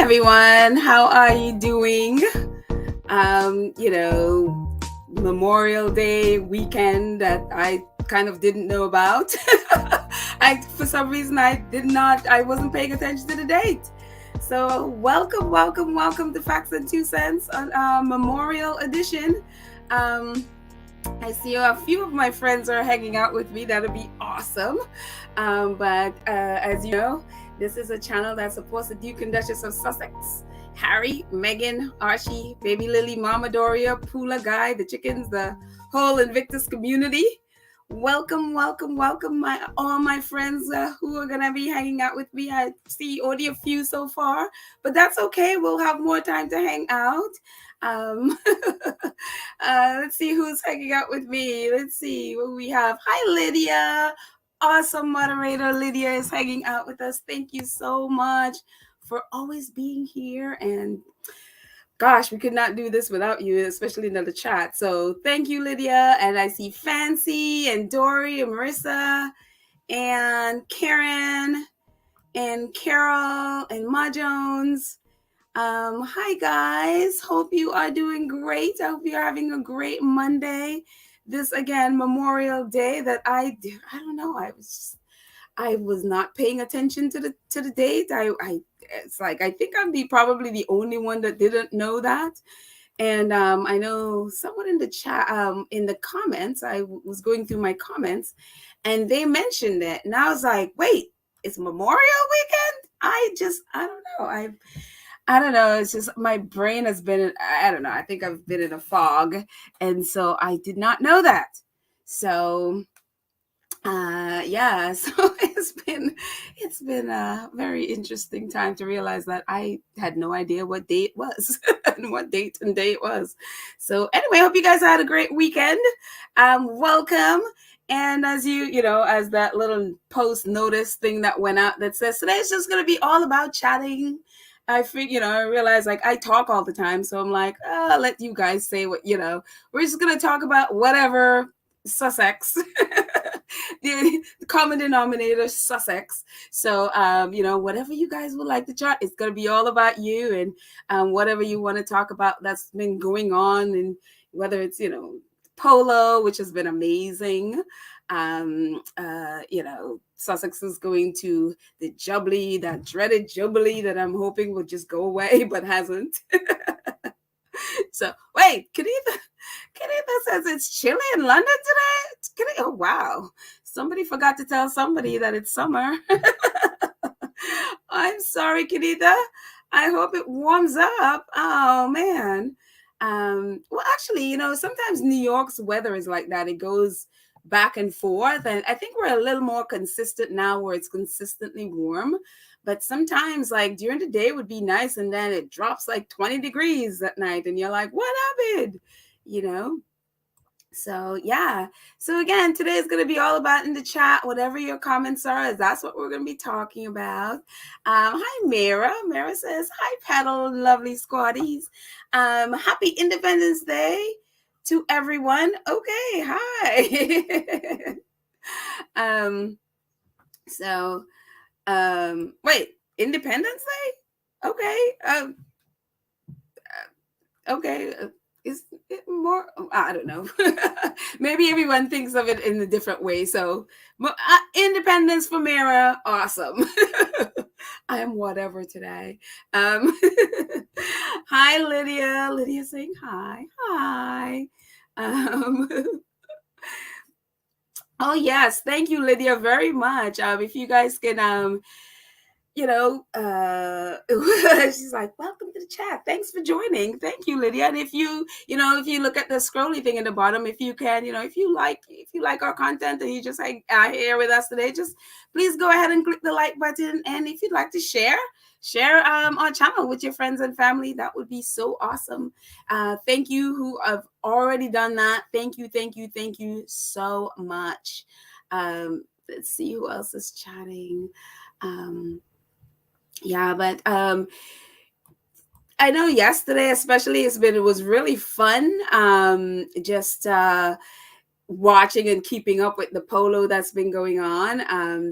everyone, how are you doing? Memorial Day weekend that I kind of didn't know about. For some reason I wasn't paying attention to the date. So welcome to Facts and Two Cents on Memorial Edition. I see a few of my friends are hanging out with me. That'll be awesome. But as you know, this is a channel that supports the Duke and Duchess of Sussex, Harry, Meghan, Archie, Baby Lily, Mama Doria, Pula Guy, the chickens, the whole Invictus community. Welcome, all my friends who are gonna be hanging out with me. I see only a few so far, but that's okay. We'll have more time to hang out. Let's see who's hanging out with me. Let's see what we have. Hi, Lydia. Awesome moderator. Lydia is hanging out with us. Thank you so much for always being here. And gosh, we could not do this without you, especially in the chat. So thank you, Lydia. And I see Fancy and Dory and Marissa and Karen and Carol and Ma Jones. Hi guys, hope you are doing great. I hope you're having a great Monday. This again, Memorial Day that I don't know, I was not paying attention to the date. It's like I think I'm probably the only one that didn't know that. And I know someone in the chat, in the comments, I was going through my comments and they mentioned it. And I was like, wait, it's Memorial Weekend? I don't know. I don't know. It's just my brain has been, I don't know. I think I've been in a fog. And so I did not know that. So, so it's been a very interesting time to realize that I had no idea what day it was and what date and day it was. So anyway, I hope you guys had a great weekend. Welcome. And as as that little post notice thing that went out that says today is just going to be all about chatting. I realize like I talk all the time. So I'm like, I'll let you guys say what, we're just going to talk about whatever Sussex, the common denominator, Sussex. So, whatever you guys would like to chat, it's going to be all about you and whatever you want to talk about that's been going on, and whether it's, Polo, which has been amazing. Sussex is going to the Jubilee, that dreaded Jubilee that I'm hoping will just go away, but hasn't. So wait, Kanitha says it's chilly in London today. Oh wow, somebody forgot to tell somebody that it's summer. I'm sorry, Kanitha. I hope it warms up. Oh man. Well, actually, sometimes New York's weather is like that. It goes back and forth. And I think we're a little more consistent now where it's consistently warm. But sometimes, like, during the day would be nice. And then it drops like 20 degrees at night. And you're like, what happened? So, yeah. So, again, today is going to be all about in the chat, whatever your comments are, that's what we're going to be talking about. Hi, Mara. Mara says, hi, Paddle, lovely squaddies. Happy Independence Day to everyone. Okay, hi. Wait, Independence Day? Okay. Okay. Is it more? I don't know. Maybe everyone thinks of it in a different way. So, independence for Mara, awesome. I am whatever today. Hi, Lydia. Lydia saying hi. Hi. Oh yes, thank you, Lydia, very much. If you guys can she's like, welcome to the chat. Thanks for joining. Thank you, Lydia. And if you look at the scrolly thing in the bottom, if you can, if you like our content and you just are here with us today, just please go ahead and click the like button. And if you'd like to share our channel with your friends and family, that would be so awesome. Thank you who have already done that. Thank you so much. Let's see who else is chatting. Yeah, but I know yesterday especially it was really fun. watching and keeping up with the polo that's been going on.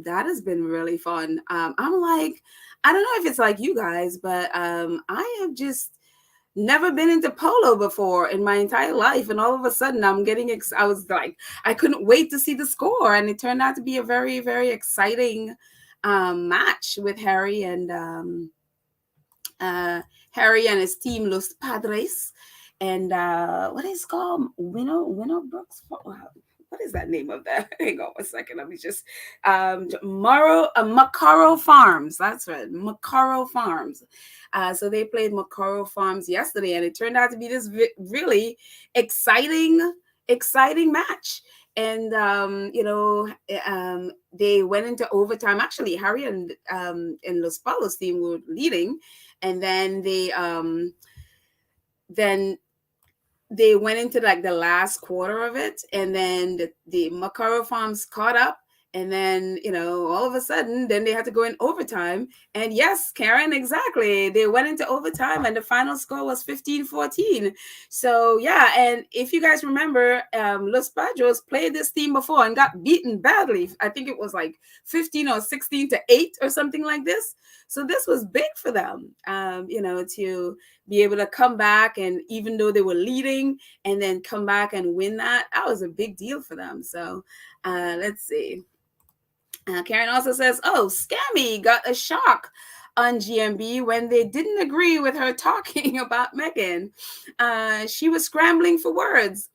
That has been really fun. I'm like, I don't know if it's like you guys, but I have just never been into polo before in my entire life, and all of a sudden I'm getting I was like, I couldn't wait to see the score, and it turned out to be a very, very exciting match with Harry and his team, Los Padres, and what is it called, Winnow Brooks. What is that name of that? Hang on a second. Let me just Macaro Farms. That's right, Macaro Farms. So they played Macaro Farms yesterday, and it turned out to be this really exciting match. And they went into overtime. Actually, Harry and Los Palos team were leading, and then they went into like the last quarter of it, and then the Macaro Farms caught up, and then all of a sudden then they had to go in overtime. And yes, Karen, exactly, they went into overtime, and the final score was 15-14. So yeah, and if you guys remember, Los Padres played this team before and got beaten badly. I think it was like 15 or 16-8 or something like this. So this was big for them, to be able to come back, and even though they were leading, and then come back and win that was a big deal for them. So let's see. Karen also says, oh, Scammy got a shock on GMB when they didn't agree with her talking about Meghan. She was scrambling for words.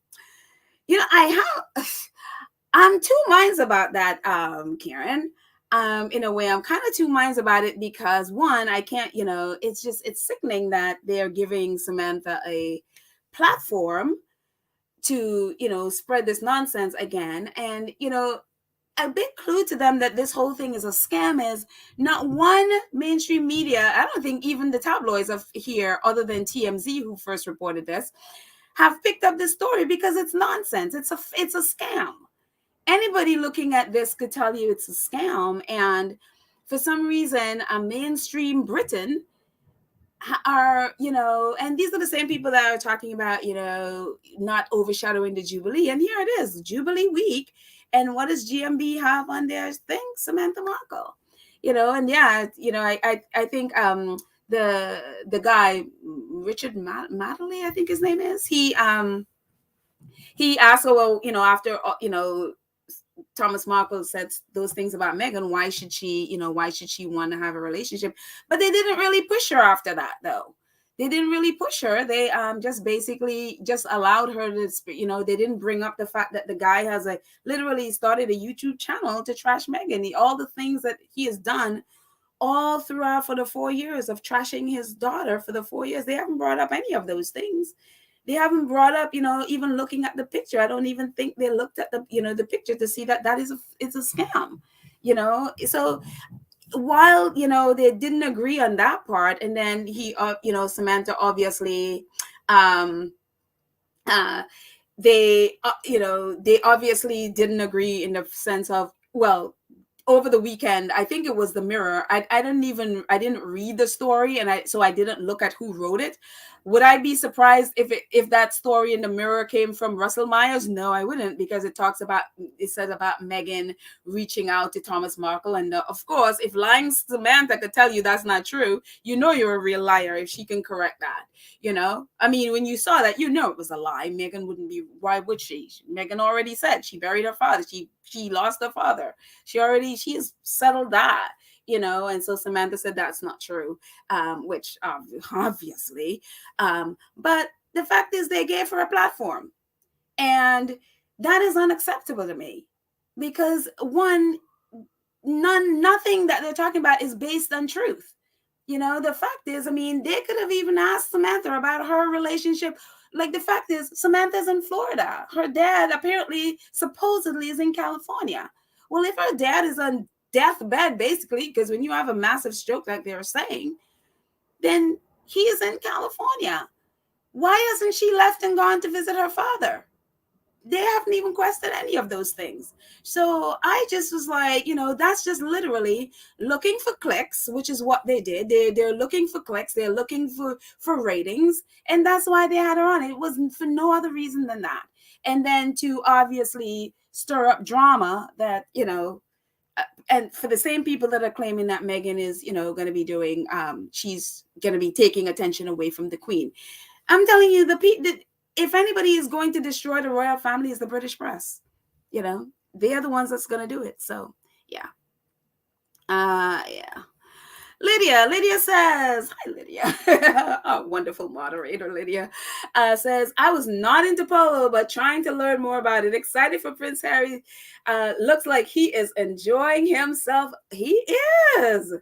I'm two minds about that, Karen. In a way, I'm kind of two minds about it, because one, I can't, it's sickening that they're giving Samantha a platform to, spread this nonsense again. And, a big clue to them that this whole thing is a scam is not one mainstream media, I don't think even the tabloids of here, other than TMZ, who first reported this, have picked up this story, because it's nonsense. It's a scam. Anybody looking at this could tell you it's a scam. And for some reason, a mainstream Britain are, and these are the same people that are talking about, not overshadowing the Jubilee. And here it is, Jubilee week. And what does GMB have on their thing? Samantha Markle. And yeah, I think the guy, Richard Madeley, I think his name is, he asked her, well, after, Thomas Markle said those things about Meghan, why should she want to have a relationship? But they didn't really push her after that, though. They didn't really push her. They just basically just allowed her to, they didn't bring up the fact that the guy has literally started a YouTube channel to trash Meghan. All the things that he has done all throughout for the 4 years of trashing his daughter for the 4 years. They haven't brought up any of those things. They haven't brought up, even looking at the picture. I don't even think they looked at the, the picture to see that it's a scam, So while, they didn't agree on that part, and then Samantha obviously, they obviously didn't agree in the sense of, well, over the weekend, I think it was the Mirror. I didn't read the story, and I didn't look at who wrote it. Would I be surprised if that story in the Mirror came from Russell Myers? No, I wouldn't, because it says about Meghan reaching out to Thomas Markle, and of course, if lying Samantha could tell you that's not true, you're a real liar if she can correct that. I mean, when you saw that, it was a lie. Meghan wouldn't be. Why would she? Meghan already said she buried her father. She lost her father. She has settled that. And so Samantha said that's not true, which obviously, but the fact is they gave her a platform, and that is unacceptable to me, because nothing that they're talking about is based on truth. The fact is, I mean, they could have even asked Samantha about her relationship. Like, the fact is, Samantha's in Florida. Her dad supposedly is in California. Well, if her dad is on deathbed, basically, because when you have a massive stroke, like they're saying, then he is in California. Why hasn't she left and gone to visit her father? They haven't even questioned any of those things. So I just was like, that's just literally looking for clicks, which is what they did. They're looking for clicks. They're looking for ratings. And that's why they had her on. It wasn't for no other reason than that. and then to obviously stir up drama that, and for the same people that are claiming that Meghan is, going to be doing, she's going to be taking attention away from the Queen. I'm telling you, if anybody is going to destroy the royal family, is the British press. They are the ones that's going to do it. So, yeah. Yeah. Lydia says, hi, Lydia. Our wonderful moderator, Lydia, says, I was not into polo, but trying to learn more about it. Excited for Prince Harry. Looks like he is enjoying himself. He is.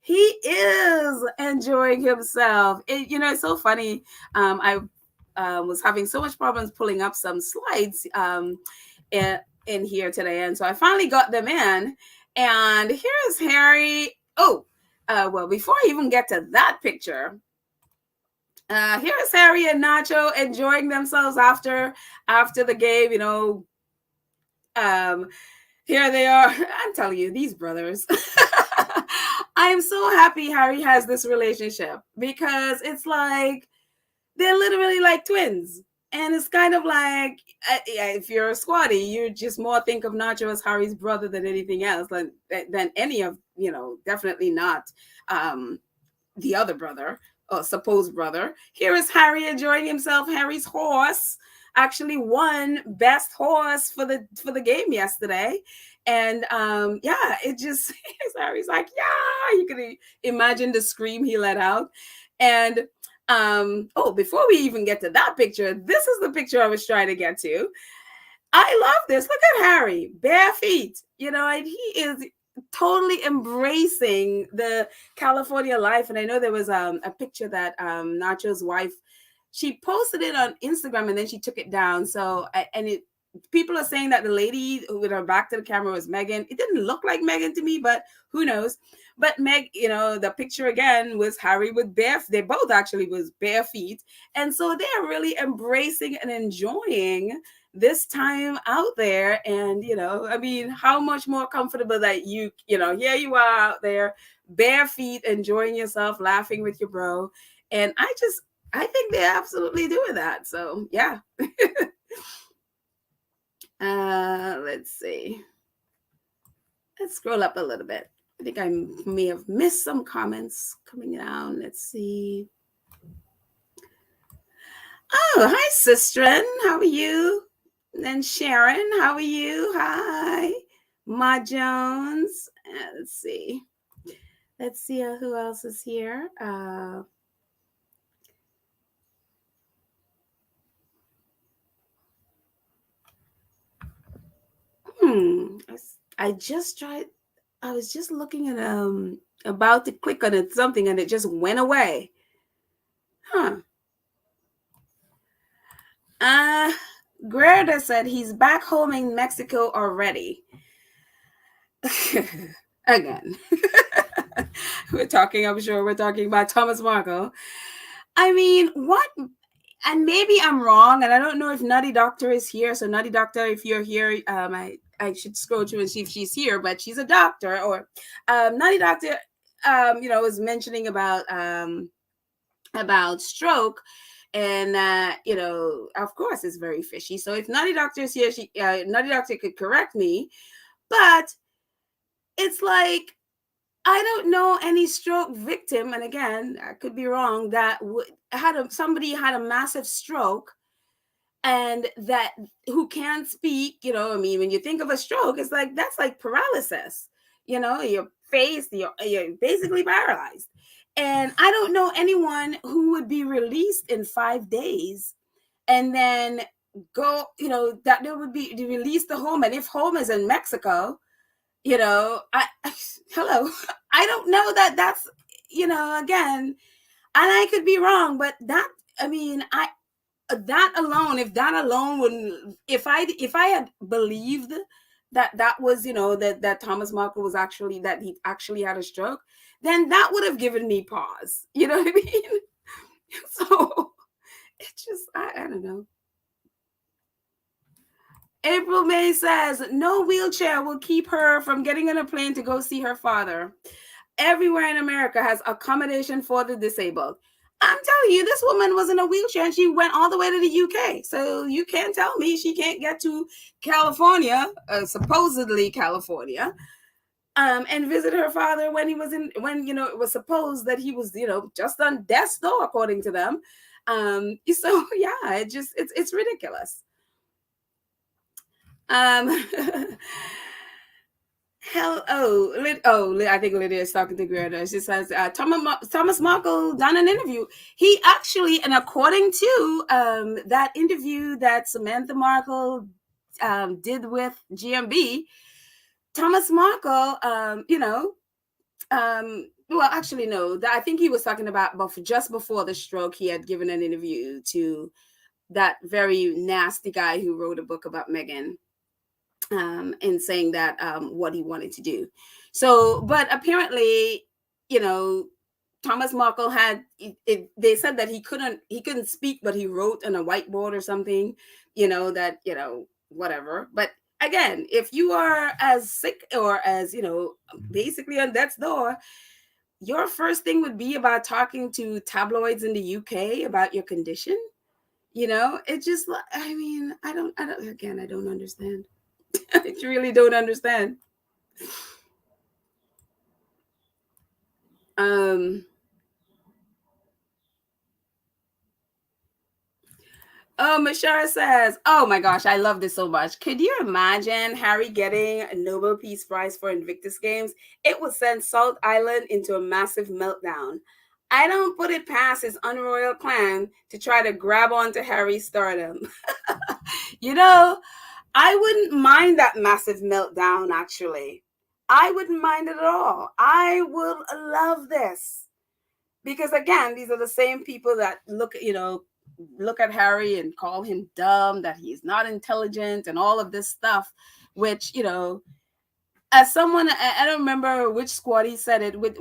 He is enjoying himself. It's so funny. I was having so much problems pulling up some slides in here today. And so I finally got them in. And here's Harry. Well, before I even get to that picture, here's Harry and Nacho enjoying themselves after the game. Here they are. I'm telling you, these brothers. I am so happy Harry has this relationship, because it's like they're literally like twins. And it's kind of like, if you're a squatty, you just more think of Nacho as Harry's brother than anything else, than any of, definitely not the other brother or supposed brother. Here is Harry enjoying himself. Harry's horse actually won best horse for the game yesterday. And it just, Harry's like, yeah, you can imagine the scream he let out. And before we even get to that picture, this is the picture I was trying to get to. I love this. Look at Harry, bare feet, and he is totally embracing the California life. And I know there was a picture that Nacho's wife, she posted it on Instagram and then she took it down. So, people are saying that the lady with her back to the camera was Meghan. It didn't look like Meghan to me, but who knows? But the picture again was Harry with they both actually was bare feet. And so they're really embracing and enjoying this time out there. And, how much more comfortable that here you are out there, bare feet, enjoying yourself, laughing with your bro. And I think they're absolutely doing that. So, yeah. Let's see. Let's scroll up a little bit. I think I may have missed some comments coming down. Let's see. Oh, hi, Sistren. How are you? And Sharon, how are you? Hi. Ma Jones. Let's see. Let's see who else is here. I was just looking at about to click on it, something, and it just went away. Gerda said he's back home in Mexico already. Again. I'm sure we're talking about Thomas Markle. I mean, what? And maybe I'm wrong, and I don't know if Nutty Doctor is here. So Nutty Doctor, if you're here, I should scroll through and see if she's here, but she's a doctor. Or Nutty Doctor, was mentioning about stroke, and of course, it's very fishy. So if Nutty Doctor is here, Nutty Doctor could correct me, but it's like, I don't know any stroke victim, and again, I could be wrong, that somebody had a massive stroke, and that who can't speak. When you think of a stroke, it's like, that's like paralysis. Your face, you're basically paralyzed. And I don't know anyone who would be released in 5 days and then go, that they would be released to home. And if home is in Mexico, hello, I don't know that's, again, and I could be wrong, but that alone, if I had believed that was, that Thomas Markle was actually, that he actually had a stroke, then that would have given me pause. You know what I mean? So it's just, I don't know. April May says, no wheelchair will keep her from getting on a plane to go see her father. Everywhere in America has accommodation for the disabled. I'm telling you, this woman was in a wheelchair and she went all the way to the UK. So you can't tell me she can't get to California, supposedly California, and visit her father when it was supposed that he was, just on death's door, according to them. So yeah, it's ridiculous. I think Lydia is talking to Greta. She says Thomas Markle done an interview. He actually, and according to that interview that Samantha Markle did with GMB, Thomas Markle, well, actually, no, I think he was talking about, but just before the stroke, he had given an interview to that very nasty guy who wrote a book about Meghan, and saying that what he wanted to do. So, but apparently, Thomas Markle had they said that he couldn't speak, but he wrote on a whiteboard or something, that whatever. But again, if you are as sick or as basically on death's door, your first thing would be about talking to tabloids in the UK about your condition. It just, I mean, I don't again, I don't understand. I really don't understand. Oh, Mashara says, oh my gosh, I love this so much. Could you imagine Harry getting a Nobel Peace Prize for Invictus Games? It would send Salt Island into a massive meltdown. I don't put it past his unroyal clan to try to grab onto Harry's stardom. I wouldn't mind that massive meltdown, actually. I wouldn't mind it at all. I would love this. Because again, these are the same people that look at Harry and call him dumb, that he's not intelligent and all of this stuff, which, as someone, I don't remember which squad he said it with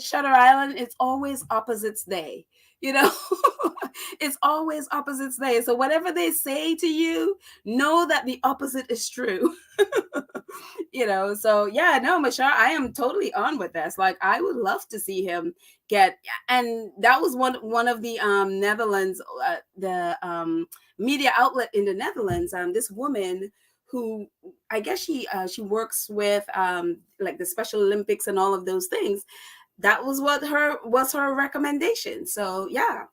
Shutter Island, it's always opposites day. It's always opposites day. So whatever they say to you, know that the opposite is true. So yeah, no, Mashar, I am totally on with this. Like, I would love to see him get, and that was one of the Netherlands, the media outlet in the Netherlands. This woman who, I guess she works with like the Special Olympics and all of those things. That was her recommendation. So yeah.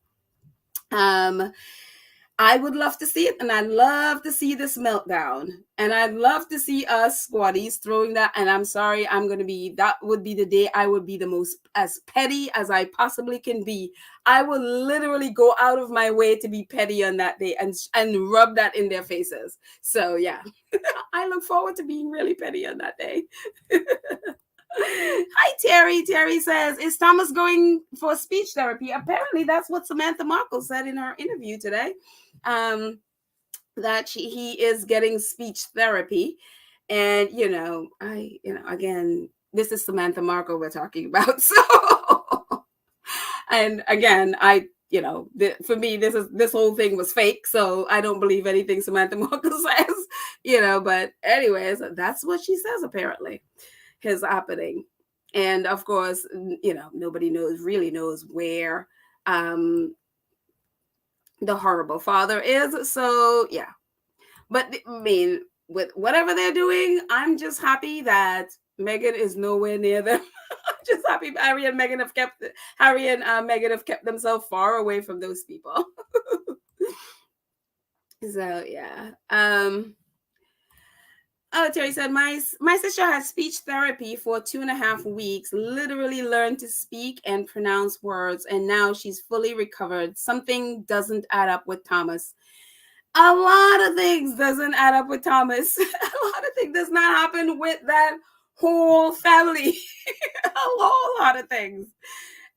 I would love to see it, and I'd love to see this meltdown, and I'd love to see us squaddies throwing that. And I'm sorry, that would be the day I would be the most as petty as I possibly can be. I will literally go out of my way to be petty on that day and rub that in their faces. So yeah, I look forward to being really petty on that day. Hi, Terry. Terry says, is Thomas going for speech therapy? Apparently, that's what Samantha Markle said in her interview today, that he is getting speech therapy. And, again, this is Samantha Markle we're talking about. So, and again, for me, this whole thing was fake. So I don't believe anything Samantha Markle says, but anyways, that's what she says, apparently. His happening. And of course, nobody really knows where the horrible father is. So yeah, but I mean, with whatever they're doing, I'm just happy that Meghan is nowhere near them. I'm just happy Harry and Meghan have kept themselves far away from those people. So yeah. Oh, Terry said, my sister had speech therapy for 2.5 weeks, literally learned to speak and pronounce words, and now she's fully recovered. Something doesn't add up with Thomas. A lot of things doesn't add up with Thomas. A lot of things does not happen with that whole family. A whole lot of things.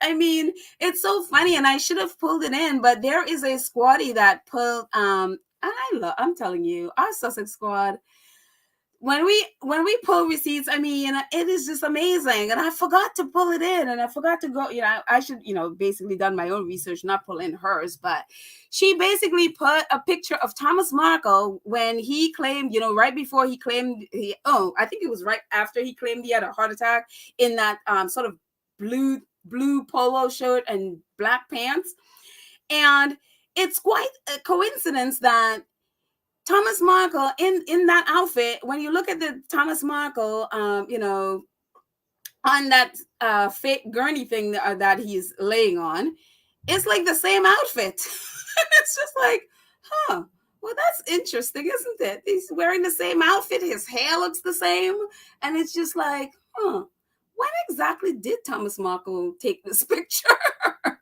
I mean, it's so funny, and I should have pulled it in, but there is a squaddy that pulled, and I'm telling you, our Sussex squad, when we pull receipts, I mean, it is just amazing. And I forgot to pull it in, and I forgot to go, I should, basically done my own research, not pull in hers. But she basically put a picture of Thomas Markle when he claimed, right before he claimed, I think it was right after he claimed he had a heart attack, in that sort of blue blue polo shirt and black pants. And it's quite a coincidence that Thomas Markle in that outfit, when you look at the Thomas Markle, on that fake gurney thing that he's laying on, it's like the same outfit. It's just like, huh, well, that's interesting, isn't it? He's wearing the same outfit, his hair looks the same, and it's just like, huh, when exactly did Thomas Markle take this picture? And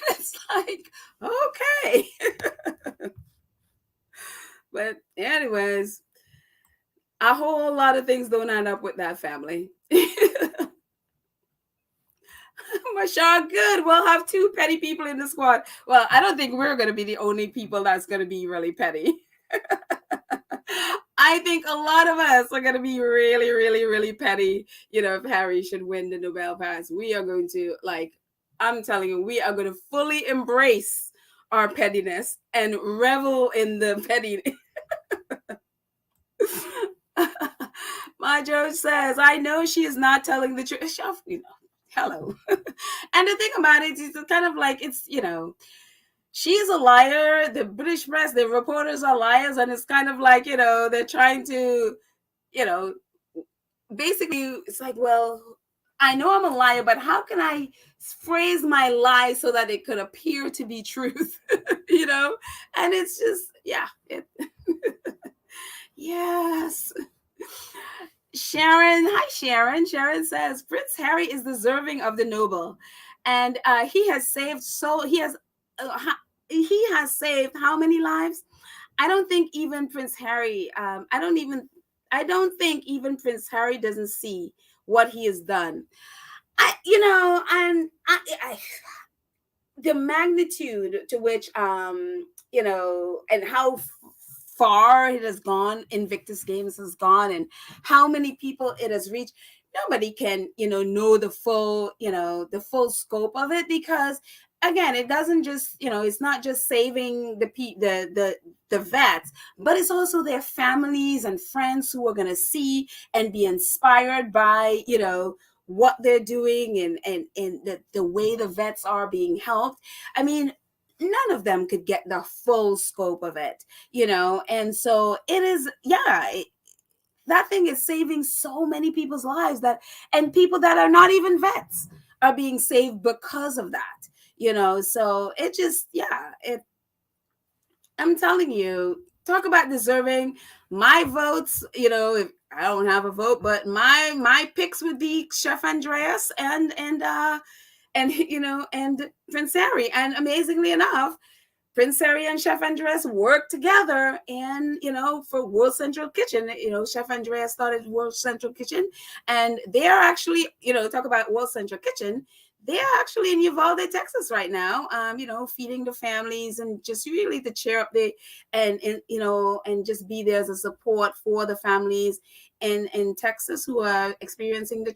it's like, okay. But anyways, a whole lot of things don't add up with that family. Mashaw, good. We'll have 2 petty people in the squad. Well, I don't think we're going to be the only people that's going to be really petty. I think a lot of us are going to be really, really, really petty. If Harry should win the Nobel Prize, we are going to, I'm telling you, we are going to fully embrace our pettiness and revel in the pettiness. My George says, I know she is not telling the truth. Hello. And the thing about it is kind of like, she's a liar. The British press, the reporters are liars. And it's kind of like, they're trying to, basically it's like, well, I know I'm a liar, but how can I phrase my lie so that it could appear to be truth? And it's just, yeah. Yes. Sharon, hi Sharon. Sharon says Prince Harry is deserving of the Nobel, and he has saved how many lives? I don't think even Prince Harry. I don't think even Prince Harry doesn't see what he has done. The magnitude to which and how far it has gone, Invictus Games has gone, and how many people it has reached. Nobody can know the full scope of it, because again, it doesn't just it's not just saving the vets, but it's also their families and friends who are going to see and be inspired by what they're doing, and the way the vets are being helped. I mean, none of them could get the full scope of it, and so it is, that thing is saving so many people's lives, and people that are not even vets are being saved because of that, so it just, I'm telling you, talk about deserving. My votes, if I don't have a vote, but my picks would be Chef Andreas and Prince Harry. And amazingly enough, Prince Harry and Chef Andreas worked together, and for World Central Kitchen. Chef Andreas started World Central Kitchen, and they are actually, talk about World Central Kitchen. They are actually in Uvalde, Texas right now, feeding the families and just really to cheer up and just be there as a support for the families in Texas who are experiencing the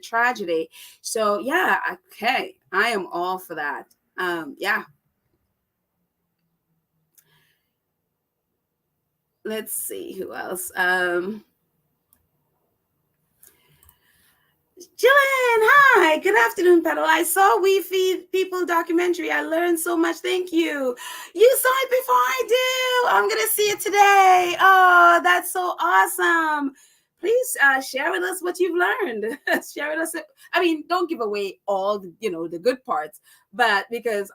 tragedy. So yeah, okay, I am all for that. Yeah. Let's see who else. Jillian, hi. Good afternoon, Pedal. I saw We Feed People documentary. I learned so much. Thank you. You saw it before I do. I'm going to see it today. Oh, that's so awesome. Please share with us what you've learned. Share with us. I mean, don't give away all the good parts, but because,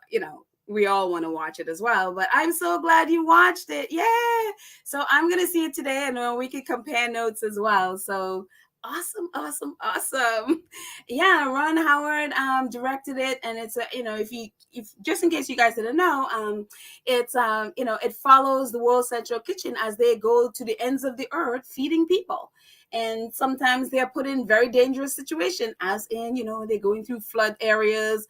we all want to watch it as well. But I'm so glad you watched it. Yeah. So I'm going to see it today, and we can compare notes as well. So awesome. Yeah, Ron Howard directed it, and it's if just in case you guys didn't know, it's it follows the World Central Kitchen as they go to the ends of the earth feeding people. And sometimes they're put in very dangerous situation, as in they're going through flood areas.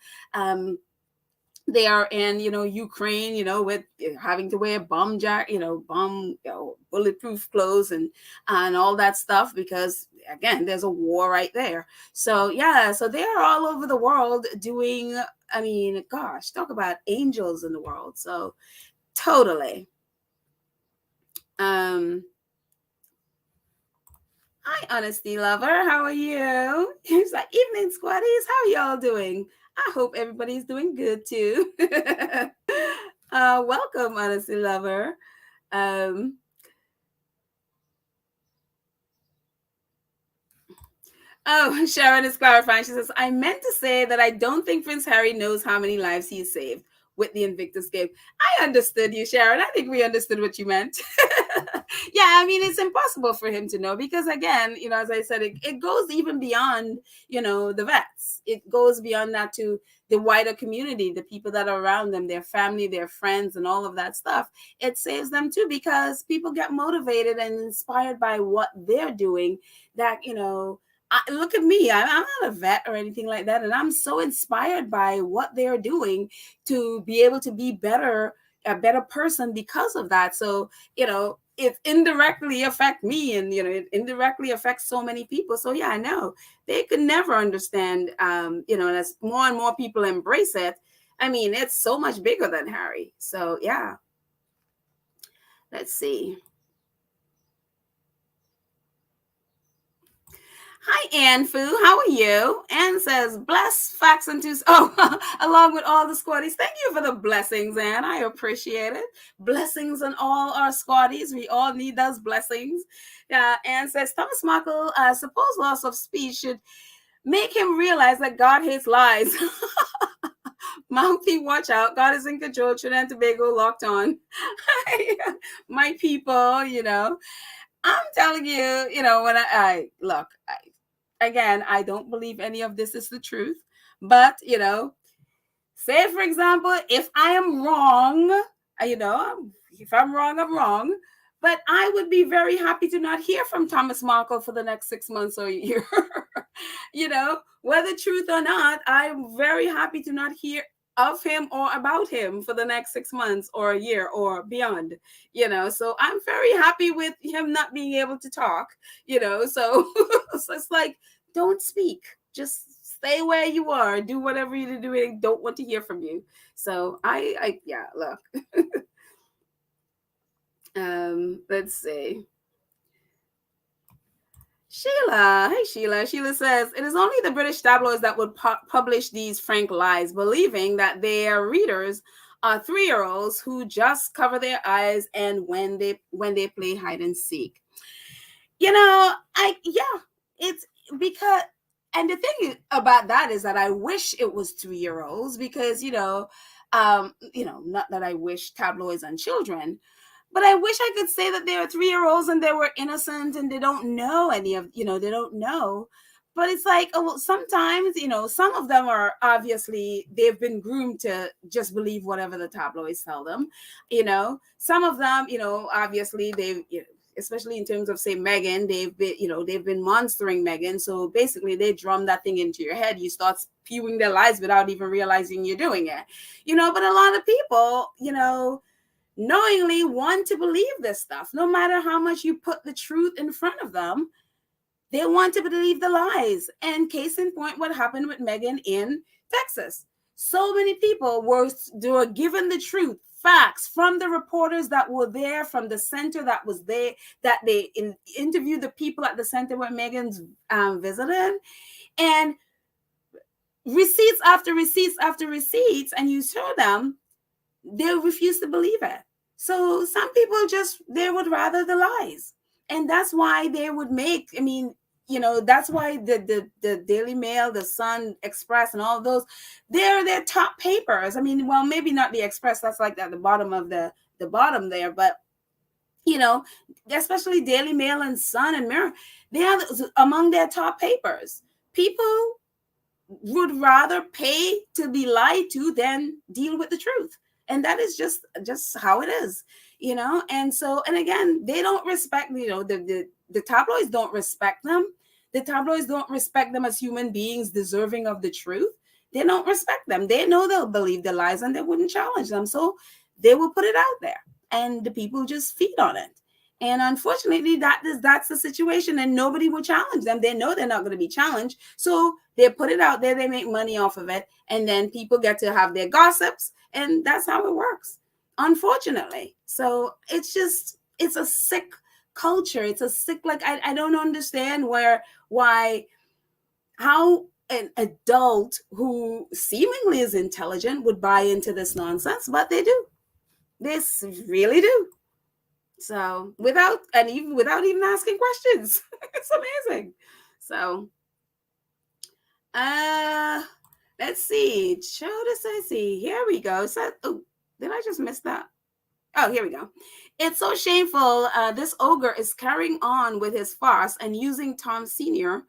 They are in Ukraine, with having to wear bulletproof clothes and all that stuff, because again, there's a war right there. So yeah, so they're all over the world doing, I mean, gosh, talk about angels in the world. So totally. Hi, Honesty Lover. How are you? He's like, evening, squaddies. How y'all doing? I hope everybody's doing good too. Welcome, Honesty Lover. Oh, Sharon is clarifying. She says, I meant to say that I don't think Prince Harry knows how many lives he's saved with the Invictus game. I understood you, Sharon. I think we understood what you meant. Yeah, I mean, it's impossible for him to know because, again, as I said, it goes even beyond, the vets. It goes beyond that to the wider community, the people that are around them, their family, their friends, and all of that stuff. It saves them too because people get motivated and inspired by what they're doing that, look at me. I'm not a vet or anything like that. And I'm so inspired by what they're doing to be able to be a better person because of that. So, it indirectly affect me and, it indirectly affects so many people. So yeah, I know they could never understand, and as more and more people embrace it, I mean, it's so much bigger than Harry. So yeah, let's see. Hi, Ann Fu. How are you? Ann says, bless facts and twos. Oh, along with all the squaddies. Thank you for the blessings, Ann. I appreciate it. Blessings on all our squaddies. We all need those blessings. Ann says, Thomas Markle, suppose loss of speech should make him realize that God hates lies. Mountie, watch out. God is in control. Trinidad and Tobago locked on. My people, I'm telling you, when I look, again, I don't believe any of this is the truth. But, say, for example, if I am wrong, if I'm wrong, I'm wrong. But I would be very happy to not hear from Thomas Markle for the next 6 months or a year. Whether truth or not, I'm very happy to not hear of him or about him for the next 6 months or a year or beyond, so I'm very happy with him not being able to talk, so, so it's like, don't speak, just stay where you are, do whatever you're doing, don't want to hear from you. So I yeah, look. Let's see. Sheila, hey Sheila. Sheila says, it is only the British tabloids that would publish these frank lies, believing that their readers are 3-year-olds who just cover their eyes and when they play hide and seek. It's because, and the thing about that is that I wish it was 3-year-olds because, not that I wish tabloids on children, but I wish I could say that they are 3-year-olds and they were innocent and they don't know any of, they don't know. But it's like, oh, well, sometimes, some of them are obviously, they've been groomed to just believe whatever the tabloids tell them. Some of them, obviously they've, especially in terms of, say, Meghan, they've been monstering Meghan. So basically they drum that thing into your head. You start spewing their lies without even realizing you're doing it, but a lot of people, knowingly want to believe this stuff. No matter how much you put the truth in front of them, they want to believe the lies. And case in point, what happened with Meghan in Texas. So many people were given the truth, facts from the reporters that were there, from the center that was there, that they interviewed the people at the center where Meghan's visited, and receipts after receipts after receipts, and you show them, they refuse to believe it. So some people they would rather the lies. And that's why they would make, that's why the Daily Mail, the Sun, Express, and all of those, they're their top papers. Well, maybe not the Express, that's like at the bottom of the bottom there, but especially Daily Mail and Sun and Mirror, they are among their top papers. People would rather pay to be lied to than deal with the truth. And that is just how it is, and so, and again, they don't respect, the tabloids don't respect them. The tabloids don't respect them as human beings deserving of the truth. They don't respect them. They know they'll believe the lies and they wouldn't challenge them, so they will put it out there and the people just feed on it. And unfortunately, that's the situation, and nobody will challenge them. They know they're not going to be challenged, so they put it out there. They make money off of it, and then people get to have their gossips, and that's how it works, unfortunately. So it's a sick culture. It's a sick, like, I don't understand how an adult who seemingly is intelligent would buy into this nonsense, but they do. They really do. So without even asking questions. It's amazing. So let's see. Let's see. Here we go. So, oh, did I just miss that? Oh, here we go. It's so shameful. This ogre is carrying on with his farce and using Tom Sr.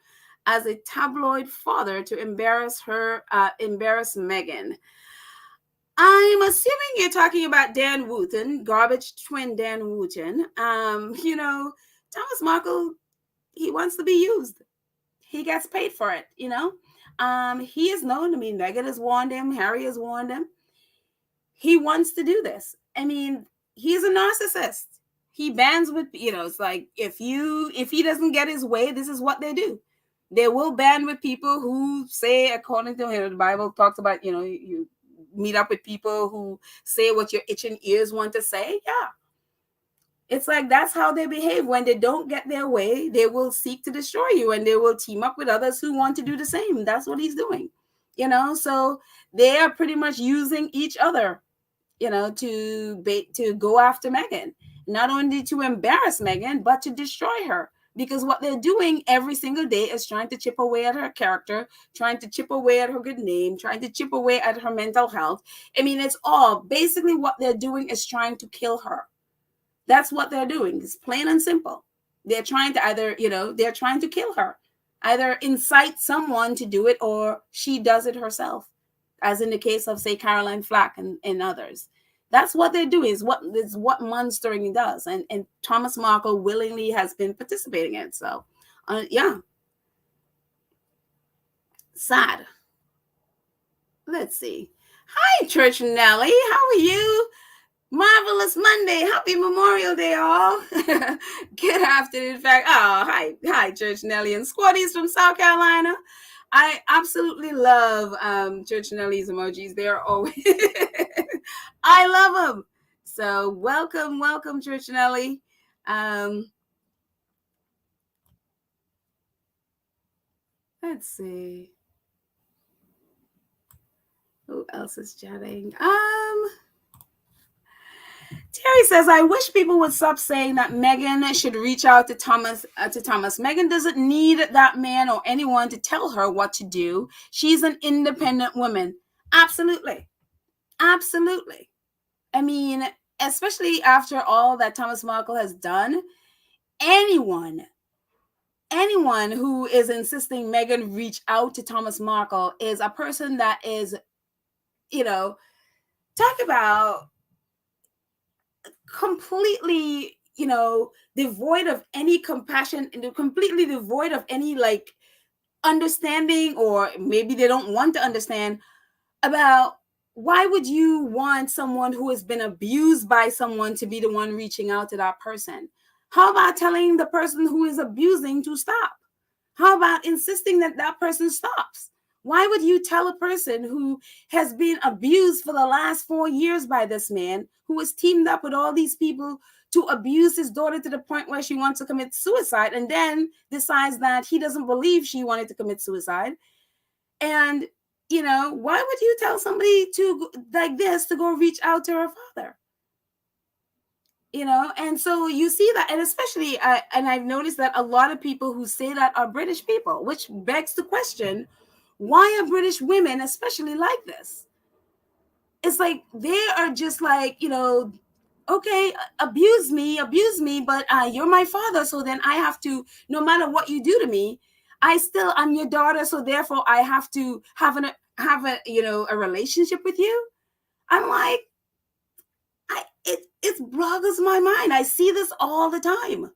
as a tabloid father to embarrass Meghan. I'm assuming you're talking about Dan Wooten, garbage twin Dan Wooten. Thomas Markle, he wants to be used. He gets paid for it, He is known. I mean, Meghan has warned him. Harry has warned him. He wants to do this. I mean, he's a narcissist. He bands with, it's like if he doesn't get his way, this is what they do. They will band with people who say, according to the Bible talks about, you meet up with people who say what your itching ears want to say. Yeah. It's like that's how they behave. When they don't get their way, they will seek to destroy you, and they will team up with others who want to do the same. That's what he's doing. So they are pretty much using each other, to go after Meghan, not only to embarrass Meghan, but to destroy her. Because what they're doing every single day is trying to chip away at her character, trying to chip away at her good name, trying to chip away at her mental health. I mean, it's all basically what they're doing is trying to kill her. That's what they're doing. It's plain and simple. They're trying to they're trying to kill her, either incite someone to do it or she does it herself, as in the case of, say, Caroline Flack and others. That's what they're doing, is what monstering does. And Thomas Markle willingly has been participating in it. So, yeah. Sad. Let's see. Hi, Church Nelly. How are you? Marvelous Monday. Happy Memorial Day, all. Good afternoon. In fact, hi, Church Nelly and Squatties from South Carolina. I absolutely love Church Nelly's emojis. They're always, I love them. So welcome, Church Nelly. Let's see. Who else is chatting? Terry says, I wish people would stop saying that Meghan should reach out to Thomas. Meghan doesn't need that man or anyone to tell her what to do. She's an independent woman. Absolutely. Absolutely. I mean, especially after all that Thomas Markle has done, anyone who is insisting Meghan reach out to Thomas Markle is a person that is, talk about completely, devoid of any compassion and completely devoid of any understanding, or maybe they don't want to understand about why would you want someone who has been abused by someone to be the one reaching out to that person? How about telling the person who is abusing to stop? How about insisting that that person stops? Why would you tell a person who has been abused for the last 4 years by this man, who has teamed up with all these people to abuse his daughter to the point where she wants to commit suicide, and then decides that he doesn't believe she wanted to commit suicide? And, why would you tell somebody to like this to go reach out to her father? And so you see that, and especially, and I've noticed that a lot of people who say that are British people, which begs the question, why are British women especially like this? It's like they are just like, okay, abuse me, but you're my father, so then I have to, no matter what you do to me, I'm your daughter, so therefore I have to have a relationship with you. I'm like, it boggles my mind. I see this all the time.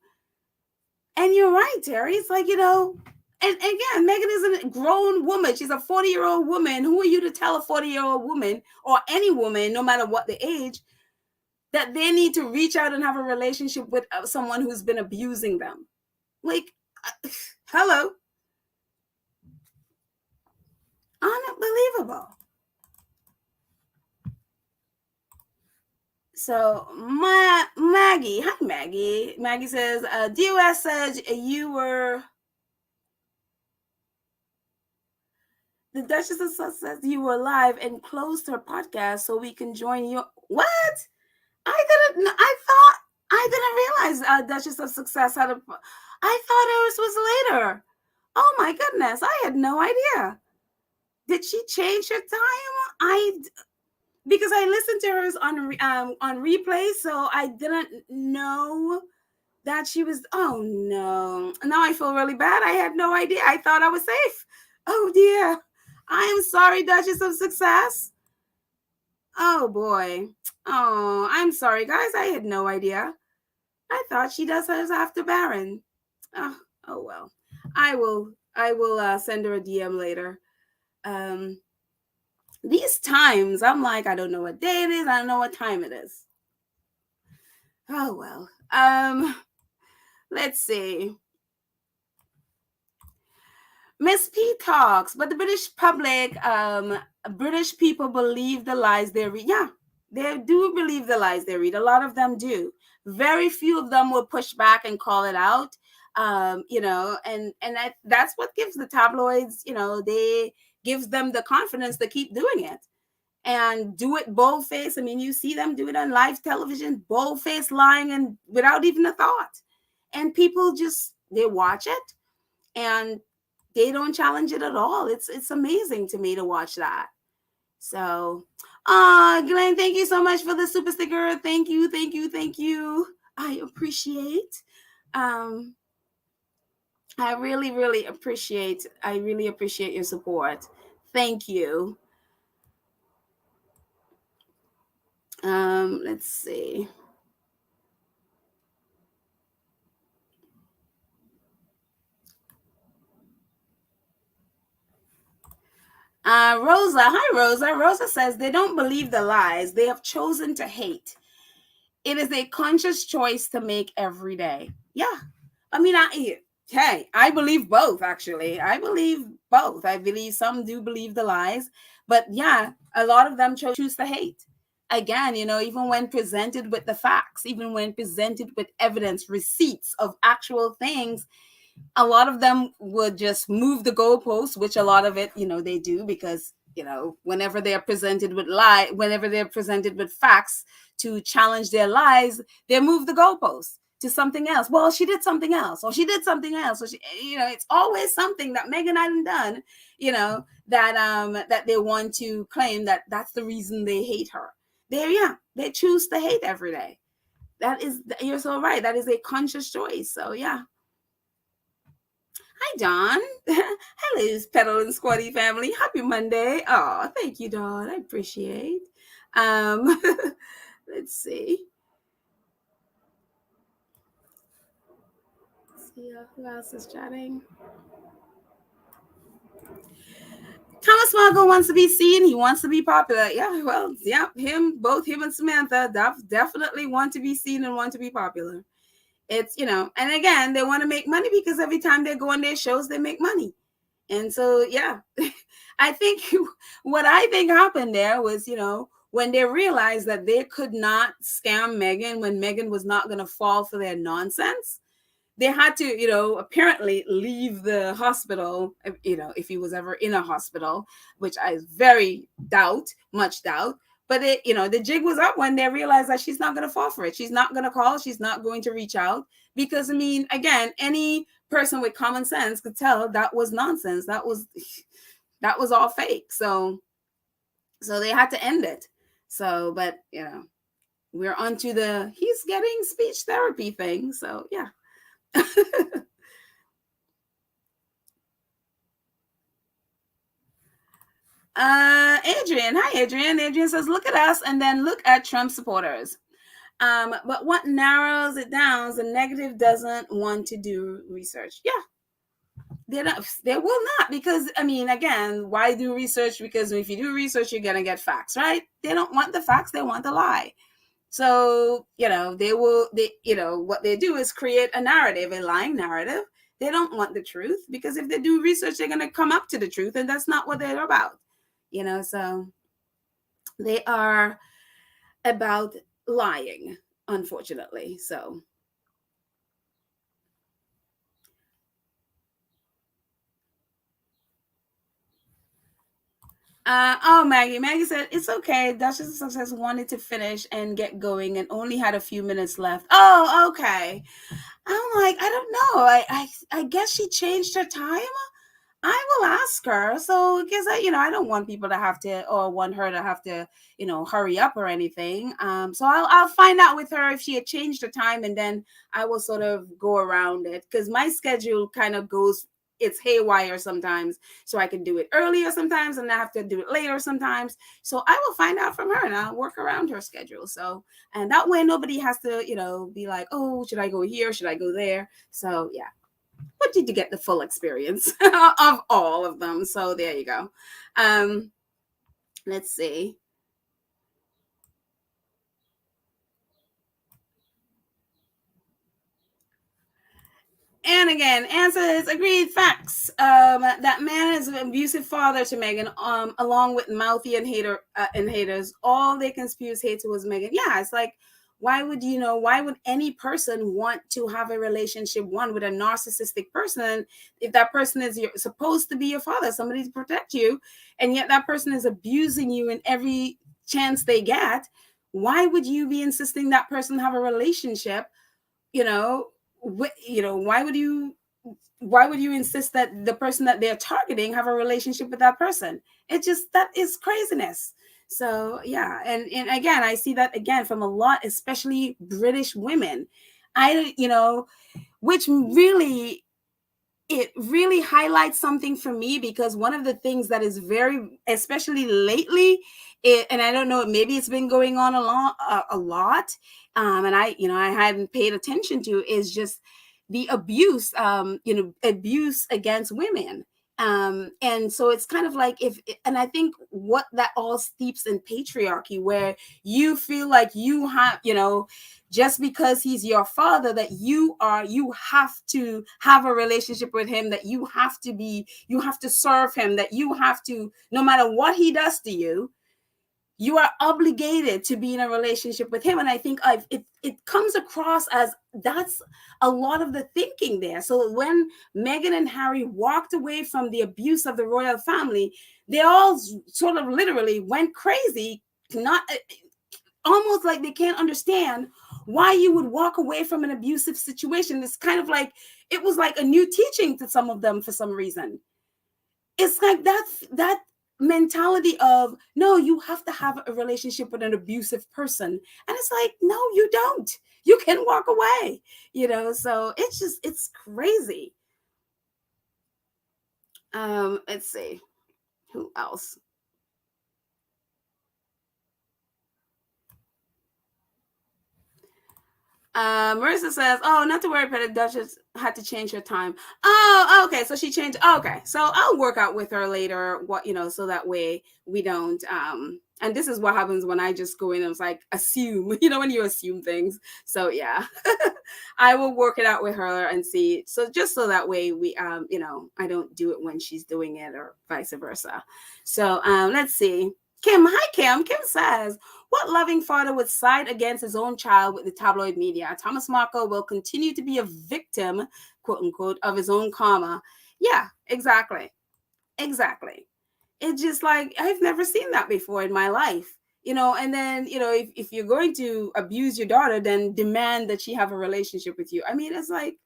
And you're right, Terry. It's like, and again, Meghan is a grown woman. She's a 40-year-old woman. Who are you to tell a 40-year-old woman, or any woman, no matter what the age, that they need to reach out and have a relationship with someone who's been abusing them? Like, hello. Unbelievable. So Maggie. Hi, Maggie. Maggie says, DOS said you were. The Duchess of Sussex says you were live and closed her podcast so we can join you. What? I didn't. I didn't realize Duchess of Success had a. I thought ours was later. Oh my goodness! I had no idea. Did she change her time? Because I listened to hers on replay, so I didn't know that she was. Oh no! Now I feel really bad. I had no idea. I thought I was safe. Oh dear. I am sorry, Duchess of Success. Oh boy. Oh, I'm sorry, guys. I had no idea. I thought she does hers after Baron. Oh, oh well. I will send her a DM later. These times, I'm like, I don't know what day it is. I don't know what time it is. Oh well. Let's see. Miss P talks, but the British public, British people believe the lies they read. Yeah, they do believe the lies they read. A lot of them do. Very few of them will push back and call it out. And that's what gives the tabloids, they gives them the confidence to keep doing it and do it bold face. I mean, you see them do it on live television, bold face lying and without even a thought. And people just they watch it and they don't challenge it at all. It's amazing to me to watch that. So, Glenn, thank you so much for the super sticker. Thank you, thank you, thank you. I appreciate. I really, really appreciate. I really appreciate your support. Thank you. Let's see. Rosa, hi Rosa. Rosa says they don't believe the lies. They have chosen to hate. It is a conscious choice to make every day. Yeah. I mean, I believe both, actually. I believe both. I believe some do believe the lies, but yeah, a lot of them choose to hate. Again, even when presented with the facts, even when presented with evidence, receipts of actual things, a lot of them would just move the goalposts, which a lot of it, they do because, whenever whenever they're presented with facts to challenge their lies, they move the goalposts to something else. Well, she did something else, or she did something else, or it's always something that Meghan hadn't done, that they want to claim that that's the reason they hate her. They choose to hate every day. You're so right. That is a conscious choice. So yeah. Hi, Don. Hello, Pedal and Squatty family. Happy Monday. Oh, thank you, Don. I appreciate. Let's see. Who else is chatting? Thomas Markle wants to be seen. He wants to be popular. Yeah, well, yeah, both him and Samantha definitely want to be seen and want to be popular. It's, and again, they want to make money because every time they go on their shows, they make money. And so, yeah, I think what I think happened there was, when they realized that they could not scam Meghan when Meghan was not going to fall for their nonsense, they had to, apparently leave the hospital, if he was ever in a hospital, which I much doubt. But the jig was up when they realized that she's not going to fall for it. She's not going to call. She's not going to reach out because, I mean, again, any person with common sense could tell that was nonsense. That was all fake. So they had to end it. So, but we're onto he's getting speech therapy thing. So yeah. Adrian. Hi, Adrian. Adrian says, look at us and then look at Trump supporters. But what narrows it down is the negative doesn't want to do research. Yeah. They will not, because I mean, again, why do research? Because if you do research, you're gonna get facts, right? They don't want the facts, they want the lie. So, what they do is create a narrative, a lying narrative. They don't want the truth, because if they do research, they're going to come up to the truth, and that's not what they're about. So they are about lying unfortunately. So Maggie said it's okay. Duchess of Success wanted to finish and get going and only had a few minutes left. Oh, okay. I'm like, I don't know. I guess she changed her time. I will ask her. So, because I don't want people to have to, or want her to have to, hurry up or anything. So I'll find out with her if she had changed her time, and then I will sort of go around it because my schedule kind of goes. It's haywire sometimes, so I can do it earlier sometimes, and I have to do it later sometimes. So I will find out from her, and I'll work around her schedule. So, and that way nobody has to, be like, oh, should I go here? Should I go there? So yeah. But did you get the full experience of all of them? So there you go. Let's see. And again, answers agreed facts. That man is an abusive father to Meghan, along with mouthy and haters. All they can spew is hate towards Meghan. Yeah, it's like, why would any person want to have a relationship with a narcissistic person if that person is supposed to be your father, somebody to protect you, and yet that person is abusing you in every chance they get? Why would you be insisting that person have a relationship? you know why would you insist that the person that they're targeting have a relationship with that person? That is craziness. So yeah, and again, I see that again from a lot, especially British women. I you know which really it really highlights something for me, because one of the things that is very, especially lately, and I don't know, maybe it's been going on a lot, and I hadn't paid attention to, is just the abuse, abuse against women. And so it's kind of like, and I think what that all steeps in patriarchy, where you feel like you have, just because he's your father, that you have to have a relationship with him, that you have to serve him, that you have to, no matter what he does to you, you are obligated to be in a relationship with him. And I think it comes across as that's a lot of the thinking there. So when Meghan and Harry walked away from the abuse of the royal family, they all sort of literally went crazy, not almost like they can't understand why you would walk away from an abusive situation. It's kind of like it was like a new teaching to some of them for some reason. It's like that mentality of, no, you have to have a relationship with an abusive person, and it's like, no, you don't. You can walk away, so it's crazy. Let's see who else. Marissa says, "Oh, not to worry, Petty Duchess had to change her time." Oh, okay. So she changed. Okay, so I'll work out with her later. So that way we don't. And this is what happens when I just go in and it's like assume. When you assume things. So yeah, I will work it out with her and see. So just so that way we, I don't do it when she's doing it or vice versa. So let's see. Kim, hi Kim. Kim says, what loving father would side against his own child with the tabloid media? Thomas Markle will continue to be a victim, quote unquote, of his own karma. Yeah, exactly. Exactly. It's just like, I've never seen that before in my life. And then, if you're going to abuse your daughter, then demand that she have a relationship with you. I mean, it's like,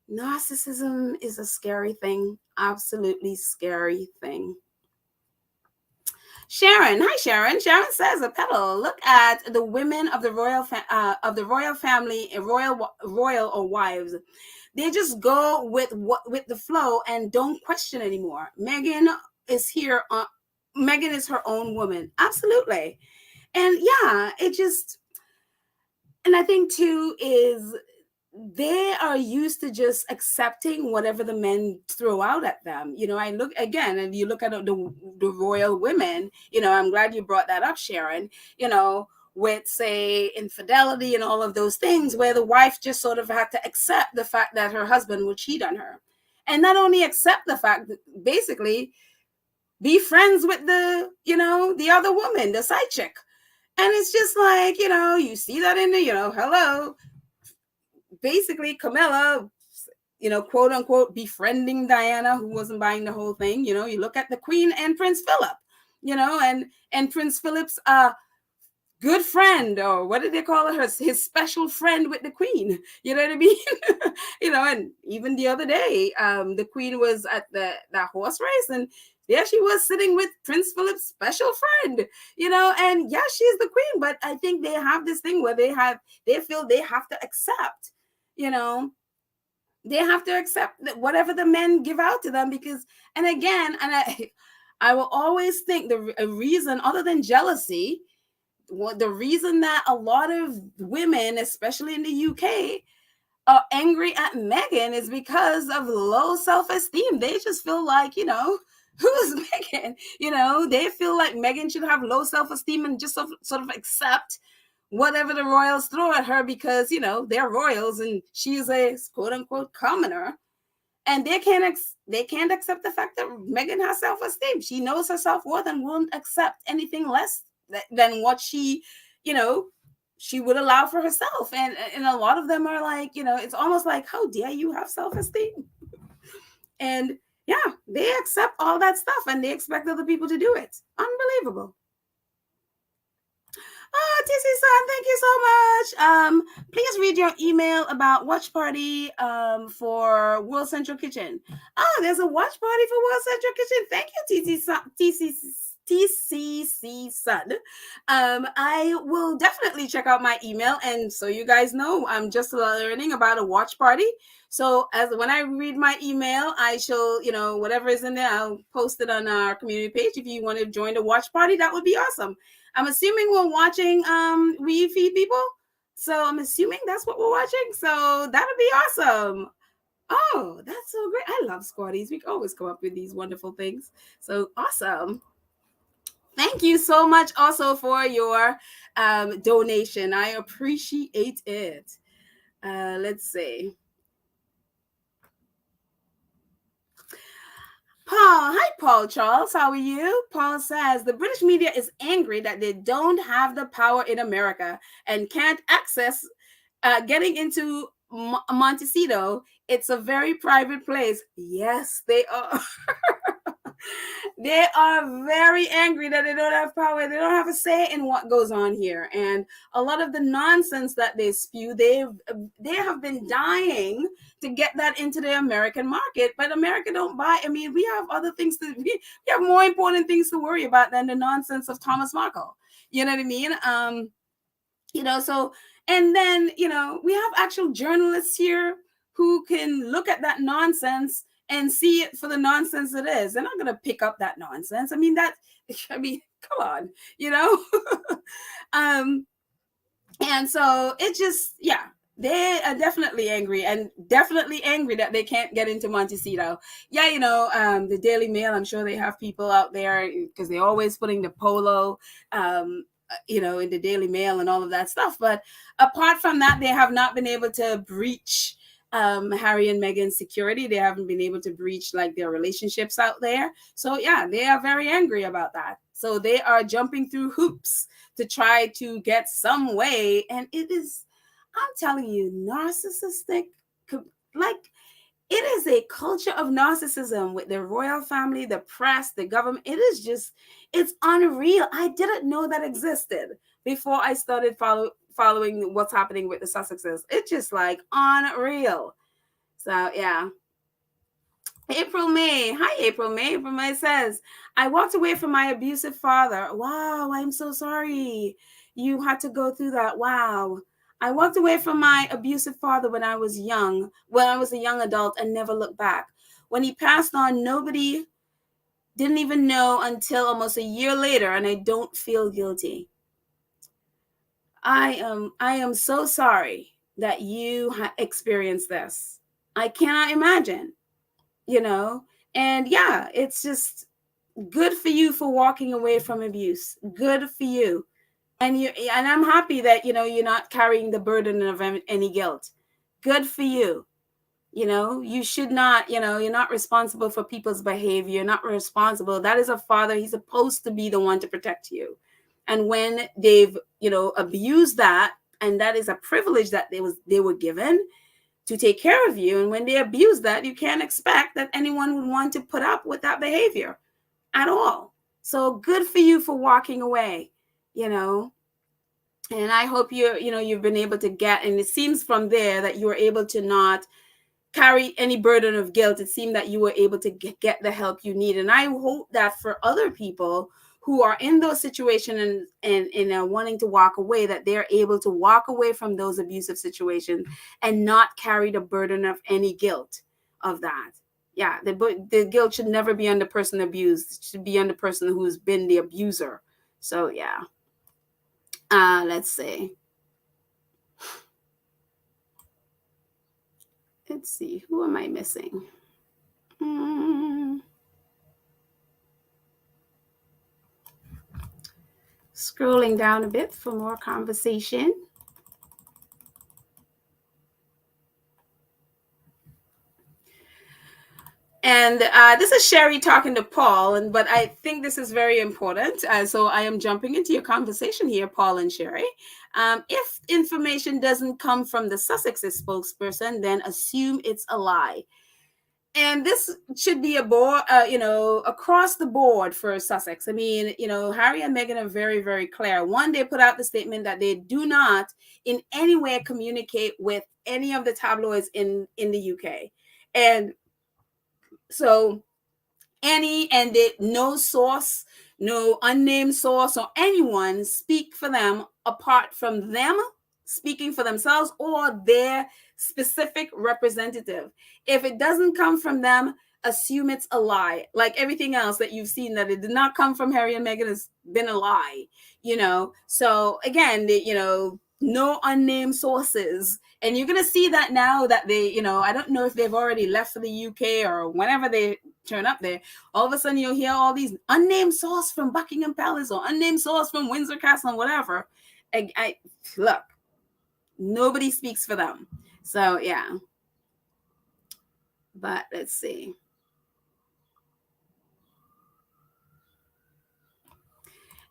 narcissism is a scary thing. Absolutely scary thing. Sharon, hi Sharon. Sharon says, "A pedal. Look at the women of the royal family, royal or wives. They just go with the flow and don't question anymore. Meghan is here. Meghan is her own woman, absolutely, and yeah, and I think too is." They are used to just accepting whatever the men throw out at them. I look again, and you look at the royal women, I'm glad you brought that up, Sharon, with, say, infidelity and all of those things, where the wife just sort of had to accept the fact that her husband would cheat on her. And not only accept the fact, that basically be friends with the other woman, the side chick. And it's just like, you see that in the, hello, basically Camilla, quote unquote, befriending Diana, who wasn't buying the whole thing. You look at the Queen and Prince Philip, and Prince Philip's good friend, or what did they call her? His special friend with the Queen. You know what I mean? And even the other day, the Queen was at that horse race, and there she was sitting with Prince Philip's special friend. And yeah, she's the Queen, but I think they have this thing where they feel they have to accept, they have to accept that whatever the men give out to them, because, and again, and I will always think a reason other than jealousy, the reason that a lot of women, especially in the UK, are angry at Meghan is because of low self-esteem. They just feel like, who's Meghan? They feel like Meghan should have low self-esteem and just sort of accept whatever the royals throw at her, because, they're royals and she's a quote unquote commoner. And they can't accept the fact that Meghan has self-esteem. She knows her self-worth and won't accept anything less than what she would allow for herself. And a lot of them are like, it's almost like, how dare you have self-esteem? And yeah, they accept all that stuff and they expect other people to do it. Unbelievable. Oh, TC Son, thank you so much. Please read your email about watch party for World Central Kitchen. Oh, there's a watch party for World Central Kitchen. Thank you, TCC Son. I will definitely check out my email, and so you guys know, I'm just learning about a watch party. So when I read my email, I shall, whatever is in there, I'll post it on our community page. If you want to join the watch party, that would be awesome. I'm assuming we're watching We Feed People. So I'm assuming that's what we're watching. So that would be awesome. Oh, that's so great. I love Squatties. We always come up with these wonderful things. So awesome. Thank you so much also for your donation. I appreciate it. Let's see. Paul, hi Paul Charles, how are you? Paul says the British media is angry that they don't have the power in America and can't access getting into Montecito. It's a very private place. Yes, they are. They are very angry that they don't have power. They don't have a say in what goes on here. And a lot of the nonsense that they spew, they have been dying to get that into the American market. But America don't buy. I mean, we have other things we have more important things to worry about than the nonsense of Thomas Markle. You know what I mean? So, and then, we have actual journalists here who can look at that nonsense and see it for the nonsense it is. They're not going to pick up that nonsense. I mean, come on, and so it just, yeah, they are definitely angry that they can't get into Montecito. Yeah, the Daily Mail, I'm sure they have people out there because they're always putting the Polo, in the Daily Mail and all of that stuff. But apart from that, they have not been able to breach Harry and Meghan's security. They haven't been able to breach like their relationships out there. So yeah, they are very angry about that. So they are jumping through hoops to try to get some way. And it is, I'm telling you, narcissistic, like it is a culture of narcissism with the royal family, the press, the government. It is just, it's unreal. I didn't know that existed before I started following what's happening with the Sussexes. It's just like unreal. So yeah. April May. Hi, April May. April May says, I walked away from my abusive father. Wow, I'm so sorry you had to go through that. Wow. I walked away from my abusive father when I was a young adult and never looked back. When he passed on, nobody didn't even know until almost a year later, and I don't feel guilty. I am so sorry that you experienced this. I cannot imagine, and yeah, it's just good for you for walking away from abuse. Good for you. And I'm happy that, you're not carrying the burden of any guilt. Good for you. You should not, you're not responsible for people's behavior. You're not responsible. That is a father. He's supposed to be the one to protect you. And when they've, abused that, and that is a privilege that they were given to take care of you, and when they abuse that, you can't expect that anyone would want to put up with that behavior at all. So good for you for walking away, and I hope you've been able to get, and it seems from there that you were able to not carry any burden of guilt. It seemed that you were able to get the help you need. And I hope that for other people who are in those situations and are wanting to walk away, that they're able to walk away from those abusive situations and not carry the burden of any guilt of that. Yeah, the guilt should never be on the person abused. It should be on the person who's been the abuser. So yeah. Let's see. Let's see. Who am I missing? Scrolling down a bit for more conversation. And this is Sherry talking to Paul, but I think this is very important. So I am jumping into your conversation here, Paul and Sherry. If information doesn't come from the Sussex's spokesperson, then assume it's a lie. And this should be across the board for Sussex. I mean, Harry and Meghan are very, very clear. One, they put out the statement that they do not in any way communicate with any of the tabloids in the UK. And so no source, no unnamed source or anyone speak for them apart from them speaking for themselves or their specific representative. If it doesn't come from them, assume it's a lie. Like everything else that you've seen that it did not come from Harry and Meghan has been a lie, So again, no unnamed sources. And you're going to see that now that they, I don't know if they've already left for the UK or whenever they turn up there, all of a sudden you'll hear all these unnamed source from Buckingham Palace or unnamed source from Windsor Castle and whatever. I look, nobody speaks for them. So yeah. But let's see.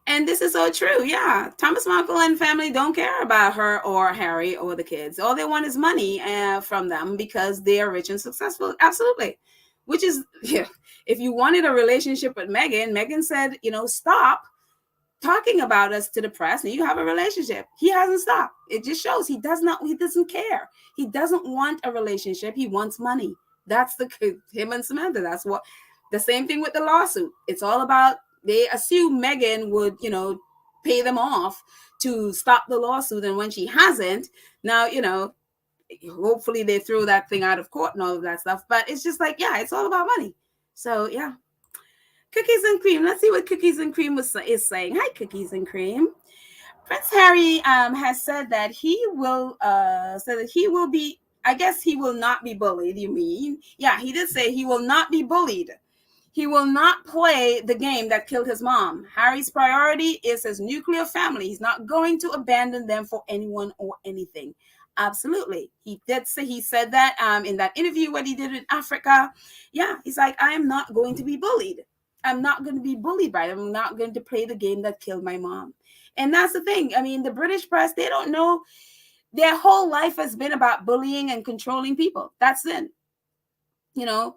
And this is so true. Yeah. Thomas Markle and family don't care about her or Harry or the kids. All they want is money from them because they are rich and successful. Absolutely. Which is, if you wanted a relationship with Meghan said, stop talking about us to the press and you have a relationship. He hasn't stopped. It just shows he doesn't care. He doesn't want a relationship. He wants money. That's him and Samantha. That's what, the same thing with the lawsuit. It's all about, they assume Meghan would, pay them off to stop the lawsuit. And when she hasn't, now, hopefully they throw that thing out of court and all of that stuff. But it's just like, yeah, it's all about money. So yeah. Cookies and Cream. Let's see what Cookies and Cream is saying. Hi, Cookies and Cream. Prince Harry has said that he will be, I guess he will not be bullied, you mean? Yeah, he did say he will not be bullied. He will not play the game that killed his mom. Harry's priority is his nuclear family. He's not going to abandon them for anyone or anything. Absolutely. He said that in that interview what he did in Africa. Yeah, he's like, I am not going to be bullied. I'm not going to be bullied by them. I'm not going to play the game that killed my mom. And that's the thing. I mean, the British press, they don't know. Their whole life has been about bullying and controlling people. That's it.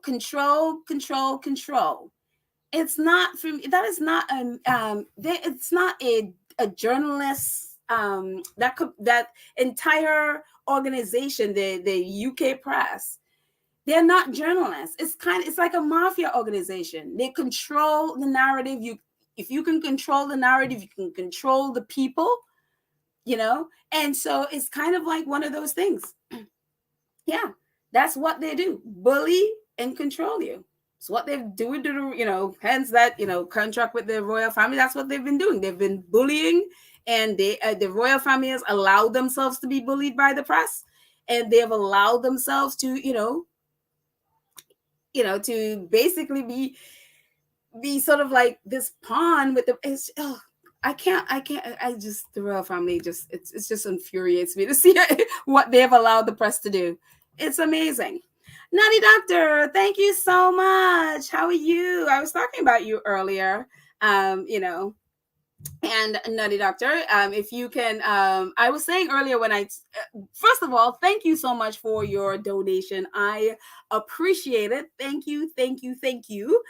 Control. It's not from that is not it's not a journalist that entire organization, the UK press. They're not journalists. It's like a mafia organization. They control the narrative. If you can control the narrative, you can control the people, and so it's kind of like one of those things. Yeah, that's what they do. Bully and control you. It's what they're doing to, hence that, contract with the royal family. That's what they've been doing. They've been bullying, and the royal family has allowed themselves to be bullied by the press, and they've allowed themselves to, to basically be sort of like this pawn with the, the royal family it's just infuriates me to see what they've allowed the press to do. It's amazing. Nutty Doctor, thank you so much. How are you? I was talking about you earlier. And Nutty Doctor, if you can, I was saying earlier when first of all, thank you so much for your donation. I appreciate it. Thank you, thank you, thank you.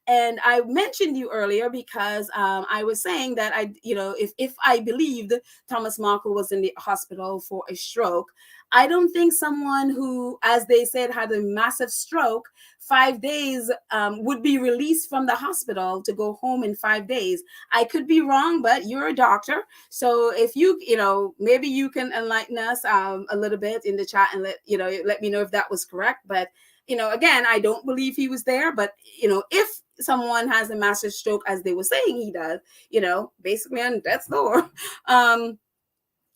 And I mentioned you earlier because I was saying that if I believed Thomas Markle was in the hospital for a stroke, I don't think someone who, as they said, had a massive stroke 5 days would be released from the hospital to go home in 5 days. I could be wrong, but you're a doctor, so if maybe you can enlighten us a little bit in the chat and let me know if that was correct. But again, I don't believe he was there, but if someone has a massive stroke, as they were saying he does, basically on death's door,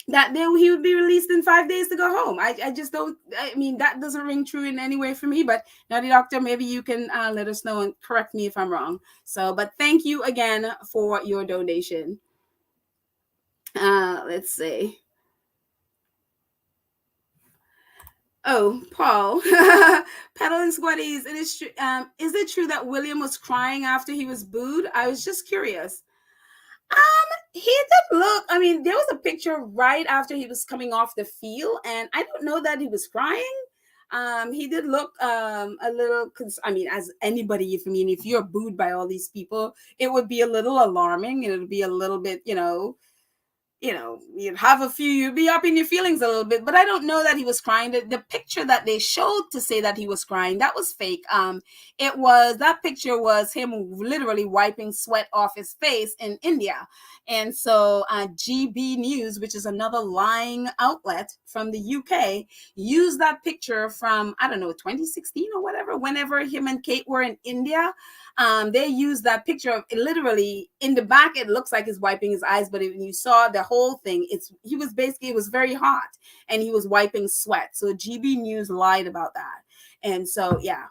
that then he would be released in 5 days to go home. I just don't, I mean, that doesn't ring true in any way for me. But Nutty Doctor, maybe you can let us know and correct me if I'm wrong. So, but thank you again for your donation. Let's see. Oh, Paul, peddling squatties. It is true. Is it true that William was crying after he was booed? I was just curious. He did look. I mean, there was a picture right after he was coming off the field, and I don't know that he was crying. He did look a little. I mean, as anybody, if you're booed by all these people, it would be a little alarming. It would be a little bit, you'd have you'd be up in your feelings a little bit. But I don't know that he was crying. The picture that they showed to say that he was crying, that was fake. That picture was him literally wiping sweat off his face in India. And so GB News, which is another lying outlet from the UK, used that picture from, I don't know, 2016 or whatever, whenever him and Kate were in India. They used that picture of literally in the back. It looks like he's wiping his eyes, but when you saw the whole thing, it was very hot and he was wiping sweat. So GB News lied about that. And so, yeah.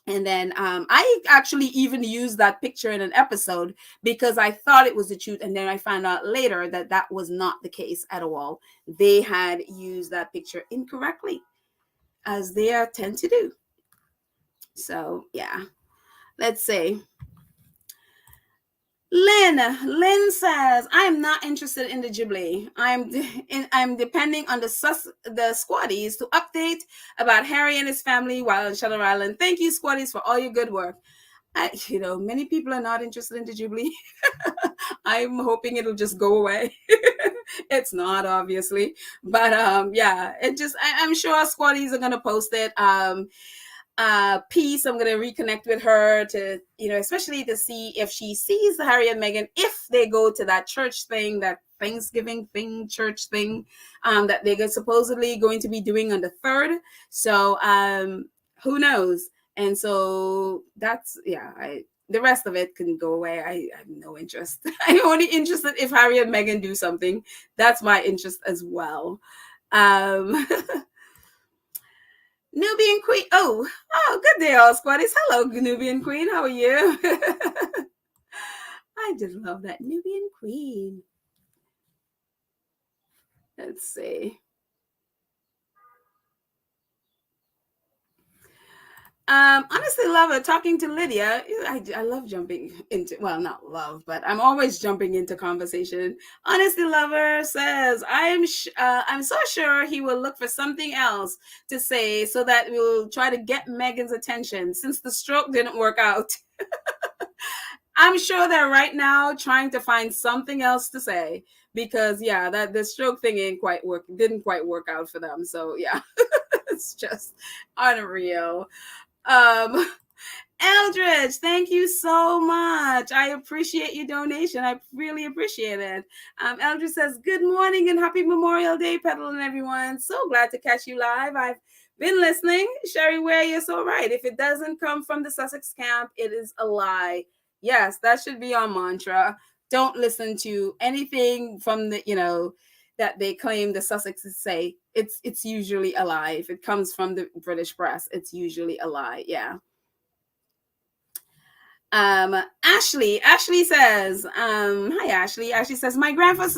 And then I actually even used that picture in an episode because I thought it was the truth. And then I found out later that that was not the case at all. They had used that picture incorrectly, as they tend to do. So, yeah. Let's see. Lynn says, I am not interested in the Ghibli. I'm depending on the squatties to update about Harry and his family while on Shutter Island. Thank you, squatties, for all your good work. Many people are not interested in the Ghibli. I'm hoping it'll just go away. It's not, obviously, but yeah, I'm sure squatties are gonna post it. Piece, I'm going to reconnect with her to, especially to see if she sees Harry and Meghan, if they go to that church thing, that Thanksgiving thing, church thing, that they're supposedly going to be doing on the 3rd. So who knows? And so that's, the rest of it can go away. I have no interest. I'm only interested if Harry and Meghan do something. That's my interest as well. Nubian Queen. Oh, good day, all squatties. Hello, Nubian Queen. How are you? I just love that Nubian Queen. Let's see. Honestly, love it. Talking to Lydia, I love jumping into, well, not love, but I'm always jumping into conversation. Honestly, lover says, I'm so sure he will look for something else to say so that we'll try to get Meghan's attention since the stroke didn't work out. I'm sure they're right now trying to find something else to say because that the stroke thing didn't quite work out for them. So yeah, it's just unreal. Eldridge, thank you so much. I appreciate your donation. I really appreciate it. Eldridge says, good morning and happy Memorial Day, peddling everyone. So glad to catch you live. I've been listening. Sherry Ware, you're so right. If it doesn't come from the Sussex camp, it is a lie. Yes, that should be our mantra. Don't listen to anything from the, that they claim the Sussexes say. It's usually a lie. If it comes from the British press, it's usually a lie. Yeah. Ashley says, hi Ashley. Ashley says, my grandfather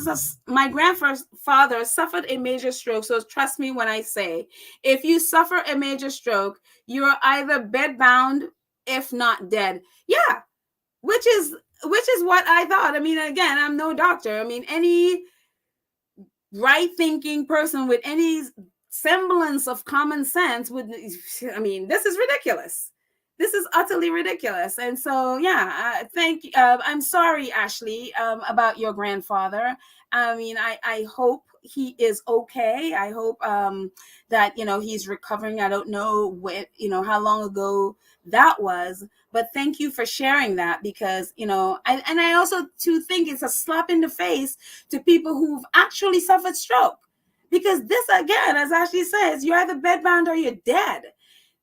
suffered a major stroke. So trust me when I say, if you suffer a major stroke, you're either bedbound, if not dead. Yeah. Which is which is what I thought. I mean, again, I'm no doctor. I mean, any right-thinking person with any semblance of common sense would, I mean, this is ridiculous. This is utterly ridiculous. And so, yeah, thank you. I'm sorry, Ashley, about your grandfather. I mean, I hope he is okay. I hope that, he's recovering. I don't know what, how long ago that was, but thank you for sharing that, because, I also too think it's a slap in the face to people who've actually suffered stroke. Because this, again, as Ashley says, you're either bedbound or you're dead.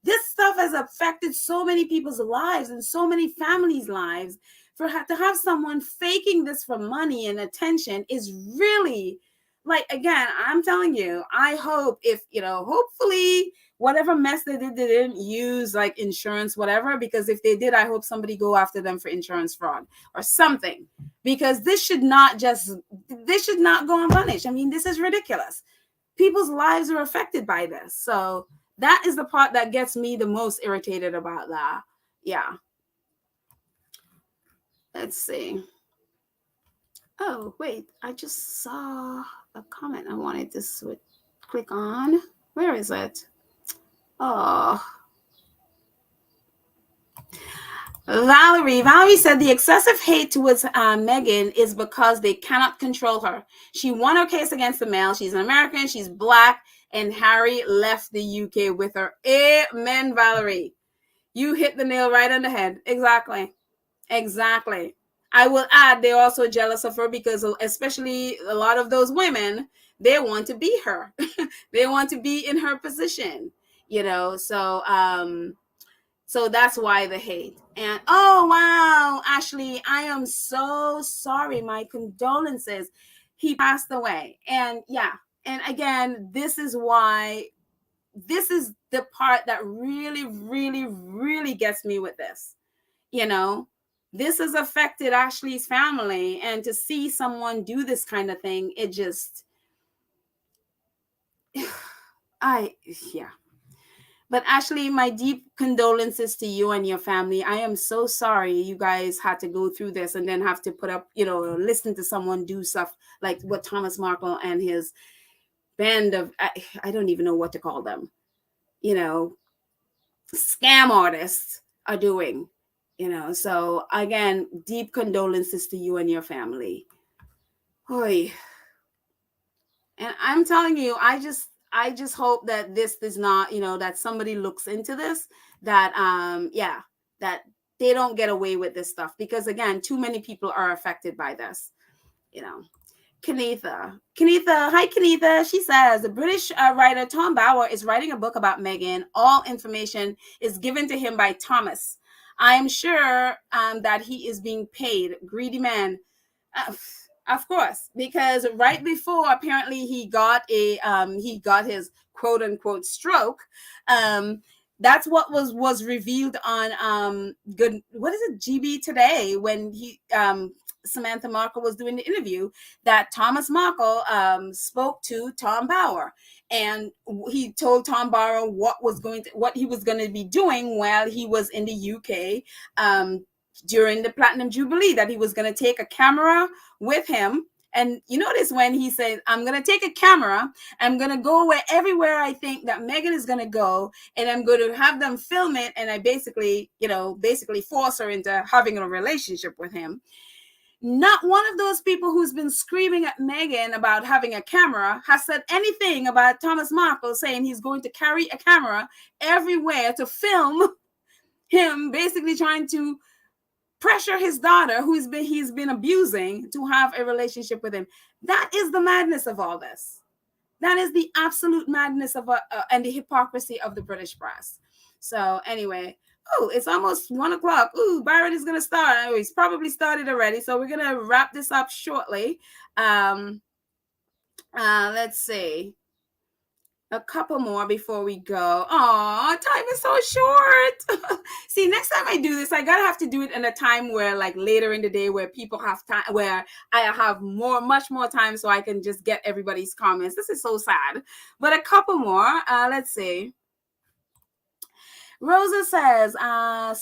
This stuff has affected so many people's lives and so many families' lives. To have someone faking this for money and attention is really, like, again, I'm telling you, I hope hopefully whatever mess they did, they didn't use like insurance, whatever, because if they did, I hope somebody go after them for insurance fraud or something, because this should not go unpunished. I mean, this is ridiculous. People's lives are affected by this. So that is the part that gets me the most irritated about that. Yeah. Let's see. Oh, wait. I just saw a comment I wanted to click on. Where is it? Oh. Valerie said the excessive hate towards Meghan is because they cannot control her. She won her case against the male. She's an American. She's Black. And Harry left the UK with her. Amen, Valerie. You hit the nail right on the head. Exactly. I will add, they're also jealous of her because especially a lot of those women, they want to be her. They want to be in her position, so that's why the hate. And oh, wow, Ashley, I am so sorry. My condolences. He passed away. And yeah, and again, this is the part that really, really, really gets me with this. This has affected Ashley's family, and to see someone do this kind of thing, it just, yeah. But Ashley, my deep condolences to you and your family. I am so sorry you guys had to go through this and then have to put up, listen to someone do stuff like what Thomas Markle and his band of, I don't even know what to call them, scam artists are doing, So again, deep condolences to you and your family. Oy. And I'm telling you, I just hope that this does not, that somebody looks into this, that that they don't get away with this stuff, because again, too many people are affected by this. Kenitha, hi Kenitha. She says the British writer Tom Bauer is writing a book about Meghan. All information is given to him by Thomas. I am sure that he is being paid. Greedy man. Of course, because right before apparently he got his quote unquote stroke. That's what was revealed on what is it, GB Today, when Samantha Markle was doing the interview, that Thomas Markle spoke to Tom Bauer, and he told Tom Bauer what he was going to be doing while he was in the UK during the Platinum Jubilee, that he was going to take a camera with him. And you notice when he said, I'm going to take a camera, I'm going to go everywhere I think that Meghan is going to go, and I'm going to have them film it. And I basically force her into having a relationship with him. Not one of those people who's been screaming at Meghan about having a camera has said anything about Thomas Markle saying he's going to carry a camera everywhere to film him basically trying to pressure his daughter, he's been abusing, to have a relationship with him. That is the madness of all this. That is the absolute madness of and the hypocrisy of the British press. So anyway, it's almost 1:00. Byron is going to start. He's probably started already. So we're going to wrap this up shortly. Let's see. A couple more before we go. Oh, time is so short. See, next time I do this, I have to do it in a time where, like, later in the day, where people have time, where I have much more time, so I can just get everybody's comments. This is so sad. But a couple more. Let's see. Rosa says,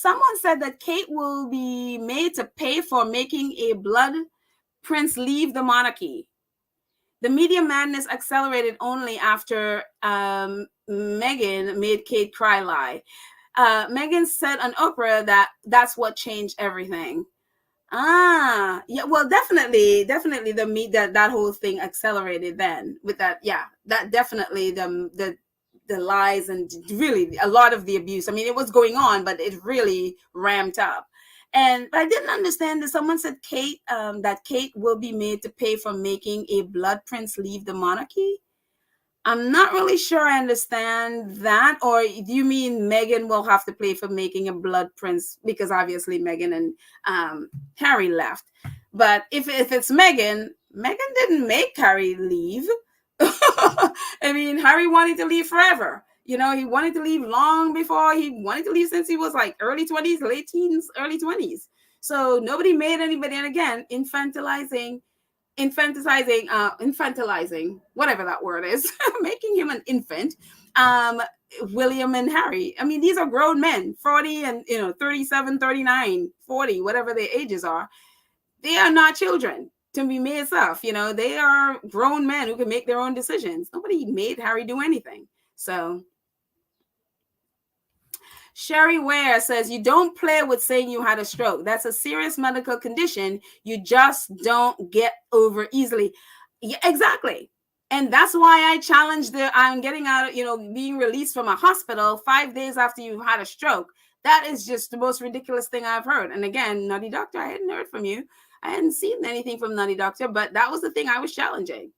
someone said that Kate will be made to pay for making a blood prince leave the monarchy. The media madness accelerated only after Meghan made Kate cry lie. Meghan said on Oprah that that's what changed everything. Yeah, well, definitely that whole thing accelerated then with that. Yeah, that definitely the lies and really a lot of the abuse. I mean, it was going on, but it really ramped up. And I didn't understand that someone said that Kate will be made to pay for making a blood prince leave the monarchy. I'm not really sure I understand that. Or do you mean Meghan will have to pay for making a blood prince? Because obviously Meghan and Harry left. But if it's Meghan didn't make Harry leave. I mean, Harry wanted to leave forever. You know, he wanted to leave long before. He wanted to leave since he was like early 20s, late teens, early 20s. So nobody made anybody. And again, infantilizing, whatever that word is, making him an infant. William and Harry, I mean, these are grown men, 40 and 37, 39, 40, whatever their ages are. They are not children to be made stuff. They are grown men who can make their own decisions. Nobody made Harry do anything. So Sherry Ware says, you don't play with saying you had a stroke. That's a serious medical condition. You just don't get over easily. Yeah, exactly. And that's why I challenged I'm getting out, being released from a hospital 5 days after you've had a stroke. That is just the most ridiculous thing I've heard. And again, Nutty Doctor, I hadn't heard from you. I hadn't seen anything from Nutty Doctor, but that was the thing I was challenging.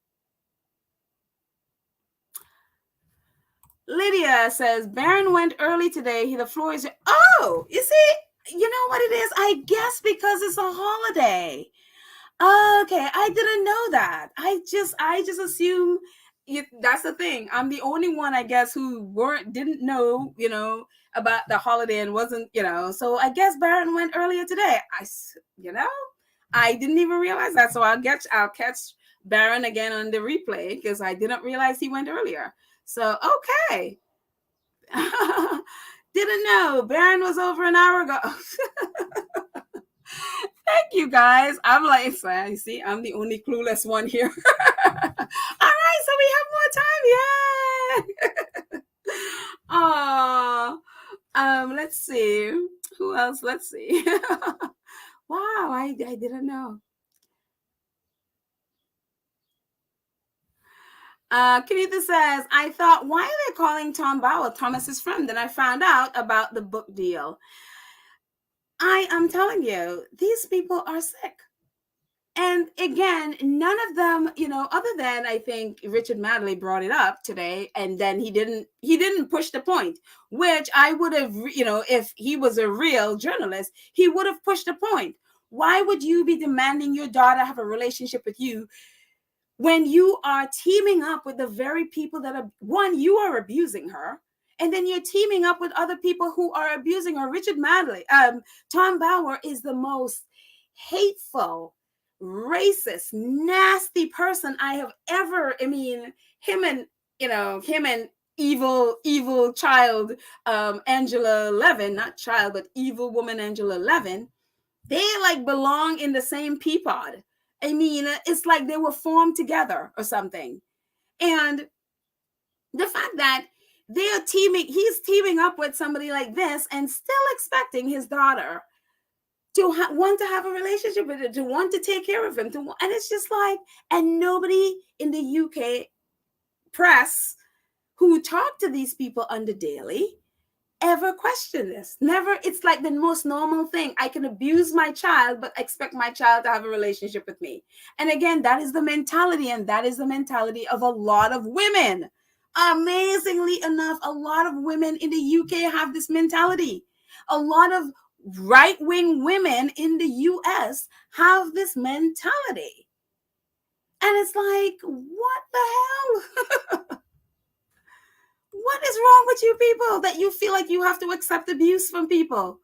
Lydia says, Baron went early today. The floor is... Oh, you see, you know what it is? I guess because it's a holiday. Okay, I didn't know that. I just assume that's the thing. I'm the only one, I guess, who didn't know, about the holiday and wasn't, So I guess Baron went earlier today. I didn't even realize that. So I'll catch Baron again on the replay because I didn't realize he went earlier. So, okay. Didn't know. Baron was over an hour ago. Thank you, guys. I'm like, you see, I'm the only clueless one here. All right, so we have more time. Yay! Let's see. Who else? Let's see. Wow, I didn't know. Kenitha says, I thought, why are they calling Tom Bauer Thomas's friend? Then I found out about the book deal. I am telling you, these people are sick. And again, none of them, other than I think Richard Madley brought it up today, and then he didn't push the point, which I would have, if he was a real journalist, he would have pushed the point. Why would you be demanding your daughter have a relationship with you when you are teaming up with the very people that are, one, you are abusing her, and then you're teaming up with other people who are abusing her? Richard Madley, Tom Bauer is the most hateful, racist, nasty person I have ever. I mean, him and evil child, Angela Levin, not child, but evil woman Angela Levin, they like belong in the same pea pod. I mean, it's like they were formed together or something. And the fact that he's teaming up with somebody like this and still expecting his daughter to want to have a relationship with him, to want to take care of him, and it's just like, and nobody in the UK press who talk to these people on the daily ever question this. Never. It's like the most normal thing. I can abuse my child, but expect my child to have a relationship with me. And again, that is the mentality, and that is the mentality of a lot of women. Amazingly enough, a lot of women in the UK have this mentality. A lot of right-wing women in the US have this mentality. And it's like, what the hell? What is wrong with you people that you feel like you have to accept abuse from people?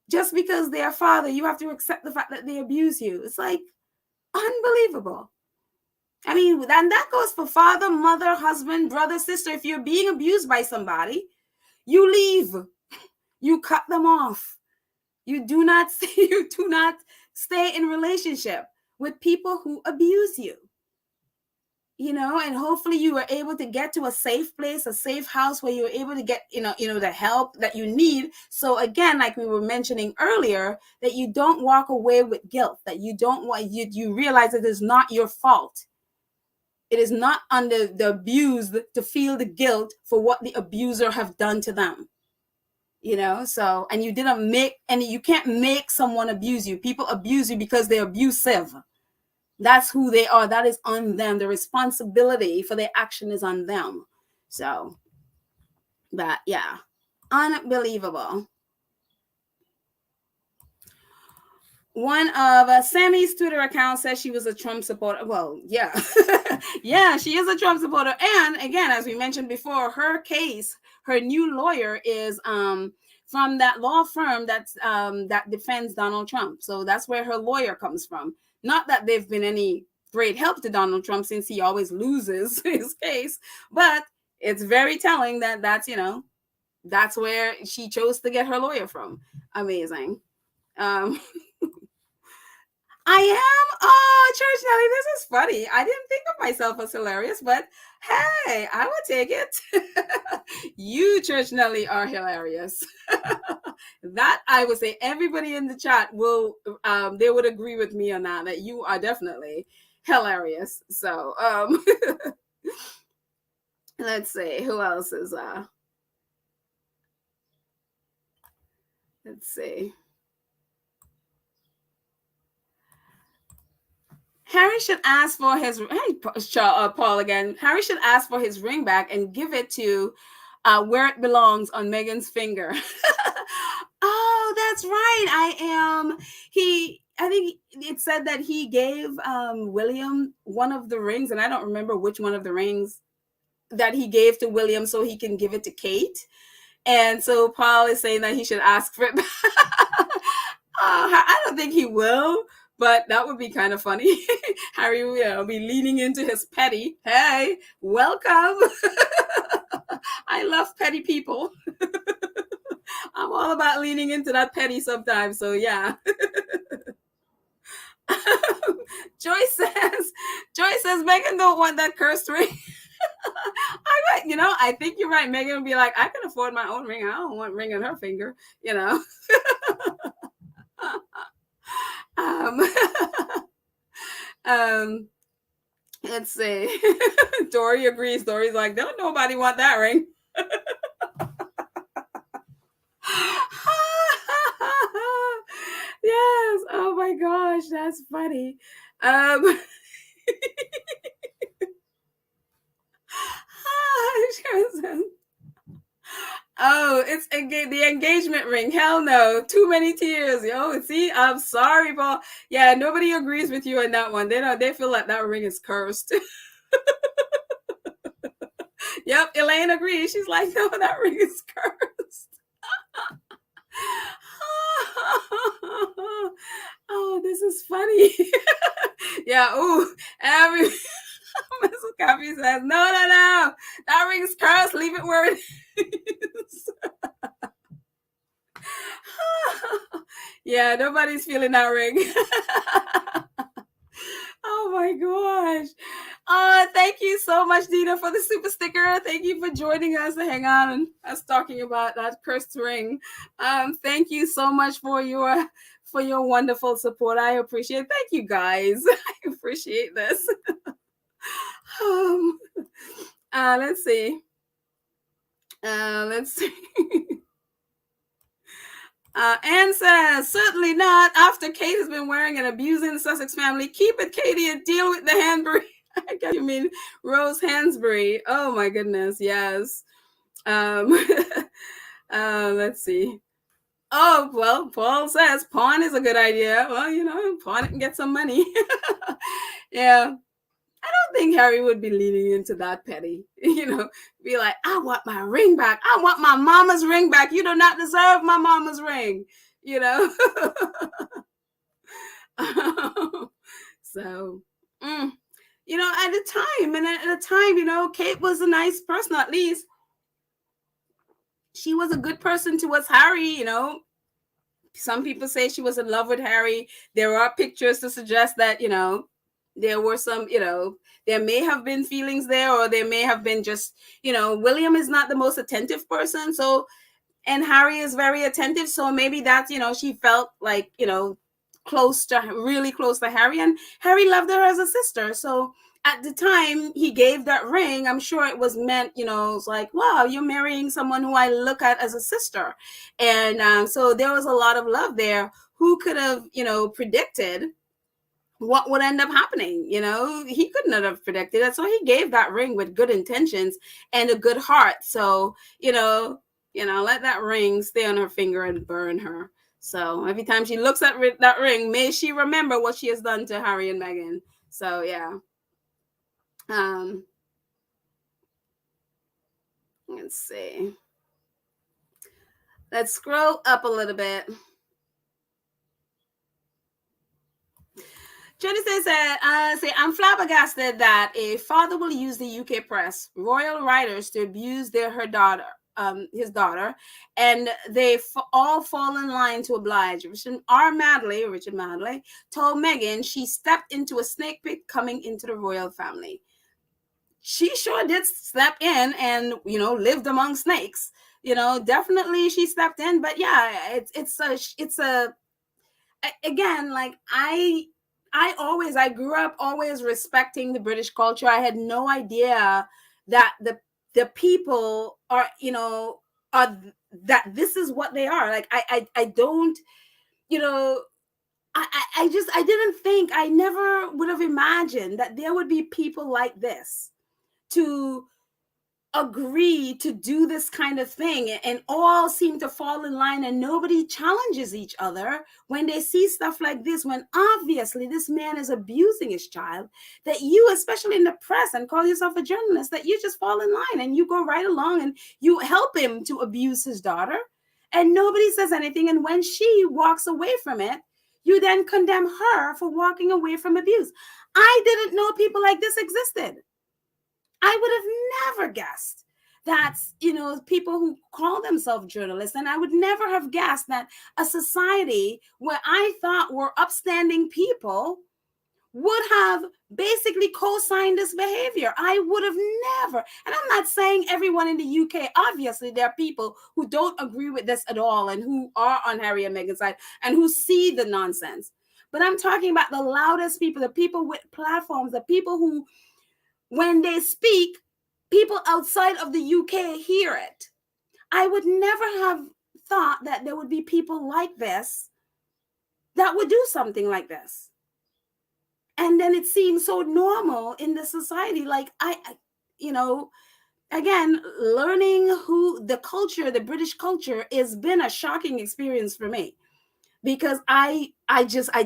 Just because they're father, you have to accept the fact that they abuse you. It's like unbelievable. I mean, and that goes for father, mother, husband, brother, sister. If you're being abused by somebody, you leave. You cut them off. You do not stay in relationship with people who abuse you. And hopefully you were able to get to a safe place, a safe house where you're able to get, the help that you need. So again, like we were mentioning earlier, that you don't walk away with guilt, that you don't want, you realize that it's not your fault. It is not under the abused to feel the guilt for what the abuser have done to them. So, and you can't make someone abuse you. People abuse you because they're abusive. That's who they are. That is on them. The responsibility for their action is on them. So that, yeah, unbelievable. One of Sammy's Twitter account says she was a Trump supporter. Well, yeah. Yeah, she is a Trump supporter. And again, as we mentioned before, her case, her new lawyer is from that law firm that defends Donald Trump. So that's where her lawyer comes from. Not that they've been any great help to Donald Trump, since he always loses his case, but it's very telling that that's where she chose to get her lawyer from. Amazing. I am. Oh, Church Nelly, this is funny. I didn't think of myself as hilarious, but hey, I would take it. You, Church Nelly, are hilarious. That I would say everybody in the chat they would agree with me on that you are definitely hilarious. So, let's see who else is. Let's see. Harry should ask for his Paul again. Harry should ask for his ring back and give it to where it belongs, on Meghan's finger. Oh, that's right. I think it said that he gave William one of the rings, and I don't remember which one of the rings that he gave to William so he can give it to Kate. And so Paul is saying that he should ask for it back. I don't think he will, but that would be kind of funny. Harry will be leaning into his petty. Hey, welcome. I love petty people. I'm all about leaning into that petty sometimes. So yeah. Joyce says Meghan don't want that cursed ring. I think you're right. Meghan would be like, I can afford my own ring. I don't want ring on her finger. Let's see. Dory agrees. Dory's like, don't nobody want that ring. Yes. Oh my gosh, that's funny. Oh, it's the engagement ring. Hell no. Too many tears. See, I'm sorry, Paul. Yeah, nobody agrees with you on that one. They feel like that ring is cursed. Yep, Elaine agrees. She's like, no, that ring is cursed. Oh, this is funny. Yeah, ooh, Mrs. Coffee says, no. That ring is cursed. Leave it where it is. Yeah, nobody's feeling that ring. Oh my gosh. Thank you so much, Dina, for the super sticker. Thank you for joining us to hang on and us talking about that cursed ring. Thank you so much for your wonderful support. I appreciate it. Thank you, guys. I appreciate this. Let's see. Anne says, certainly not. After Kate has been wearing and abusing the Sussex family, keep it, Katie, and deal with the Hanbury. I guess you mean Rose Hansbury. Oh my goodness, yes. Let's see. Oh, well, Paul says pawn is a good idea. Well, pawn it and get some money. Yeah. I don't think Harry would be leaning into that petty, be like, I want my ring back. I want my mama's ring back. You do not deserve my mama's ring, So, at the time, Kate was a nice person, at least. she was a good person towards Harry, you know. Some people say she was in love with Harry. There are pictures to suggest that, you know, there were some, you know, there may have been feelings there, or there may have been just, you know, William is not the most attentive person. So, and Harry is very attentive. So maybe that's, you know, she felt like, you know, really close to Harry, and Harry loved her as a sister. So at the time he gave that ring, I'm sure it was meant, you know, it's like, wow, you're marrying someone who I look at as a sister. And so there was a lot of love there. Who could have, you know, predicted what would end up happening? You know, he could not have predicted it. So he gave that ring with good intentions and a good heart. So, let that ring stay on her finger and burn her. So every time she looks at that ring, may she remember what she has done to Harry and Meghan. So yeah. Let's see. Let's scroll up a little bit. Jenny says, I'm flabbergasted that a father will use the UK press, royal writers, to abuse his daughter, and they all fall in line to oblige. Richard Madley, told Meghan she stepped into a snake pit coming into the royal family. She sure did step in and, you know, lived among snakes. You know, definitely she stepped in, but yeah, again, like I grew up always respecting the British culture. I had no idea that the people are, you know, that this is what they are. Like I don't, you know, I didn't think, I never would have imagined that there would be people like this to agree to do this kind of thing, and all seem to fall in line, and nobody challenges each other when they see stuff like this, when obviously this man is abusing his child, that you, especially in the press and call yourself a journalist, that you just fall in line and you go right along and you help him to abuse his daughter, and nobody says anything. And when she walks away from it, you then condemn her for walking away from abuse. I didn't know people like this existed. I would have never guessed that, you know, people who call themselves journalists, and I would never have guessed that a society where I thought were upstanding people would have basically co-signed this behavior. I would have never. And I'm not saying everyone in the UK, obviously there are people who don't agree with this at all and who are on Harry and Meghan's side and who see the nonsense. But I'm talking about the loudest people, the people with platforms, the people who, when they speak, people outside of the UK hear it. I would never have thought that there would be people like this that would do something like this. And then it seems so normal in the society. Like you know, again, learning who the culture, the British culture, has been a shocking experience for me, because I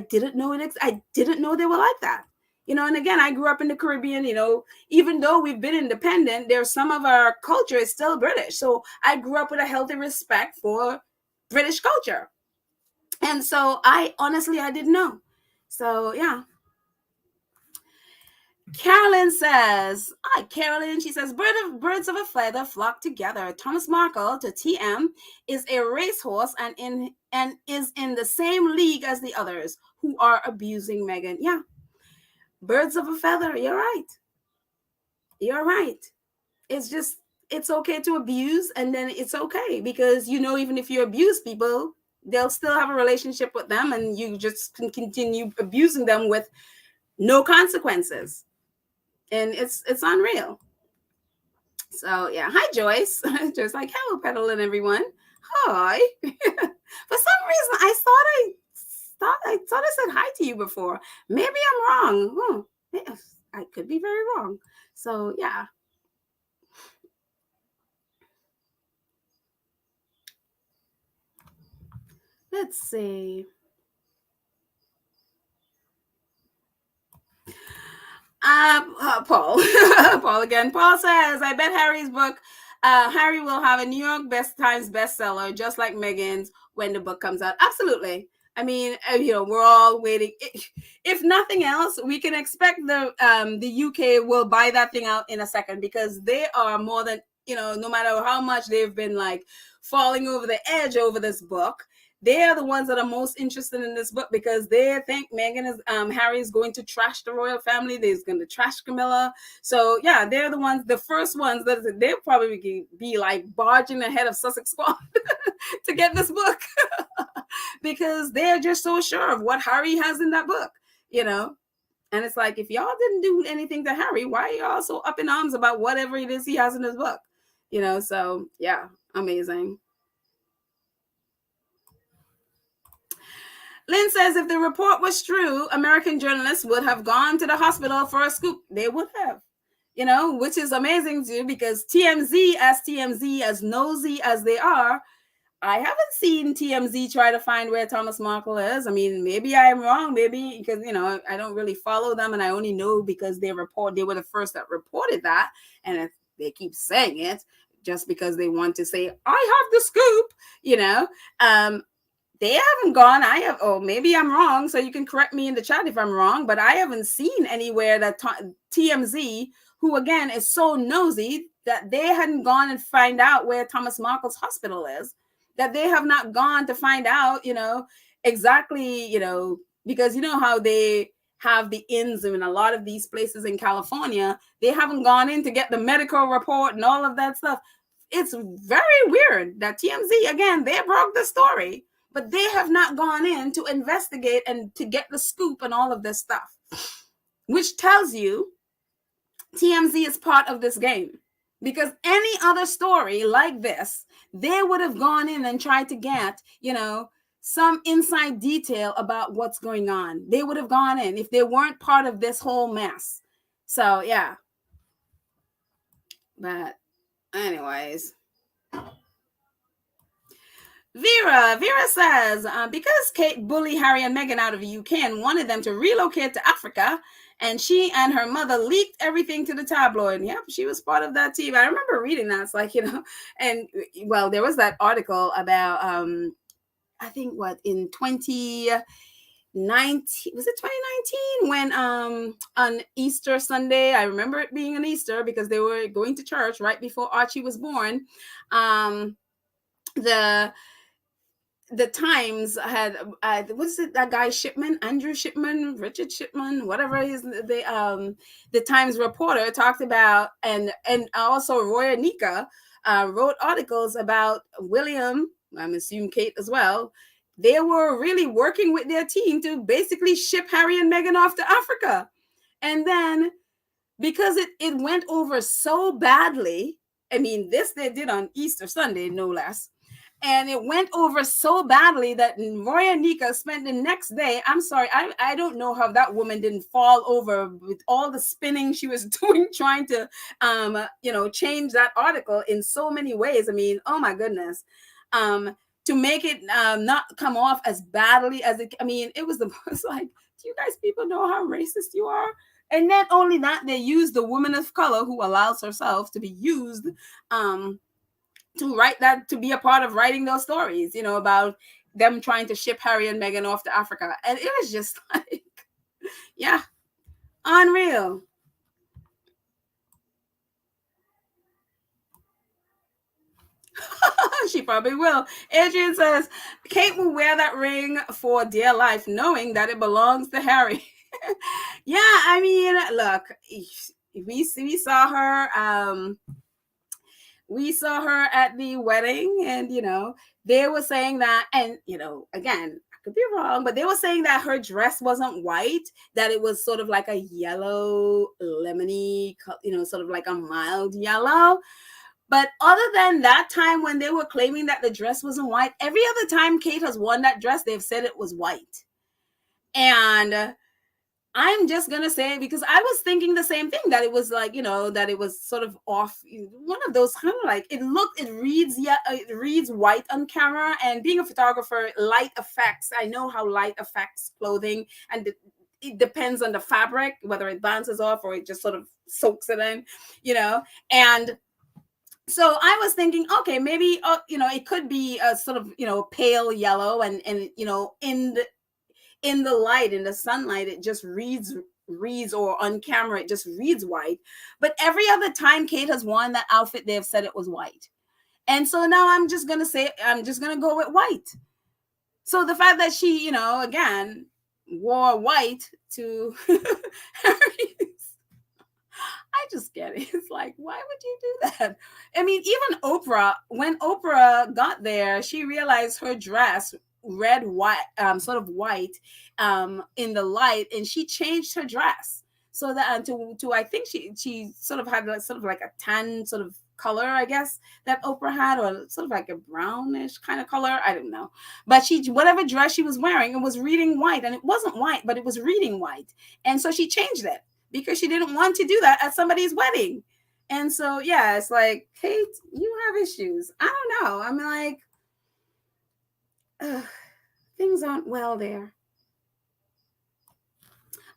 didn't know it. I didn't know they were like that. You know, and again, I grew up in the Caribbean, you know, even though we've been independent, there's some of our culture is still British. So I grew up with a healthy respect for British culture. And so I didn't know. So yeah. Carolyn says, hi, Carolyn. She says, birds of a feather flock together. Thomas Markle, to TM, is a racehorse and is in the same league as the others who are abusing Meghan. Yeah. Birds of a feather. You're right. You're right. It's okay to abuse, and then it's okay, because, you know, even if you abuse people, they'll still have a relationship with them, and you just can continue abusing them with no consequences. And it's unreal. So yeah. Hi, Joyce. Joyce like, hello, Petalin, everyone. Hi. For some reason, I thought I said hi to you before. Maybe I'm wrong. Yes, I could be very wrong. So yeah. Let's see. Paul. Paul again. Paul says, I bet Harry's book, Harry will have a New York Times bestseller, just like Meghan's, when the book comes out. Absolutely. I mean, you know, we're all waiting. If nothing else, we can expect the UK will buy that thing out in a second, because they are more than, you know, no matter how much they've been like, falling over the edge over this book. They're the ones that are most interested in this book because they think Harry is going to trash the royal family. They're going to trash Camilla. So yeah, they're the first ones that they'll probably be like barging ahead of Sussex Squad to get this book because they're just so sure of what Harry has in that book, you know. And it's like, if y'all didn't do anything to Harry, why are y'all so up in arms about whatever it is he has in his book, you know? So yeah, amazing. Lynn says if the report was true, American journalists would have gone to the hospital for a scoop. They would have, you know, which is amazing too, because TMZ, as nosy as they are, I haven't seen TMZ try to find where Thomas Markle is. I mean, maybe I'm wrong, maybe because, you know, I don't really follow them and I only know because they were the first that reported that. And they keep saying it just because they want to say, I have the scoop, you know. They haven't gone. Maybe I'm wrong. So you can correct me in the chat if I'm wrong, but I haven't seen anywhere that TMZ, who again is so nosy, that they hadn't gone and find out where Thomas Markle's hospital is, that they have not gone to find out, you know, exactly, you know, because you know how they have the ins in a lot of these places in California. They haven't gone in to get the medical report and all of that stuff. It's very weird that TMZ, again, they broke the story, but they have not gone in to investigate and to get the scoop and all of this stuff, which tells you TMZ is part of this game. Because any other story like this, they would have gone in and tried to get, you know, some inside detail about what's going on. They would have gone in if they weren't part of this whole mess. So, yeah. But anyways. Vera says, because Kate bullied Harry and Meghan out of the UK and wanted them to relocate to Africa, and she and her mother leaked everything to the tabloid. Yep, she was part of that team. I remember reading that. It's like, you know, and well, there was that article about, I think in 2019, was it 2019 when on Easter Sunday, I remember it being an Easter because they were going to church right before Archie was born. The Times had what's it, that guy Shipman, Andrew Shipman, Richard Shipman, whatever is the Times reporter talked about, and also Roy Anika wrote articles about William, I'm assuming Kate as well. They were really working with their team to basically ship Harry and Meghan off to Africa. And then because it went over so badly, I mean, this they did on Easter Sunday, no less. And it went over so badly that Roy and Nika spent the next day. I'm sorry, I don't know how that woman didn't fall over with all the spinning she was doing, trying to, change that article in so many ways. I mean, oh my goodness, to make it not come off as badly as it. I mean, it was like, do you guys people know how racist you are? And not only that, they used the woman of color who allows herself to be used. To write that, to be a part of writing those stories, you know, about them trying to ship Harry and Meghan off to Africa. And it was just like, yeah, unreal. She probably will. Adrian says, Kate will wear that ring for dear life, knowing that it belongs to Harry. Yeah, I mean, look, we saw her, we saw her at the wedding, and, you know, they were saying that, and, you know, again, I could be wrong, but they were saying that her dress wasn't white, that it was sort of like a yellow, lemony, you know, sort of like a mild yellow. But other than that time when they were claiming that the dress wasn't white, every other time Kate has worn that dress, they've said it was white. And I'm just going to say, because I was thinking the same thing, that it was like, you know, that it was sort of off, one of those kind of like, it reads white on camera. And being a photographer, light effects, I know how light affects clothing, and it depends on the fabric, whether it bounces off or it just sort of soaks it in, you know. And so I was thinking, okay, maybe, it could be a sort of, pale yellow, and you know, in the light, in the sunlight, it just reads, or on camera, it just reads white. But every other time Kate has worn that outfit, they've said it was white. And so now I'm just going to go with white. So the fact that she, again, wore white to Harry's, I just get it. It's like, why would you do that? I mean, even Oprah, when Oprah got there, she realized her dress red white, sort of white, in the light, and she changed her dress so that to I think she sort of had like a tan sort of color, I guess, that Oprah had, or sort of like a brownish kind of color. I don't know, but whatever dress she was wearing, it was reading white, and it wasn't white, but it was reading white, and so she changed it because she didn't want to do that at somebody's wedding. And so, yeah, it's like, Kate, you have issues. I don't know. I'm like, things aren't well there.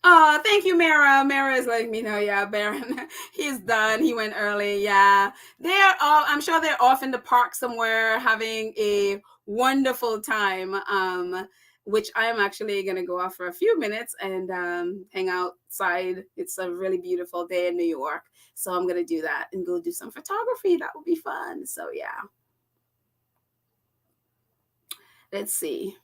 Oh, thank you, Mara. Mara is letting me know. Yeah, Baron, he's done. He went early. Yeah, they're all. I'm sure they're off in the park somewhere having a wonderful time. Which I'm actually gonna go off for a few minutes and hang outside. It's a really beautiful day in New York, so I'm gonna do that and go do some photography. That will be fun. So yeah, let's see.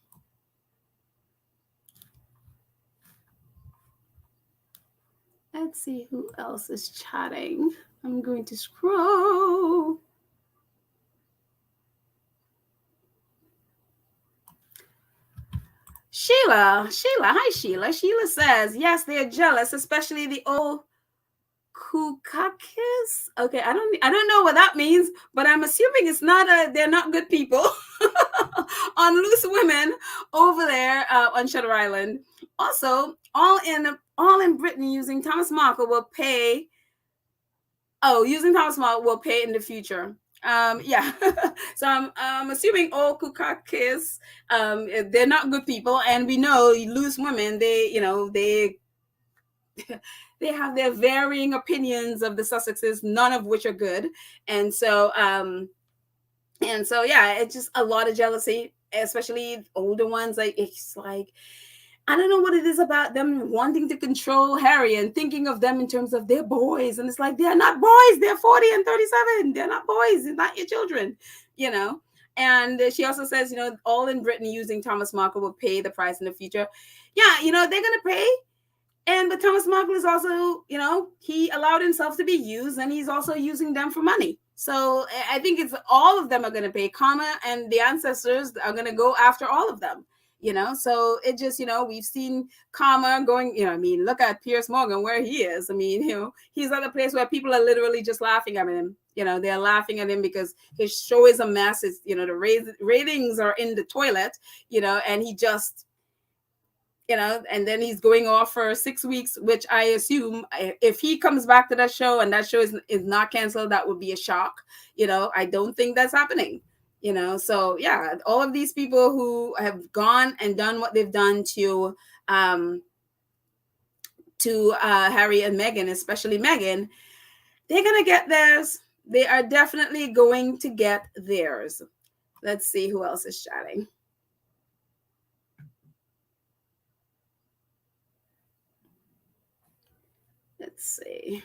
Let's see who else is chatting. I'm going to scroll. Sheila, hi Sheila. Sheila says, yes, they're jealous, especially the old Kukakis. Okay, I don't know what that means, but I'm assuming they're not good people on Loose Women over there on Shutter Island. Also, all in Britain using Thomas Markle will pay. Oh, using Thomas Markle will pay in the future. Yeah. So I'm assuming all Kukakis, they're not good people, and we know Loose Women, they they have their varying opinions of the Sussexes, none of which are good. And so yeah, it's just a lot of jealousy, especially older ones. Like, it's like, I don't know what it is about them wanting to control Harry and thinking of them in terms of their boys. And it's like, they're not boys. They're 40 and 37. They're not boys. They're not your children, And she also says, all in Britain using Thomas Markle will pay the price in the future. Yeah, they're going to pay. But Thomas Markle is also, he allowed himself to be used, and he's also using them for money. So I think it's all of them are going to pay. Karma and the ancestors are going to go after all of them. So it just, we've seen karma going, look at Piers Morgan, where he is. I mean, he's at a place where people are literally just laughing at him. They're laughing at him because his show is a mess. It's, the ratings are in the toilet, and he just, and then he's going off for 6 weeks, which I assume if he comes back to that show and that show is not canceled, that would be a shock. I don't think that's happening. So yeah, all of these people who have gone and done what they've done to Harry and Meghan, especially Meghan, they're gonna get theirs. They are definitely going to get theirs. Let's see who else is chatting. Let's see.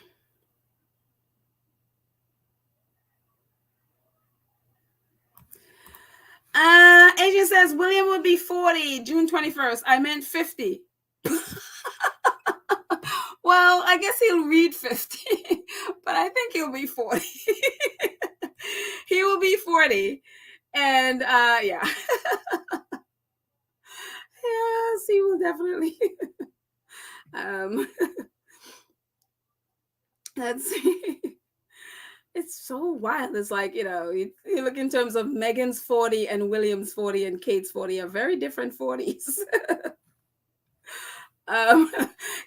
Agent says William would be 40 June 21st. I meant 50. Well, I guess he'll read 50, but I think he'll be 40. He will be 40. And yeah. Yes, he will definitely. Let's see. It's so wild. It's like, you look in terms of Meghan's 40 and William's 40 and Kate's 40 are very different 40s.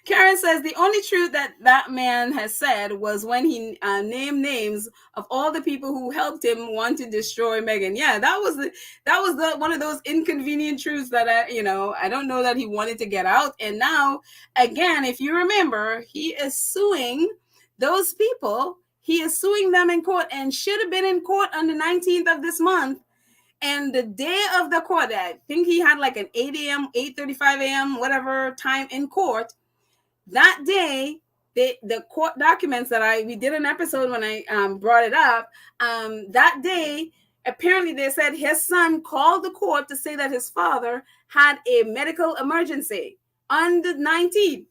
Karen says the only truth that man has said was when he named names of all the people who helped him want to destroy Meghan. Yeah, that was the one of those inconvenient truths that I don't know that he wanted to get out. And now, again, if you remember, he is suing those people. He is suing them in court and should have been in court on the 19th of this month. And the day of the court, I think he had like an 8 a.m., 8:35 a.m., whatever time in court. That day, the court documents that we did an episode when I brought it up. That day, apparently they said his son called the court to say that his father had a medical emergency on the 19th.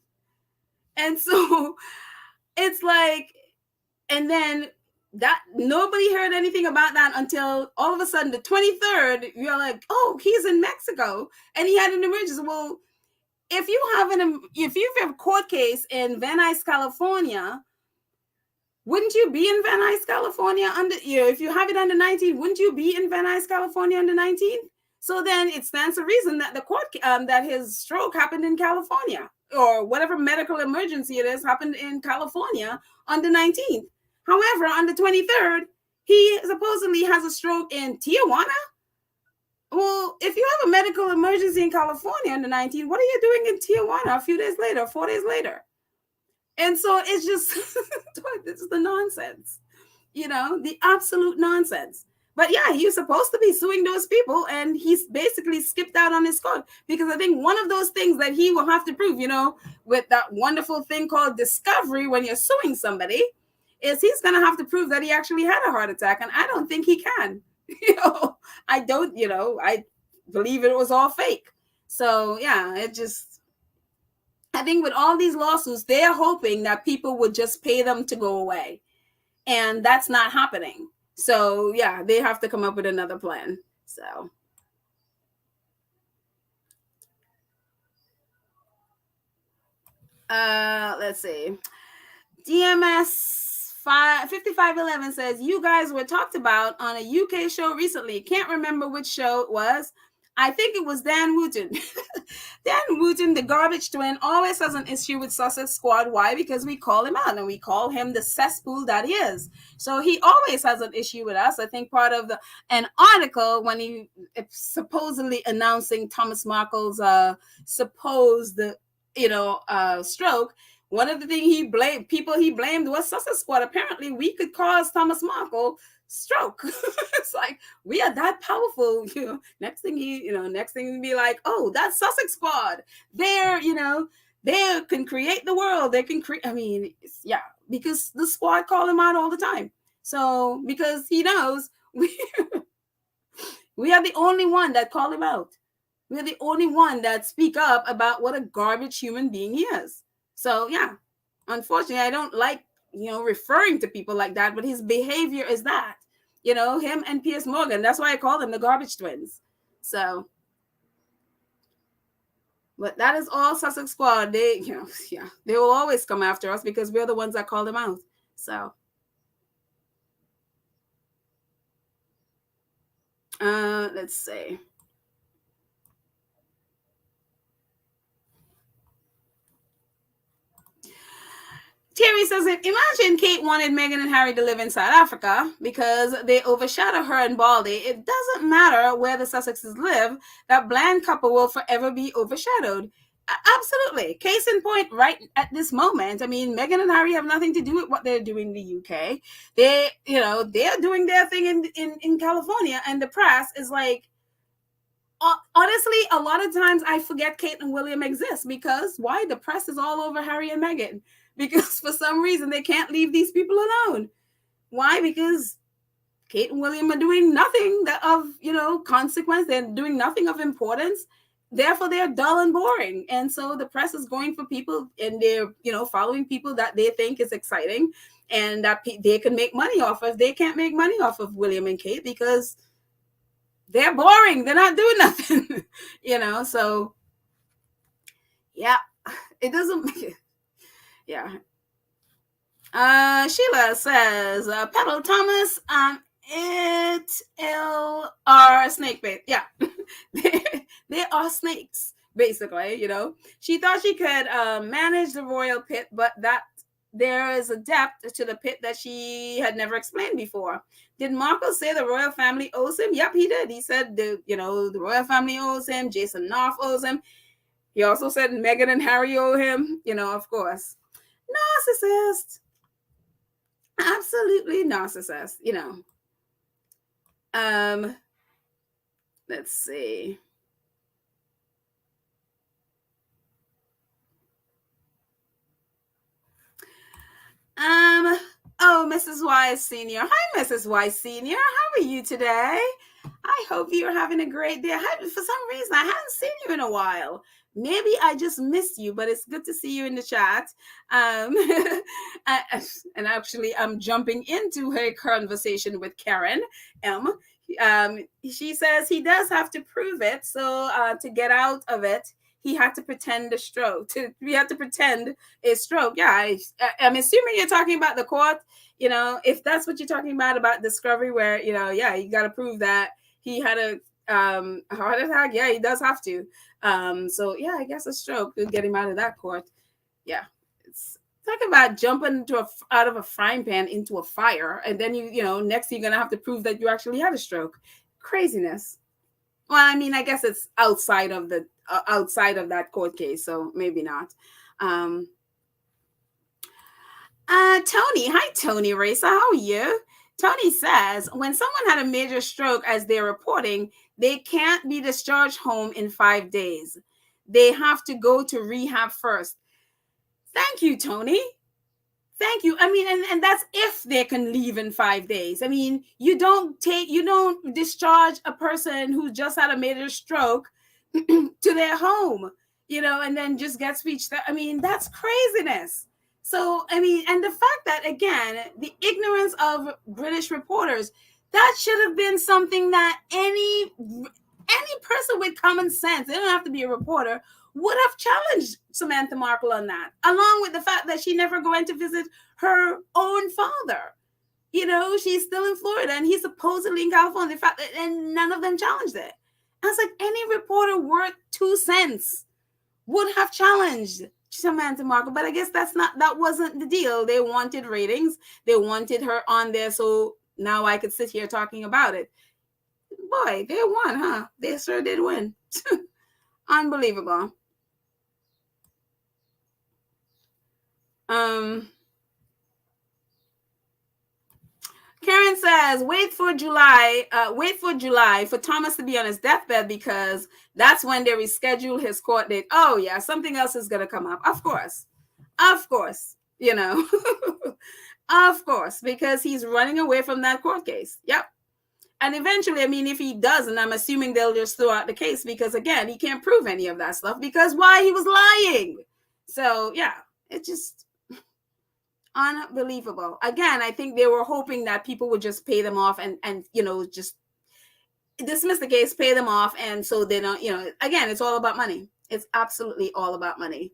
And so it's like, and then that nobody heard anything about that until all of a sudden the 23rd, you're like, oh, he's in Mexico and he had an emergency. Well, if you have a court case in Van Nuys, California, wouldn't you be in Van Nuys, California if you have it on the 19th, wouldn't you be in Van Nuys, California on the 19th? So then it stands to reason that the court that his stroke happened in California, or whatever medical emergency it is happened in California on the 19th. However, on the 23rd, he supposedly has a stroke in Tijuana. Well, if you have a medical emergency in California on the 19th, what are you doing in Tijuana a few days later, 4 days later? And so it's just, this is the nonsense, the absolute nonsense. But yeah, he was supposed to be suing those people, and he's basically skipped out on his court, because I think one of those things that he will have to prove, with that wonderful thing called discovery when you're suing somebody, is he's going to have to prove that he actually had a heart attack. And I don't think he can. I don't, I believe it was all fake. So yeah, I think with all these lawsuits, they're hoping that people would just pay them to go away. And that's not happening. So yeah, they have to come up with another plan. So let's see. DMS 5511 says, you guys were talked about on a UK show recently. Can't remember which show it was. I think it was Dan Wooten. Dan Wooten, the garbage twin, always has an issue with Sussex Squad. Why? Because we call him out and we call him the cesspool that he is. So he always has an issue with us. I think part of an article when he supposedly announcing Thomas Markles' supposed, stroke. One of the things he blamed was Sussex Squad. Apparently, we could cause Thomas Markle stroke. It's like, we are that powerful. Next thing he'd be like, oh, that's Sussex Squad. They can create the world. They can create. I mean, yeah, because the squad call him out all the time. So because he knows we are the only one that call him out. We're the only one that speak up about what a garbage human being he is. So yeah, unfortunately, I don't like, referring to people like that, but his behavior is that, him and Piers Morgan. That's why I call them the garbage twins. So, but that is all Sussex Squad. They, they will always come after us because we're the ones that call them out. So, let's see. Terry says, imagine Kate wanted Meghan and Harry to live in South Africa because they overshadow her and Baldy. It doesn't matter where the Sussexes live. That bland couple will forever be overshadowed. Absolutely. Case in point, right at this moment. I mean, Meghan and Harry have nothing to do with what they're doing in the UK. They're doing their thing in California, and the press is like, honestly, a lot of times I forget Kate and William exist because why? The press is all over Harry and Meghan because for some reason they can't leave these people alone. Why? Because Kate and William are doing nothing of consequence. They're doing nothing of importance. Therefore, they're dull and boring. And so the press is going for people, and they're following people that they think is exciting and that they can make money off of. They can't make money off of William and Kate because they're boring. They're not doing nothing, so yeah, it doesn't make it. Yeah. Sheila says, Pedal Thomas, are snake bait. Yeah. they are snakes, basically, She thought she could manage the royal pit, but that there is a depth to the pit that she had never explained before. Did Markles say the royal family owes him? Yep, he did. He said the royal family owes him. Jason North owes him. He also said Meghan and Harry owe him. Of course, narcissist, absolutely narcissist. Let's see. Oh, Mr. Mrs. Wise Senior. Hi, Mrs. Wise Senior. How are you today? I hope you're having a great day. For some reason, I haven't seen you in a while. Maybe I just missed you, but it's good to see you in the chat. And actually, I'm jumping into her conversation with Karen M. She says he does have to prove it. So to get out of it, he had to pretend a stroke. We had to pretend a stroke. Yeah, I'm assuming you're talking about the court. If that's what you're talking about discovery, where yeah, you got to prove that he had a heart attack. Yeah, he does have to. So yeah, I guess a stroke could get him out of that court. Yeah, it's talking about jumping out of a frying pan into a fire, and then next you're gonna have to prove that you actually had a stroke. Craziness. Well, I mean, I guess it's outside of that court case, so maybe not. Tony, hi Tony Racer, how are you? Tony says when someone had a major stroke, as they're reporting, they can't be discharged home in 5 days. They have to go to rehab first. Thank you, Tony. Thank you. I mean, and that's if they can leave in 5 days. I mean, you don't discharge a person who just had a major stroke to their home, and then just get speech. I mean, that's craziness. So, I mean, and the fact that, again, the ignorance of British reporters, that should have been something that any person with common sense, they don't have to be a reporter, would have challenged Samantha Markle on that, along with the fact that she never went to visit her own father. She's still in Florida and he's supposedly in California. The fact that, and none of them challenged it. I was like, any reporter worth 2 cents would have challenged Samantha Markle, but I guess that wasn't the deal. They wanted ratings. They wanted her on there, so now I could sit here talking about it. Boy, they won, huh? They sure did win. Unbelievable. Karen says, wait for July for Thomas to be on his deathbed, because that's when they reschedule his court date. Oh yeah, something else is going to come up. Of course, of course, because he's running away from that court case. Yep. And eventually, I mean, if he doesn't, I'm assuming they'll just throw out the case, because again, he can't prove any of that stuff, because why? He was lying. So yeah, it just unbelievable. Again, I think they were hoping that people would just pay them off and just dismiss the case, pay them off, and so they don't, again, it's all about money. It's absolutely all about money.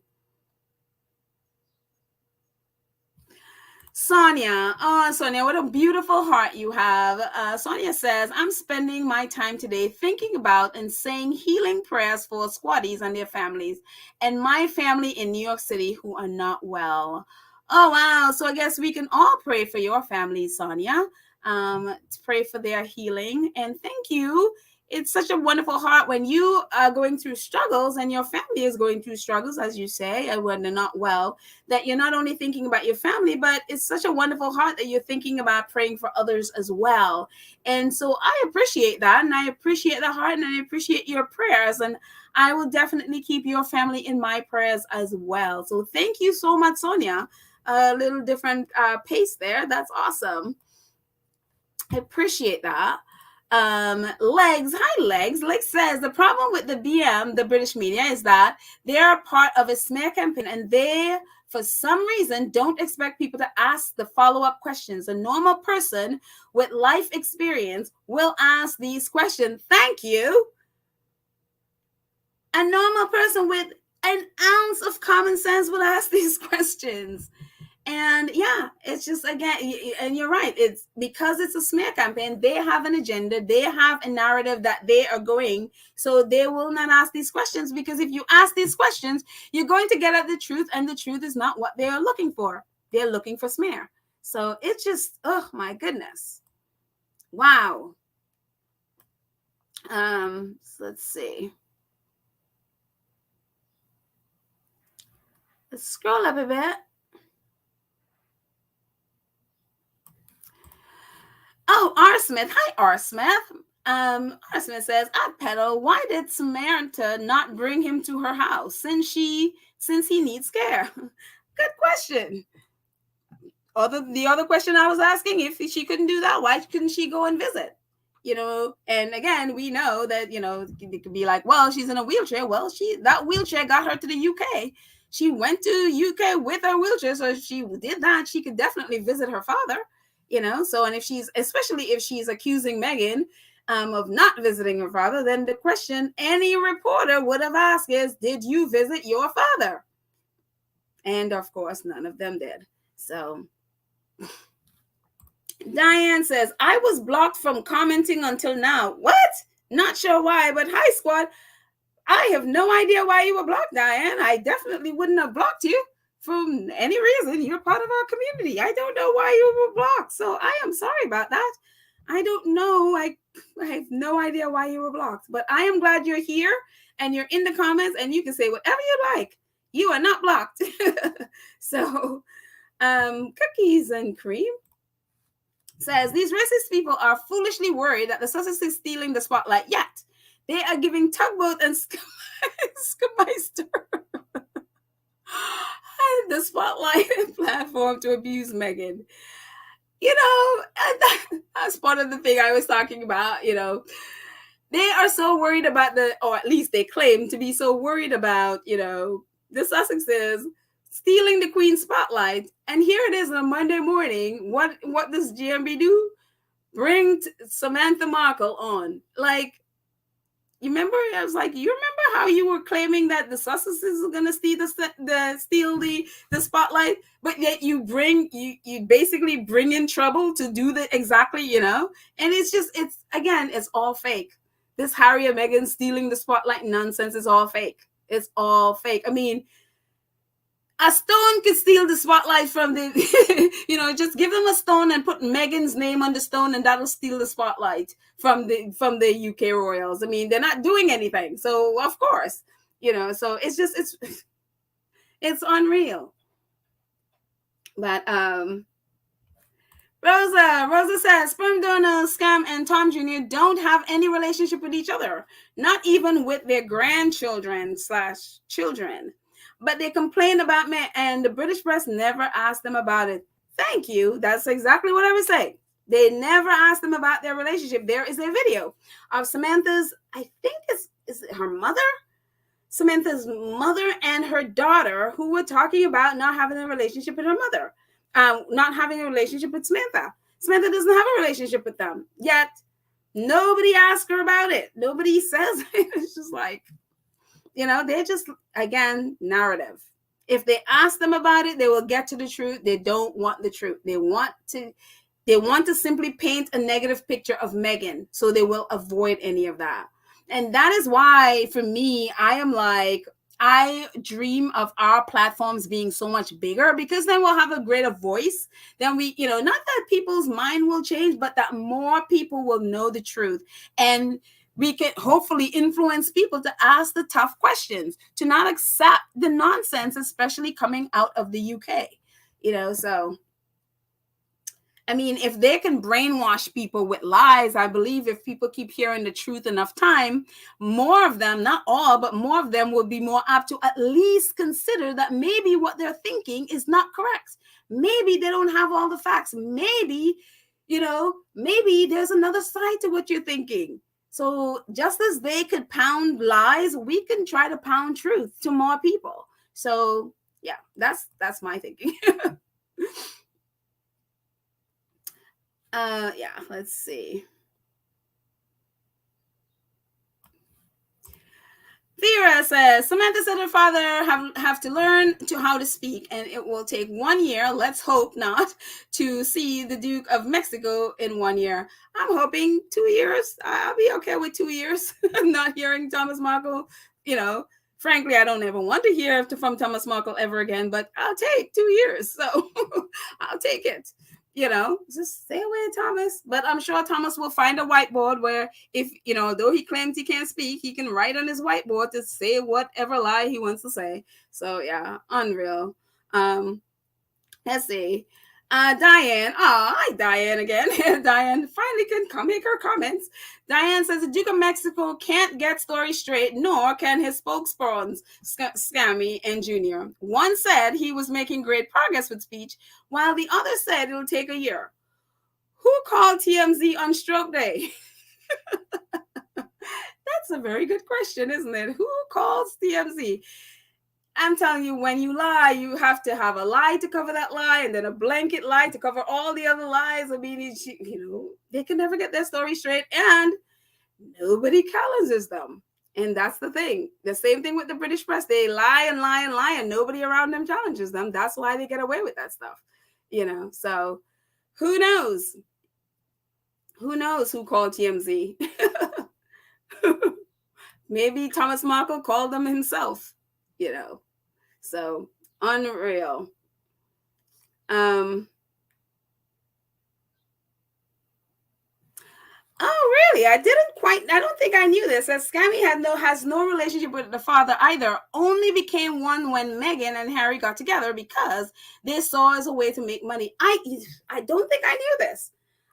Sonia, oh Sonia, what a beautiful heart you have. Sonia says, I'm spending my time today thinking about and saying healing prayers for squatties and their families, and my family in New York City who are not well. Oh, wow. So I guess we can all pray for your family, Sonia, to pray for their healing. And thank you. It's such a wonderful heart when you are going through struggles and your family is going through struggles, as you say, and when they're not well, that you're not only thinking about your family, but it's such a wonderful heart that you're thinking about praying for others as well. And so I appreciate that. And I appreciate the heart, and I appreciate your prayers. And I will definitely keep your family in my prayers as well. So thank you so much, Sonia. A little different pace there. That's awesome. I appreciate that. Legs, hi Legs. Legs says the problem with the BM, the British media, is that they are part of a smear campaign, and they, for some reason, don't expect people to ask the follow-up questions. A normal person with life experience will ask these questions. Thank you. A normal person with an ounce of common sense will ask these questions. And yeah, it's just, again, and you're right, it's because it's a smear campaign. They have an agenda, they have a narrative that they are going, so they will not ask these questions, because if you ask these questions, you're going to get at the truth, and the truth is not what they are looking for. They're looking for smear. So it's just, oh my goodness. Wow. So let's see. Let's scroll up a bit. Oh, R. Smith. Hi, R. Smith. R. Smith says, Pedal, why did Samantha not bring him to her house since he needs care? Good question. the other question I was asking, if she couldn't do that, why couldn't she go and visit? And again, we know that, it could be like, well, she's in a wheelchair. Well, that wheelchair got her to the UK. She went to UK with her wheelchair. So if she did that, she could definitely visit her father, So, and especially if she's accusing Meghan of not visiting her father, then the question any reporter would have asked is, did you visit your father? And of course, none of them did. So Diane says, I was blocked from commenting until now. What? Not sure why, but hi, squad. I have no idea why you were blocked, Diane. I definitely wouldn't have blocked you for any reason. You're part of our community. I don't know why you were blocked. So I am sorry about that. I don't know. I have no idea why you were blocked. But I am glad you're here and you're in the comments and you can say whatever you like. You are not blocked. So, cookies and cream says, these racist people are foolishly worried that the Sussex is stealing the spotlight, yet they are giving Tugboat and Skameister the spotlight and platform to abuse Meghan. And that's part of the thing I was talking about. They are so worried about or at least they claim to be so worried about, the Sussexes stealing the Queen's spotlight. And here it is on a Monday morning. What does GMB do? Bring Samantha Markle on. Like, you remember? I was like, you remember how you were claiming that the Sussexes are going to steal the spotlight, but yet you basically bring in trouble to do the exactly, and it's all fake. This Harry and Meghan stealing the spotlight nonsense is all fake. It's all fake. I mean, a stone could steal the spotlight from the, just give them a stone and put Meghan's name on the stone and that'll steal the spotlight from the UK royals. I mean, they're not doing anything. So of course, so it's unreal. But, Rosa says, sperm donor scam and Tom Jr. don't have any relationship with each other, not even with their grandchildren/children. But they complained about me, and the British press never asked them about it. Thank you. That's exactly what I was saying. They never asked them about their relationship. There is a video of Samantha's, I think is it her mother? Samantha's mother and her daughter, who were talking about not having a relationship with her mother. Not having a relationship with Samantha. Samantha doesn't have a relationship with them. Yet, nobody asked her about it. Nobody says it. It's just like, they're just, again, narrative. If they ask them about it, they will get to the truth. They don't want the truth. They want to simply paint a negative picture of Meghan, so they will avoid any of that. And that is why, for me, I dream of our platforms being so much bigger, because then we'll have a greater voice. Then we, not that people's mind will change, but that more people will know the truth. And we can hopefully influence people to ask the tough questions, to not accept the nonsense, especially coming out of the UK, so. I mean, if they can brainwash people with lies, I believe if people keep hearing the truth enough time, more of them, not all, but more of them will be more apt to at least consider that maybe what they're thinking is not correct. Maybe they don't have all the facts. Maybe, maybe there's another side to what you're thinking. So just as they could pound lies, we can try to pound truth to more people. So yeah, that's my thinking. Yeah, let's see. Vera says, Samantha said her father have to learn how to speak, and it will take 1 year, let's hope not, to see the Duke of Mexico in 1 year. I'm hoping 2 years. I'll be okay with 2 years. Not hearing Thomas Markle, frankly, I don't ever want to hear from Thomas Markle ever again, but I'll take 2 years. So I'll take it. Just stay away, Thomas. But I'm sure Thomas will find a whiteboard where, if, though he claims he can't speak, he can write on his whiteboard to say whatever lie he wants to say. So yeah, unreal. Let's see. Diane, hi Diane again. Diane finally can come make her comments. Diane says the Duke of Mexico can't get story straight, nor can his spokespersons, Scammy and Junior. One said he was making great progress with speech, while the other said it'll take a year. Who called TMZ on Stroke Day? That's a very good question, isn't it? Who calls TMZ? I'm telling you, when you lie, you have to have a lie to cover that lie, and then a blanket lie to cover all the other lies. I mean, they can never get their story straight, and nobody challenges them. And that's the thing. The same thing with the British press. They lie and lie and lie, and nobody around them challenges them. That's why they get away with that stuff. So who knows? Who knows who called TMZ? Maybe Thomas Markle called them himself, So unreal. Oh, really? I don't think I knew this. That Scammy has no relationship with the father either. Only became one when Meghan and Harry got together because they saw as a way to make money. I don't think I knew this.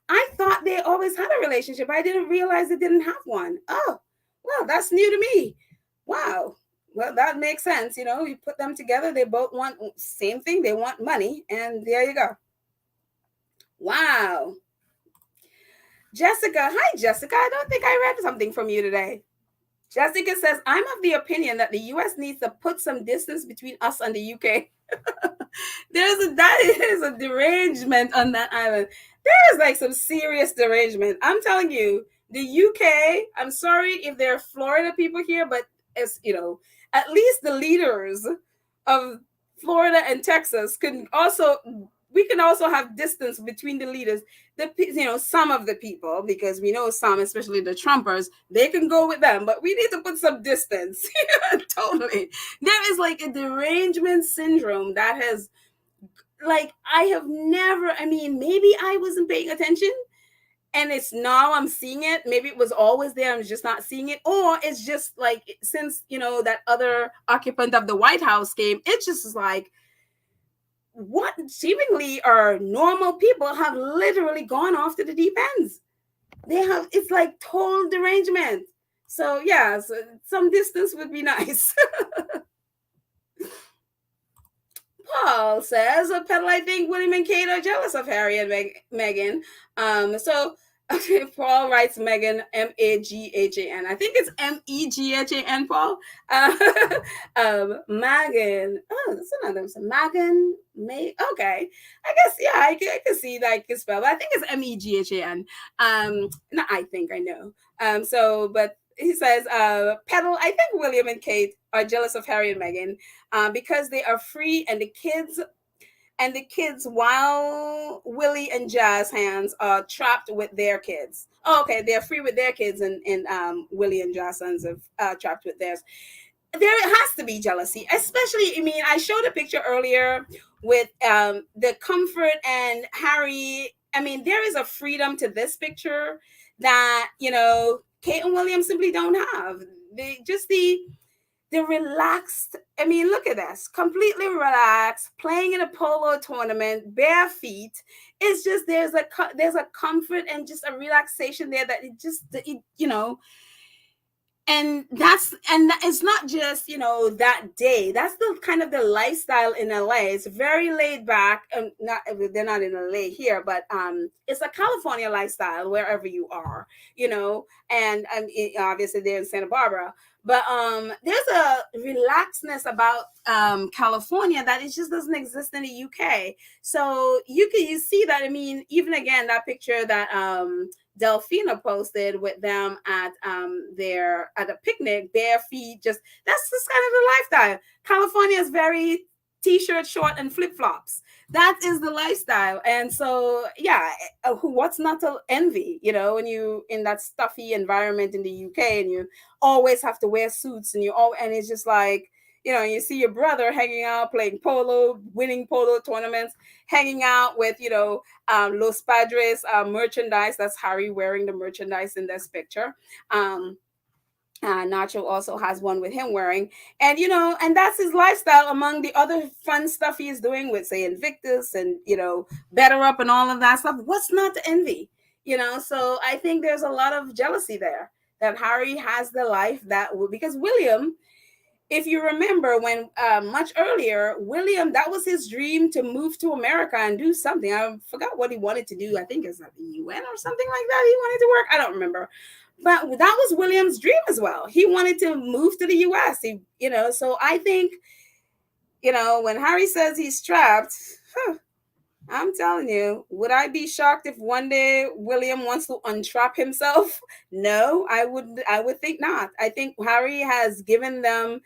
I thought they always had a relationship. I didn't realize they didn't have one. Oh, well, that's new to me. Wow. Well, that makes sense. You put them together. They both want same thing. They want money. And there you go. Wow. Jessica. Hi, Jessica. I don't think I read something from you today. Jessica says, I'm of the opinion that the U.S. needs to put some distance between us and the U.K. That is a derangement on that island. There is like some serious derangement. I'm telling you, the UK, I'm sorry if there are Florida people here, but as at least the leaders of Florida and Texas we can also have distance between the leaders. Some of the people, because we know some, especially the Trumpers, they can go with them, but we need to put some distance. Totally. There is like a derangement syndrome that has, like, I have never, maybe I wasn't paying attention and it's now I'm seeing it. Maybe it was always there, I'm just not seeing it. Or it's just like, since, that other occupant of the White House came, it just is like, what seemingly are normal people have literally gone off to the deep ends. It's like total derangement. So yeah, some distance would be nice. Paul says, Petal, I think William and Kate are jealous of Harry and Meghan. Okay, Paul writes Meghan, Maghan. I think it's Meghan, Paul. Meghan. Oh, that's another one. Meghan. Okay. I guess, yeah, I can see that I can spell, but I think it's Meghan. No, I think I know. But he says, Petal, I think William and Kate are jealous of Harry and Meghan because they are free, and the kids, while Willie and Jazz hands are trapped with their kids. Oh, okay, they're free with their kids, and Willie and Jazz hands are trapped with theirs. There has to be jealousy, especially, I showed a picture earlier with the comfort and Harry. There is a freedom to this picture that, Kate and William simply don't have. The relaxed, look at this, completely relaxed, playing in a polo tournament, bare feet. It's just, there's a comfort and just a relaxation there that and it's not just that day. That's the kind of the lifestyle in LA. It's very laid back. They're not in LA here, but it's a California lifestyle wherever you are, and obviously they're in Santa Barbara. But there's a relaxedness about California that it just doesn't exist in the UK. So you see that. Even again, that picture that Delphina posted with them at a picnic, bare feet. That's just kind of the lifestyle. California is very t-shirt, short, and flip-flops. That is the lifestyle. And so, yeah, what's not to envy, when you in that stuffy environment in the UK and you always have to wear suits and it's just like, you see your brother hanging out, playing polo, winning polo tournaments, hanging out with, Los Padres merchandise. That's Harry wearing the merchandise in this picture. Nacho also has one with him wearing, and and that's his lifestyle among the other fun stuff he's doing with, say, Invictus and Better Up and all of that stuff. What's not to envy? So I think there's a lot of jealousy there that Harry has the life that because William, if you remember when much earlier, William, that was his dream to move to America and do something. I forgot what he wanted to do. I think it's at the UN or something like that. He wanted to work. I don't remember. But that was William's dream as well. He wanted to move to the US. So I think, when Harry says he's trapped, I'm telling you, would I be shocked if one day William wants to untrap himself? No, I would think not. I think Harry has given them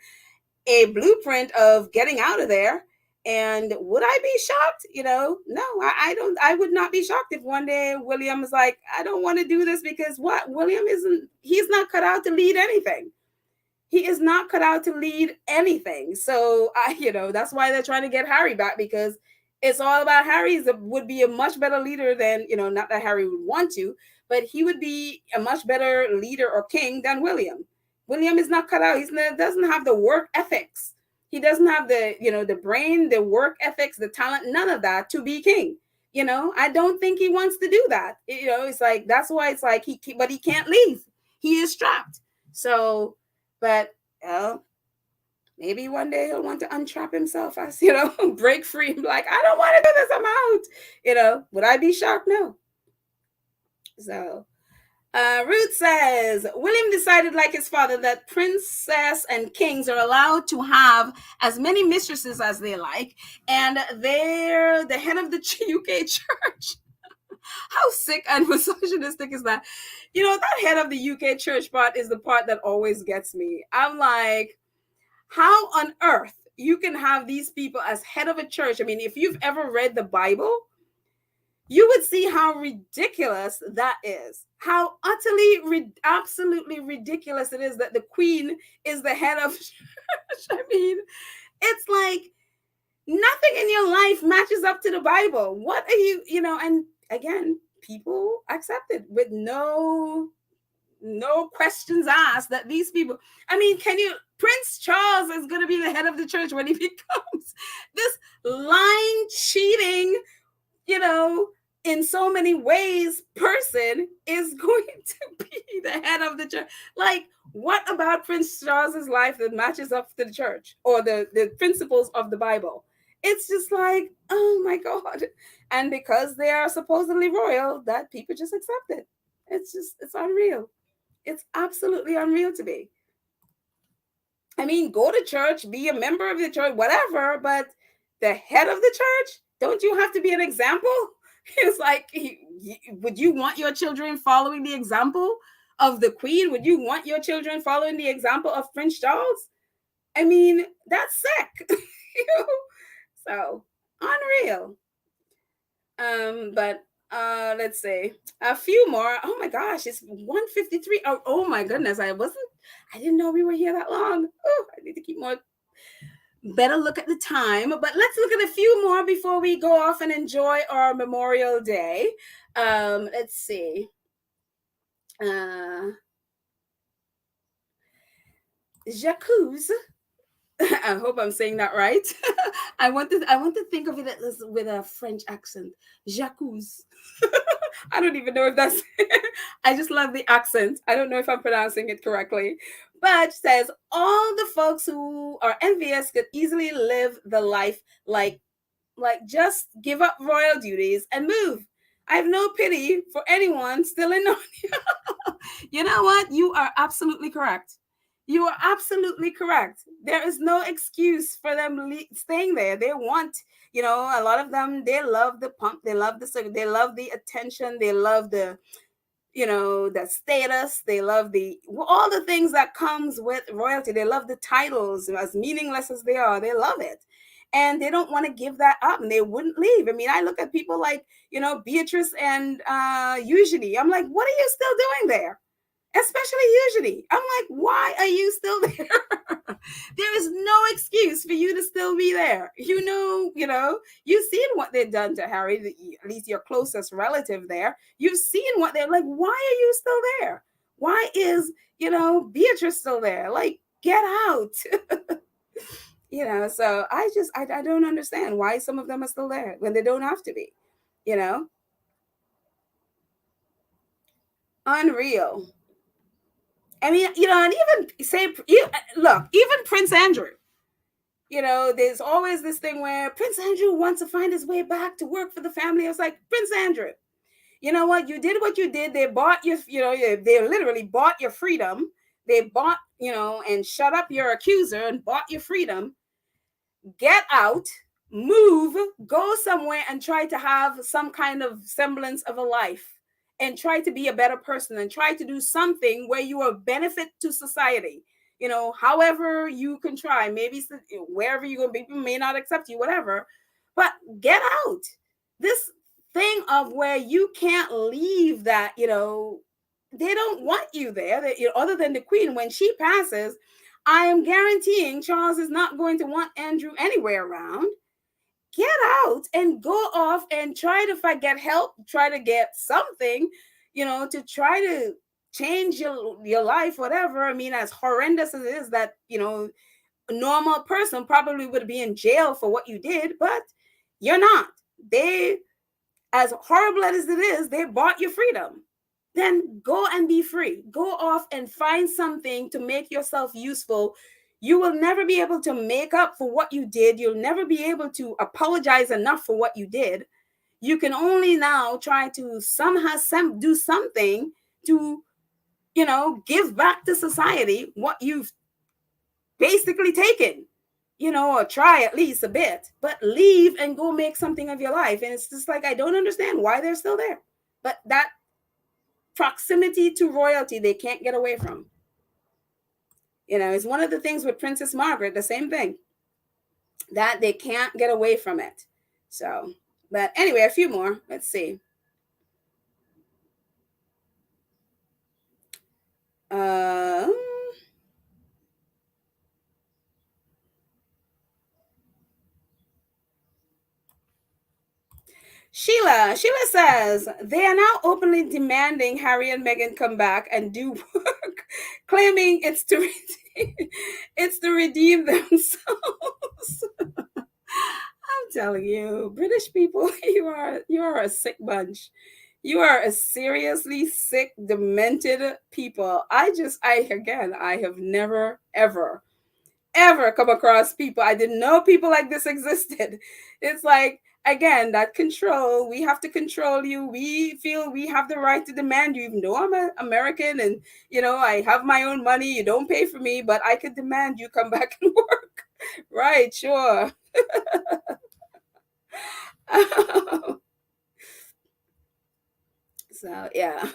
a blueprint of getting out of there. And would I be shocked? No, I don't. I would not be shocked if one day William is like, I don't want to do this because what? He's not cut out to lead anything. He is not cut out to lead anything. So that's why they're trying to get Harry back, because it's all about Harry would be a much better leader than, not that Harry would want to, but he would be a much better leader or king than William. William is not cut out. He doesn't have the work ethics. He doesn't have the brain, the work ethics, the talent, none of that to be king. I don't think he wants to do that. It's like, that's why it's like but he can't leave. He is trapped. So, but maybe one day he'll want to untrap himself as, break free and be like, I don't want to do this. I'm out. Would I be shocked? No. So, Ruth says, William decided, like his father, that princess and kings are allowed to have as many mistresses as they like, and they're the head of the UK church. How sick and misogynistic is that? That head of the UK church part is the part that always gets me. I'm like, how on earth you can have these people as head of a church? I mean, if you've ever read the Bible, you would see how ridiculous that is. How utterly, absolutely ridiculous it is that the queen is the head of church. I mean, it's like nothing in your life matches up to the Bible. What are you, and again, people accept it with no questions asked that these people, I mean, Prince Charles is going to be the head of the church when he becomes this lying, cheating, in so many ways person is going to be the head of the church. Like, what about Prince Charles's life that matches up to the church or the principles of the Bible? It's just like, oh my God. And because they are supposedly royal, that people just accept it. It's unreal. It's absolutely unreal to me. I mean, go to church, be a member of the church, whatever, but the head of the church, don't you have to be an example? It's like, would you want your children following the example of the Queen? Would you want your children following the example of Prince Charles? I mean, that's sick. So unreal. But let's see, a few more. Oh my gosh, it's 1:53. Oh my goodness, I didn't know we were here that long. Oh, I need to keep more better look at the time, but let's look at a few more before we go off and enjoy our Memorial Day. Let's see. Jacques. I hope I'm saying that right. I want to think of it as with a French accent. Jacques. I don't even know if that's I just love the accent. I don't know if I'm pronouncing it correctly. But says all the folks who are envious could easily live the life like just give up royal duties and move. I have no pity for anyone still in Narnia. You know what? You are absolutely correct. You are absolutely correct. There is no excuse for them staying there. They want, a lot of them, they love the pump, they love the circle, they love the attention, they love the, the status, they love all the things that comes with royalty. They love the titles, as meaningless as they are, they love it. And they don't want to give that up, and they wouldn't leave. I mean, I look at people like, Beatrice and Eugenie. I'm like, what are you still doing there? Especially Eugenie. I'm like, why are you still there? There is no excuse for you to still be there. You've seen what they've done to Harry, at least your closest relative there. You've seen what they're like. Why are you still there? Why is, Beatrice still there? Like, get out. So I don't understand why some of them are still there when they don't have to be, you know? Unreal. I mean, and even look, even Prince Andrew, there's always this thing where Prince Andrew wants to find his way back to work for the family. I was like, Prince Andrew, you know what? You did what you did. They bought you, they literally bought your freedom. They bought, and shut up your accuser and bought your freedom. Get out, move, go somewhere and try to have some kind of semblance of a life and try to be a better person and try to do something where you are benefit to society. However you can try, maybe wherever you go, people may not accept you, whatever, but get out. This thing of where you can't leave that, they don't want you there. That, other than the Queen, when she passes, I am guaranteeing Charles is not going to want Andrew anywhere around. Get out and go off and try to get help, try to get something, to try to change your life, whatever. I mean, as horrendous as it is that, a normal person probably would be in jail for what you did, but you're not. They, as horrible as it is, they bought your freedom. Then go and be free. Go off and find something to make yourself useful. You will never be able to make up for what you did. You'll never be able to apologize enough for what you did. You can only now try to somehow do something to, give back to society what you've basically taken, or try at least a bit, but leave and go make something of your life. And it's just like, I don't understand why they're still there. But that proximity to royalty, they can't get away from. It's one of the things with Princess Margaret, the same thing, that they can't get away from it. So, but anyway, a few more. Let's see. Sheila says they are now openly demanding Harry and Meghan come back and do work, claiming it's to redeem themselves. I'm telling you, British people, you are a sick bunch. You are a seriously sick, demented people. I have never, ever come across people. I didn't know people like this existed. It's like, again, that control. We have to control you. We feel we have the right to demand you, even though I'm an American and, I have my own money. You don't pay for me, but I could demand you come back and work. Right, sure. So, yeah.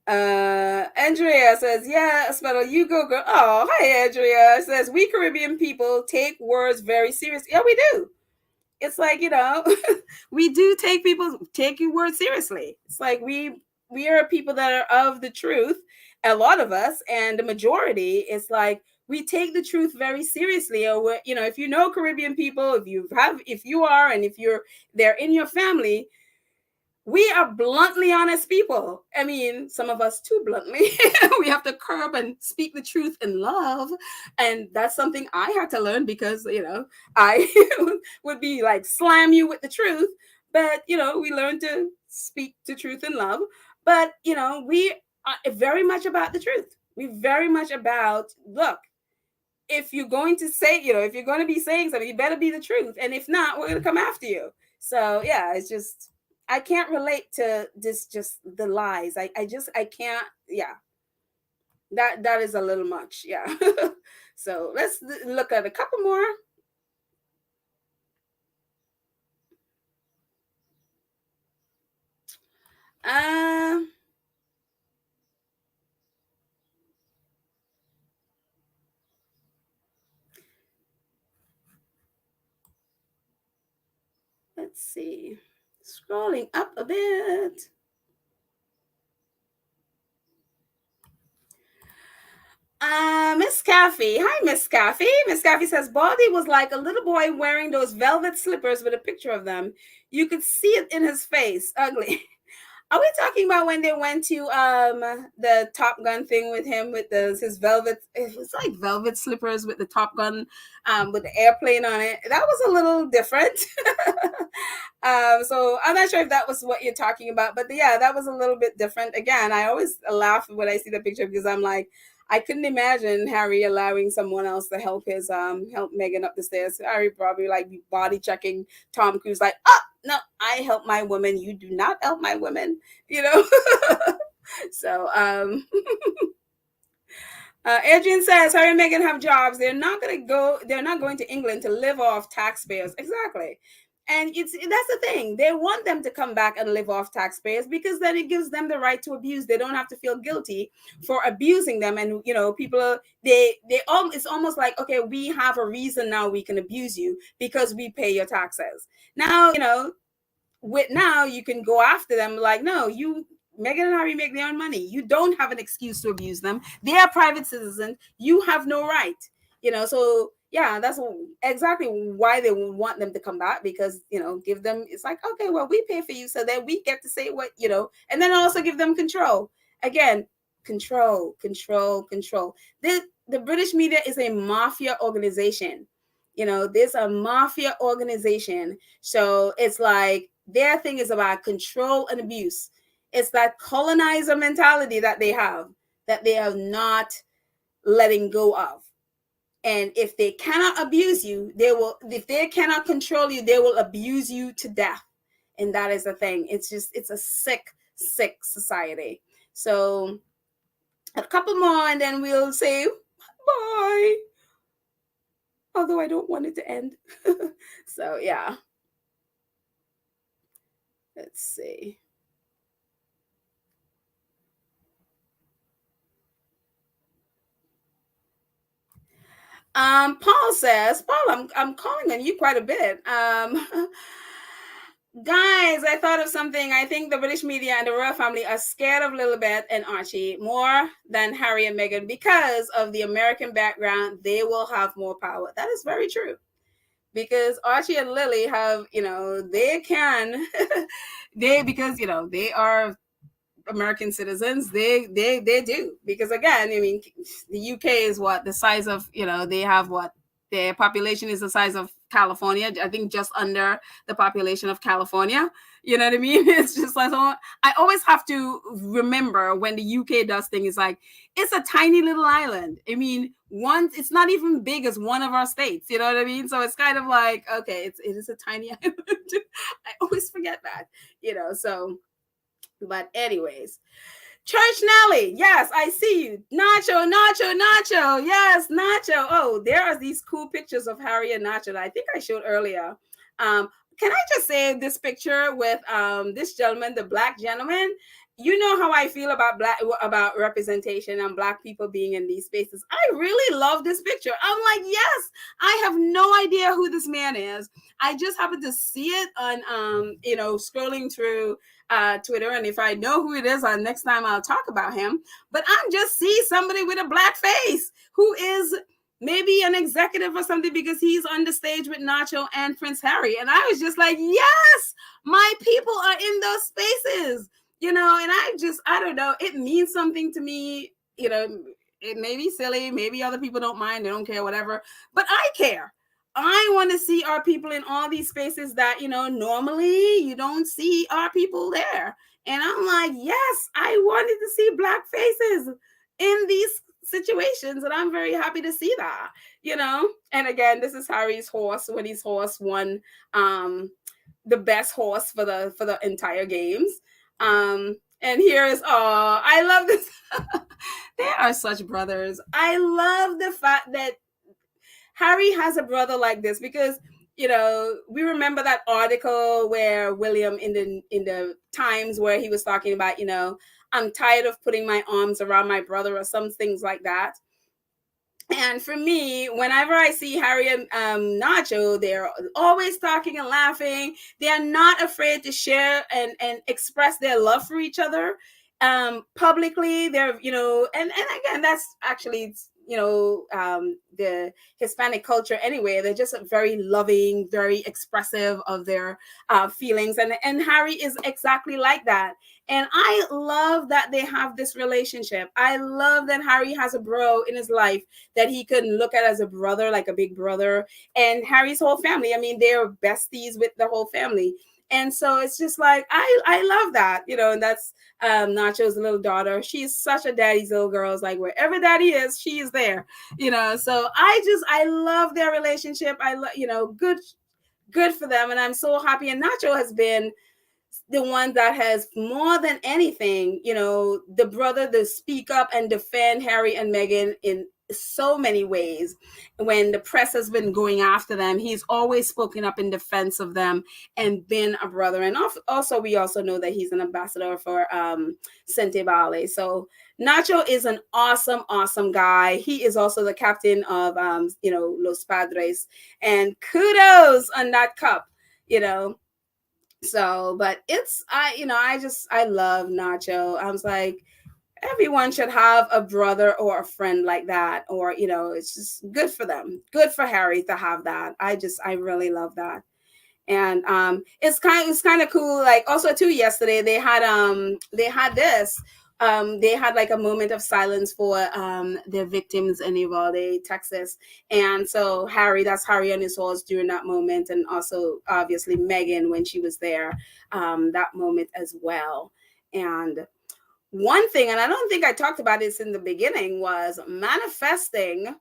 Andrea says, yeah, Spettle, you go, girl. Oh, hi, Andrea. Says, we Caribbean people take words very seriously. Yeah, we do. It's like, we do take your words seriously. It's like we are people that are of the truth, a lot of us, and the majority is like we take the truth very seriously. Or if you know Caribbean people, if you are, and if they're in your family, we are bluntly honest people. I mean, some of us too bluntly. We have to curb and speak the truth in love. And that's something I had to learn because, I would be like, slam you with the truth. But, we learn to speak the truth in love. But, we are very much about the truth. We very much about, look, if you're going to say, if you're going to be saying something, you better be the truth. And if not, we're going to come after you. So, yeah, it's just... I can't relate to this, just the lies. I can't. Yeah, that is a little much. Yeah. So let's look at a couple more. Let's see. Scrolling up a bit. Miss Caffey. Hi, Miss Caffey. Miss Caffey says, Baldy was like a little boy wearing those velvet slippers with a picture of them. You could see it in his face. Ugly. Are we talking about when they went to the Top Gun thing with him with his velvet? It was like velvet slippers with the Top Gun, with the airplane on it. That was a little different. So I'm not sure if that was what you're talking about, but yeah, that was a little bit different. Again, I always laugh when I see the picture because I'm like, I couldn't imagine Harry allowing someone else to help Meghan up the stairs. Harry probably like be body checking Tom Cruise, like, oh no, I help my women, you do not help my women, you know. So Adrian says Harry and Meghan have jobs. They're not going to go. They're not going to England to live off taxpayers. Exactly. And that's the thing. They want them to come back and live off taxpayers because then it gives them the right to abuse. They don't have to feel guilty for abusing them. And people are it's almost like, okay, we have a reason now we can abuse you because we pay your taxes. Now, now you can go after them like, no, Meghan and Harry make their own money. You don't have an excuse to abuse them. They are private citizens. You have no right. So yeah, that's exactly why they want them to come back, because give them, it's like, okay, well, we pay for you so that we get to say what, and then also give them control. Again, control. The British media is a mafia organization. There's a mafia organization. So it's like their thing is about control and abuse. It's that colonizer mentality that they are not letting go of. And if they cannot abuse you, if they cannot control you, they will abuse you to death. And that is the thing. It's a sick society. So a couple more and then we'll say bye. Although I don't want it to end. So yeah. Let's see. Paul says, Paul, I'm calling on you quite a bit. Guys, I thought of something. I think the British media and the royal family are scared of Lilibet and Archie more than Harry and Meghan because of the American background. They will have more power. That is very true. Because Archie and Lily have, they can, because they are American citizens, they do, because again, I mean, the UK is what the size of, they have what their population is the size of California. I think just under the population of California. You know what I mean? It's just like, I always have to remember when the UK does things, it's like, it's a tiny little island. I mean, it's not even big as one of our states. You know what I mean? So it's kind of like, okay, it is a tiny island. I always forget that, so. But anyways, Church Nelly, yes, I see you. Nacho. Yes, Nacho. Oh, there are these cool pictures of Harry and Nacho that I think I showed earlier. Can I just say this picture with this gentleman, the black gentleman? You know how I feel about representation and black people being in these spaces. I really love this picture. I'm like, yes, I have no idea who this man is. I just happened to see it on scrolling through Twitter, and if I know who it is, next time I'll talk about him. But I'm just see somebody with a black face who is maybe an executive or something, because he's on the stage with Nacho and Prince Harry, and I was just like, yes, my people are in those spaces, and I don't know, it means something to me. It may be silly, maybe other people don't mind, they don't care, whatever, but I care. I want to see our people in all these spaces that, normally you don't see our people there. And I'm like, yes, I wanted to see black faces in these situations. And I'm very happy to see that, And again, this is Harry's horse when his horse won the best horse for the entire games. And here is, I love this. They are such brothers. I love the fact that Harry has a brother like this, because we remember that article where William in the Times, where he was talking about, I'm tired of putting my arms around my brother, or some things like that. And for me, whenever I see Harry and Nacho, they're always talking and laughing. They are not afraid to share and express their love for each other publicly. They're, and again, that's actually the Hispanic culture anyway. They're just very loving, very expressive of their feelings, and Harry is exactly like that. And I love that they have this relationship. I love that Harry has a bro in his life that he can look at as a brother, like a big brother. And Harry's whole family, I mean, they're besties with the whole family. And so it's just like, I love that, and that's Nacho's little daughter. She's such a daddy's little girl. It's like wherever daddy is, she is there, So I love their relationship. I love, good for them. And I'm so happy. And Nacho has been the one that has more than anything, the brother to speak up and defend Harry and Meghan in so many ways. When the press has been going after them, he's always spoken up in defense of them and been a brother. And also, we also know that he's an ambassador for Sente Vale. So Nacho is an awesome, awesome guy. He is also the captain of, Los Padres. And kudos on that cup, So, but I love Nacho. I was like, everyone should have a brother or a friend like that, or it's just good for them, good for Harry to have that. I really love that. And it's kind of cool. Like also too, yesterday they had this. They had like a moment of silence for their victims in Uvalde, Texas. And so that's Harry on his horse during that moment, and also obviously Meghan when she was there, that moment as well. And one thing, and I don't think I talked about this in the beginning, was manifesting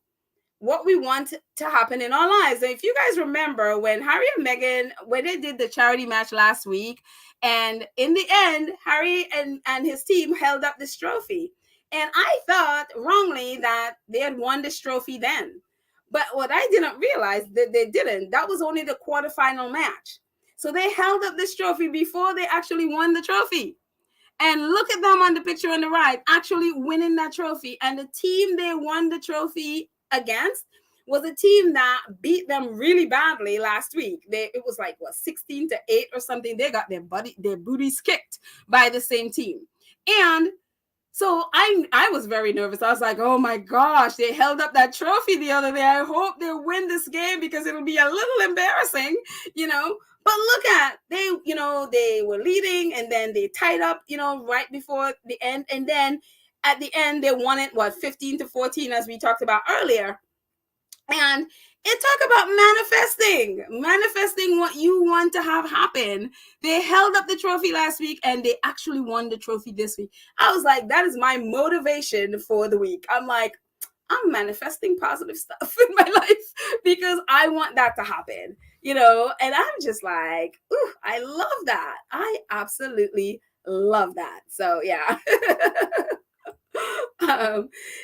what we want to happen in our lives. And if you guys remember when Harry and Meghan, when they did the charity match last week, and in the end, Harry and his team held up this trophy. And I thought wrongly that they had won this trophy then. But what I didn't realize that they didn't. That was only the quarterfinal match. So they held up this trophy before they actually won the trophy. And look at them on the picture on the right, actually winning that trophy. And the team they won the trophy against was a team that beat them really badly last week. It was like 16-8 or something. They got their booties kicked by the same team. And so I was very nervous. I was like, oh my gosh, they held up that trophy the other day. I hope they win this game because it'll be a little embarrassing, But look at, they were leading and then they tied up, right before the end. And then at the end, they won it, 15-14, as we talked about earlier. And it talk about manifesting what you want to have happen. They held up the trophy last week and they actually won the trophy this week. I was like, that is my motivation for the week. I'm like, I'm manifesting positive stuff in my life because I want that to happen, and I'm just like, ooh, I love that. I absolutely love that. So yeah.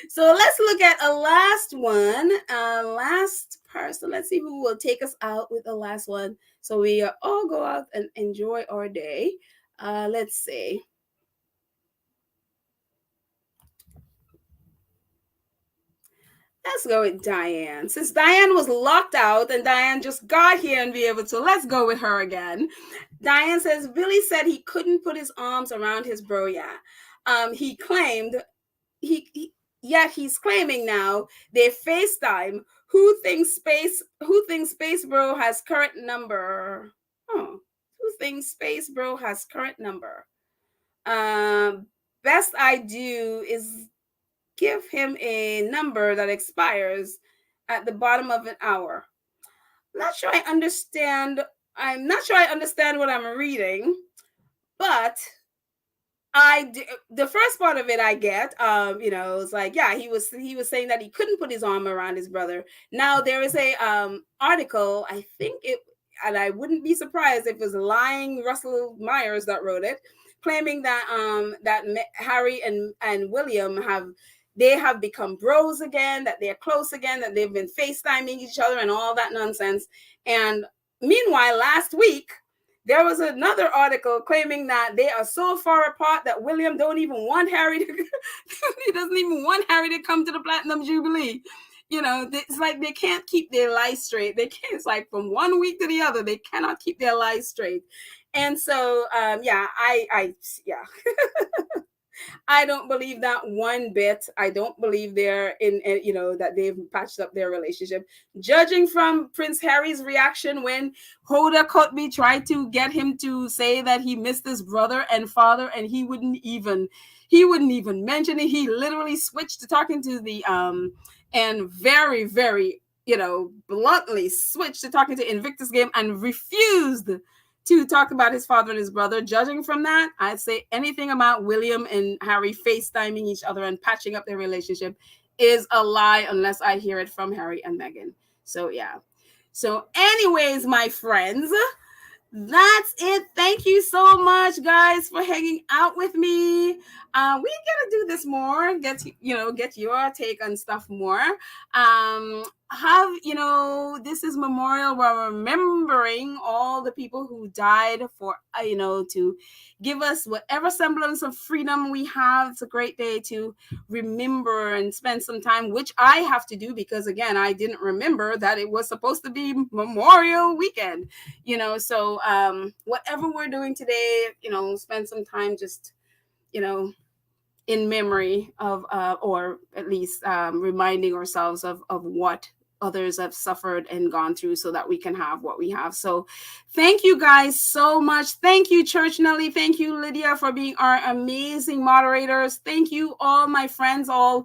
So let's look at a last one, last person. Let's see who will take us out with the last one. So we all go out and enjoy our day. Let's see. Let's go with Diane. Since Diane was locked out and Diane just got here and be able to, let's go with her again. Diane says, Billy said he couldn't put his arms around his bro yet. He claimed yet he's claiming now they FaceTime. Who thinks Space Bro has current number? Oh, who thinks Space Bro has current number? Best I do is give him a number that expires at the bottom of an hour. I'm not sure I understand what I'm reading, but the first part of it I get. It's like, yeah, he was saying that he couldn't put his arm around his brother. Now there is a article, I think it, and I wouldn't be surprised if it was lying Russell Myers that wrote it, claiming that Harry and William have become bros again, that they're close again, that they've been FaceTiming each other and all that nonsense. And meanwhile, last week, there was another article claiming that they are so far apart that William don't even want Harry to, he doesn't even want Harry to come to the Platinum Jubilee. It's like they can't keep their lies straight. They can't, it's like from one week to the other, they cannot keep their lies straight. And so, yeah. I don't believe that one bit. I don't believe they're that they've patched up their relationship. Judging from Prince Harry's reaction when Hoda Kotb tried to get him to say that he missed his brother and father, and he wouldn't even mention it. He literally switched to talking to the and very, very, bluntly switched to talking to Invictus Game and refused to talk about his father and his brother. Judging from that, I'd say anything about William and Harry FaceTiming each other and patching up their relationship is a lie unless I hear it from Harry and Meghan. So, yeah. So, anyways, my friends, that's it. Thank you so much, guys, for hanging out with me. We gotta do this more. Get your take on stuff more. This is Memorial. We're remembering all the people who died for to give us whatever semblance of freedom we have. It's a great day to remember and spend some time, which I have to do because again, I didn't remember that it was supposed to be Memorial Weekend. So whatever we're doing today, spend some time just in memory of or at least reminding ourselves of what others have suffered and gone through so that we can have what we have. So thank you guys so much. Thank you, Church Nelly. Thank you, Lydia, for being our amazing moderators. Thank you, all my friends. I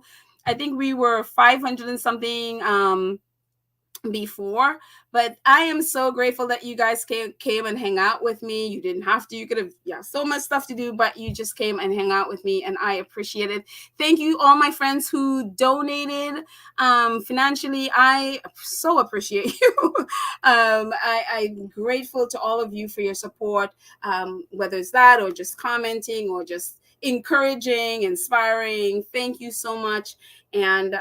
think we were 500 and something before, but I am so grateful that you guys came and hang out with me. You didn't have to. You could have so much stuff to do, but you just came and hang out with me, and I appreciate it. Thank you, all my friends who donated financially. I so appreciate you. I'm grateful to all of you for your support, whether it's that or just commenting or just encouraging, inspiring. Thank you so much. And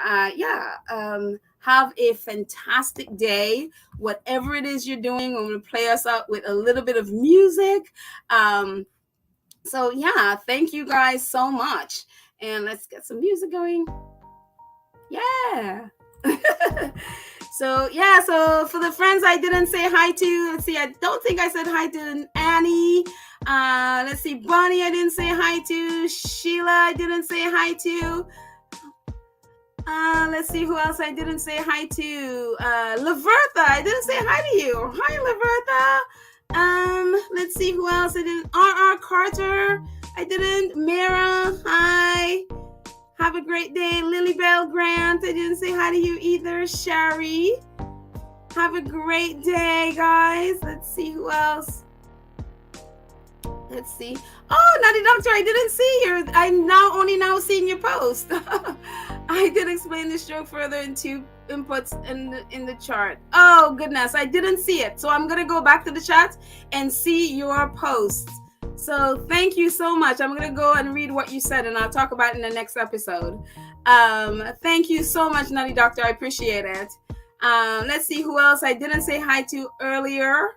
have a fantastic day. Whatever it is you're doing, I'm going to play us out with a little bit of music. So yeah, thank you guys so much. And let's get some music going. Yeah. So for the friends I didn't say hi to, let's see, I don't think I said hi to Annie. Let's see, Bonnie I didn't say hi to. Sheila I didn't say hi to. Let's see who else I didn't say hi to. Lavertha, I didn't say hi to you. Hi, Lavertha. Let's see who else I didn't. R.R. Carter, I didn't. Mara, hi. Have a great day. Lilybell Grant, I didn't say hi to you either. Sherry, have a great day, guys. Let's see who else. Let's see. Oh, Naughty Doctor, I didn't see you. I'm only now seeing your post. I did explain the stroke further in 2 inputs in the chart. Oh, goodness, I didn't see it. So I'm going to go back to the chat and see your posts. So thank you so much. I'm going to go and read what you said, and I'll talk about it in the next episode. Thank you so much, Naughty Doctor. I appreciate it. Let's see who else I didn't say hi to earlier.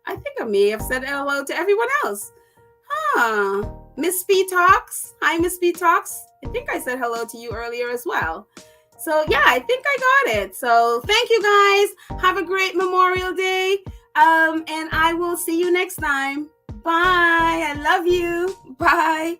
I think I may have said hello to everyone else. Miss P Talks. Hi, Miss P Talks. I think I said hello to you earlier as well. So yeah, I think I got it. So thank you guys. Have a great Memorial Day. And I will see you next time. Bye. I love you. Bye.